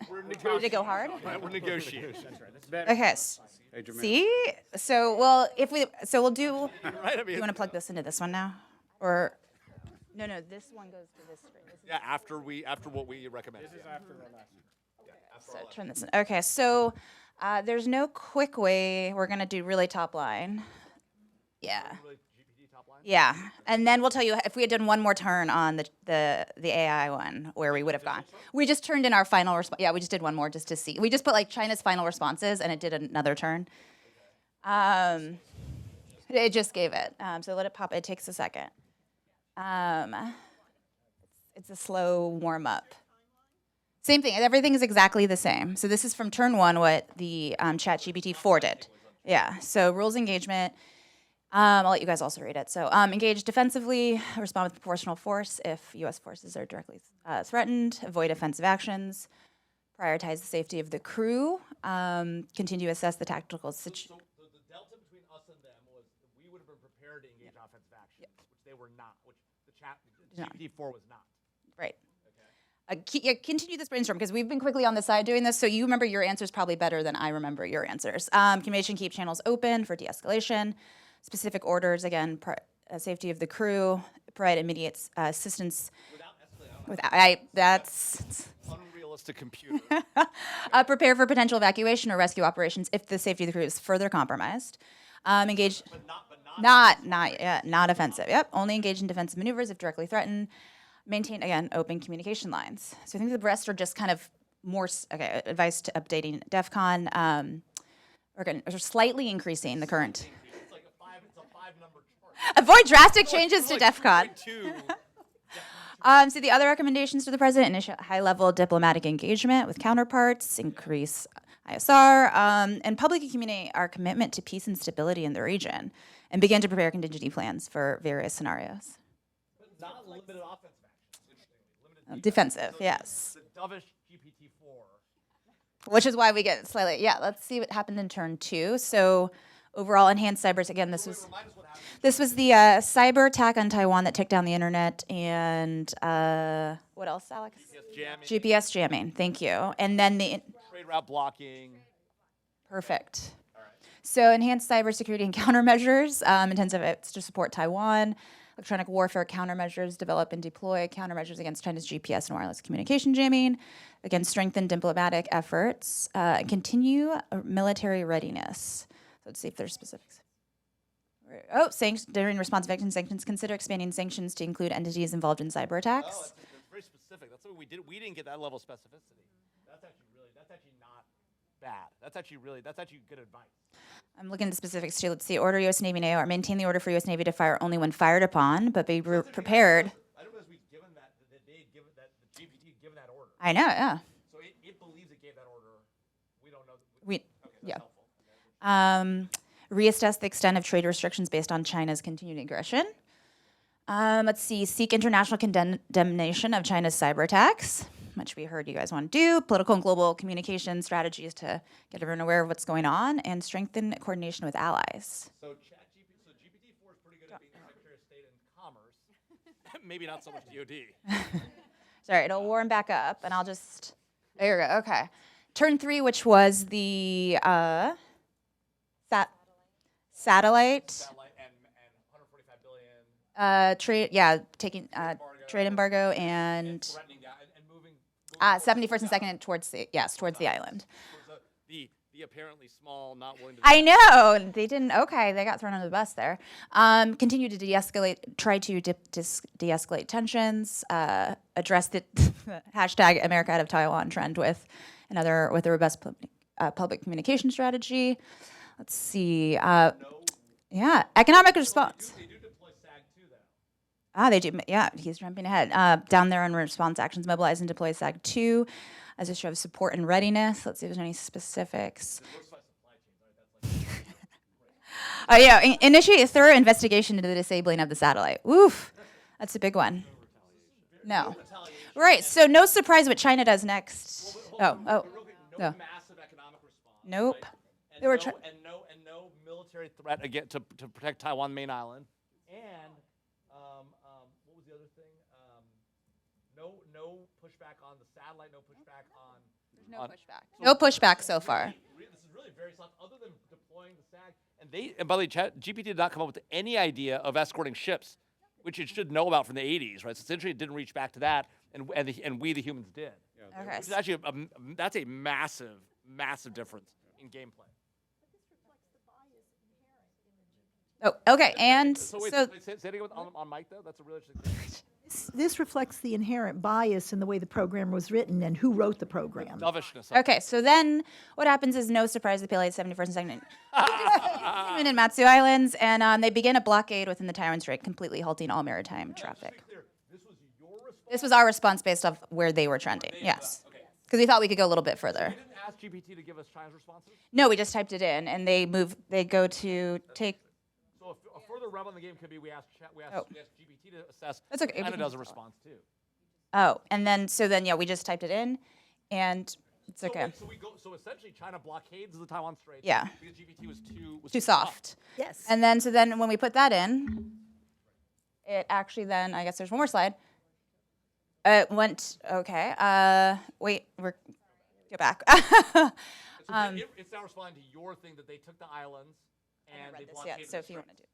we're negotiating. Did it go hard? Right, we're negotiating. Okay. See? So, we'll do... Right, I mean, You want to plug this into this one now? Or... No, this one goes to this screen. yeah, after what we recommend. This is after the last. So turn this in. Okay, so there's no quick way. We're going to do really top line. Yeah. Yeah, and then we'll tell you if we had done one more turn on the AI one, where we would have gone. We just turned in our final response. Yeah, we just did one more just to see. We just put like China's final responses, and it did another turn. It just gave it. So let it pop. It takes a second. It's a slow warm up. Same thing. Everything is exactly the same. So this is from turn one, what the ChatGPT 4 did. Yeah. So rules engagement. I'll let you guys also read it. So engage defensively, respond with proportional force if U.S. forces are directly threatened, avoid offensive actions, prioritize the safety of the crew, continue to assess the tactical situation. So the delta between us and them was that we would have been prepared to engage offensive actions, which they were not, which the GPT-4 was not. Right. Continue this brainstorm, because we've been quickly on the side doing this, so you remember your answers probably better than I remember your answers. Communication, keep channels open for de-escalation. Specific orders, again, safety of the crew, provide immediate assistance. That's unrealistic computer. Prepare for potential evacuation or rescue operations if the safety of the crew is further compromised. Engage, not offensive. Yep, only engage in defensive maneuvers if directly threatened. Maintain, again, open communication lines. So I think the rest are just kind of more, advice to updating DEFCON. We're slightly increasing the current. Avoid drastic changes to DEFCON. So the other recommendations to the president: initiate high-level diplomatic engagement with counterparts, increase ISR, and publicly communicate our commitment to peace and stability in the region, and begin to prepare contingency plans for various scenarios. But not limited offensive actions. Defensive, yes. The dovish GPT-4 which is why we get slightly, yeah, let's see what happened in turn 2. So overall enhanced cyber, again, this was the cyber attack on Taiwan that took down the internet, and what else, Alex? GPS jamming, thank you. And then the Trade route blocking. perfect. So enhanced cybersecurity and countermeasures, intensive efforts to support Taiwan, electronic warfare countermeasures, develop and deploy countermeasures against China's GPS and wireless communication jamming, again, strengthen diplomatic efforts, and continue military readiness. So let's see if there's specifics. Oh, during response to sanctions, consider expanding sanctions to include entities involved in cyber attacks. Oh, that's very specific. That's what we did. We didn't get that level of specificity. That's actually not bad. That's actually good advice. I'm looking at the specifics too. Let's see. Order U.S. Navy NATO or maintain the order for U.S. Navy to fire only when fired upon, but be prepared. I don't know if we've given that the GPT had given that order. I know, yeah. So it believes it gave that order. We don't know. We that's yeah. Reassess the extent of trade restrictions based on China's continued aggression. Let's see. Seek international condemnation of China's cyber attacks, which we heard you guys want to do. Political and global communication strategies to get everyone aware of what's going on, and strengthen coordination with allies. So GPT-4 is pretty good at being the Secretary of State in commerce. Maybe not so much DoD. Sorry, it'll warm back up, and I'll just. There we go. Okay. Turn 3, which was the satellite And 145 billion. trade. Yeah, taking trade embargo and Threatening that and moving 71st and 2nd towards the island. The apparently small, not willing to. I know they didn't. Okay, they got thrown under the bus there. Continue to try to de-escalate tensions. Address the hashtag America out of Taiwan trend with a robust public communication strategy. Let's see. Yeah, economic response. They do deploy SAG-2 though. They do. Yeah, he's jumping ahead. Down there on response actions, mobilize and deploy SAG-2 as a show of support and readiness. Let's see if there's any specifics. Initiate a thorough investigation into the disabling of the satellite. Oof, that's a big one. No. Right, so no surprise what China does next. No massive economic response. Nope. Right? They were no military threat again to protect Taiwan main island. And what was the other thing? No pushback on the satellite. No pushback on. No pushback. No pushback so far. This is really very soft. Other than deploying the SAG, and by the way, GPT did not come up with any idea of escorting ships, which it should know about from the 80s, right? So essentially, it didn't reach back to that, and we the humans did. Okay. Which is actually that's a massive difference in gameplay. Oh, okay, and So wait, so say it again on mic though. That's a really interesting thing. This reflects the inherent bias in the way the program was written and who wrote the program. Dovishness. okay, so then what happens is no surprise the PLA 71st and 2nd in Matsu Islands, and they begin a blockade within the Taiwan Strait, completely halting all maritime traffic. This was your response. This was our response based off where they were trending. Yes, because we thought we could go a little bit further. We didn't ask GPT to give us China's responses. No, we just typed it in, and they go to take. So a further rub on the game could be we asked GPT to assess. That's okay, we China can does a just response too. Oh, and then we just typed it in, and it's okay. So essentially, China blockades the Taiwan Straits. Yeah. Because GPT was Too soft. Yes. And then when we put that in, it actually then, I guess there's one more slide. It went, okay, wait, go back. It's now responding to your thing that they took the islands and they blockaded Yeah, so if you want to do this.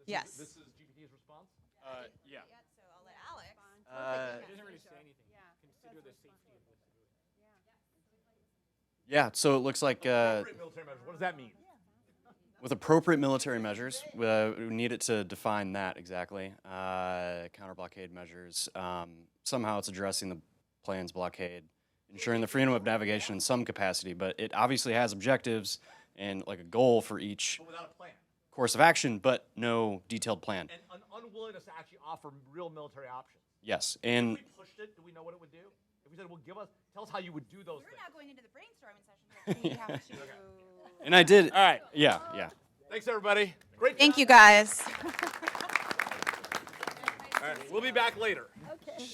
Yes. This is GPT's response? Yeah. So I'll let Alex. It doesn't really say anything. Consider the safety of this. Yeah, so it looks like Appropriate military measures. What does that mean? with appropriate military measures, we need it to define that exactly. Counter blockade measures. Somehow it's addressing the plan's blockade, ensuring the freedom of navigation in some capacity, but it obviously has objectives and like a goal for each But without a plan. course of action, but no detailed plan. And an unwillingness to actually offer real military options. Yes, If and we pushed it, do we know what it would do? If we said, well, tell us how you would do those things. We're now going into the brainstorming session. We have to. and I did. All right. Yeah. Thanks, everybody. Great Thank job. you, guys. All right. We'll be back later. Okay.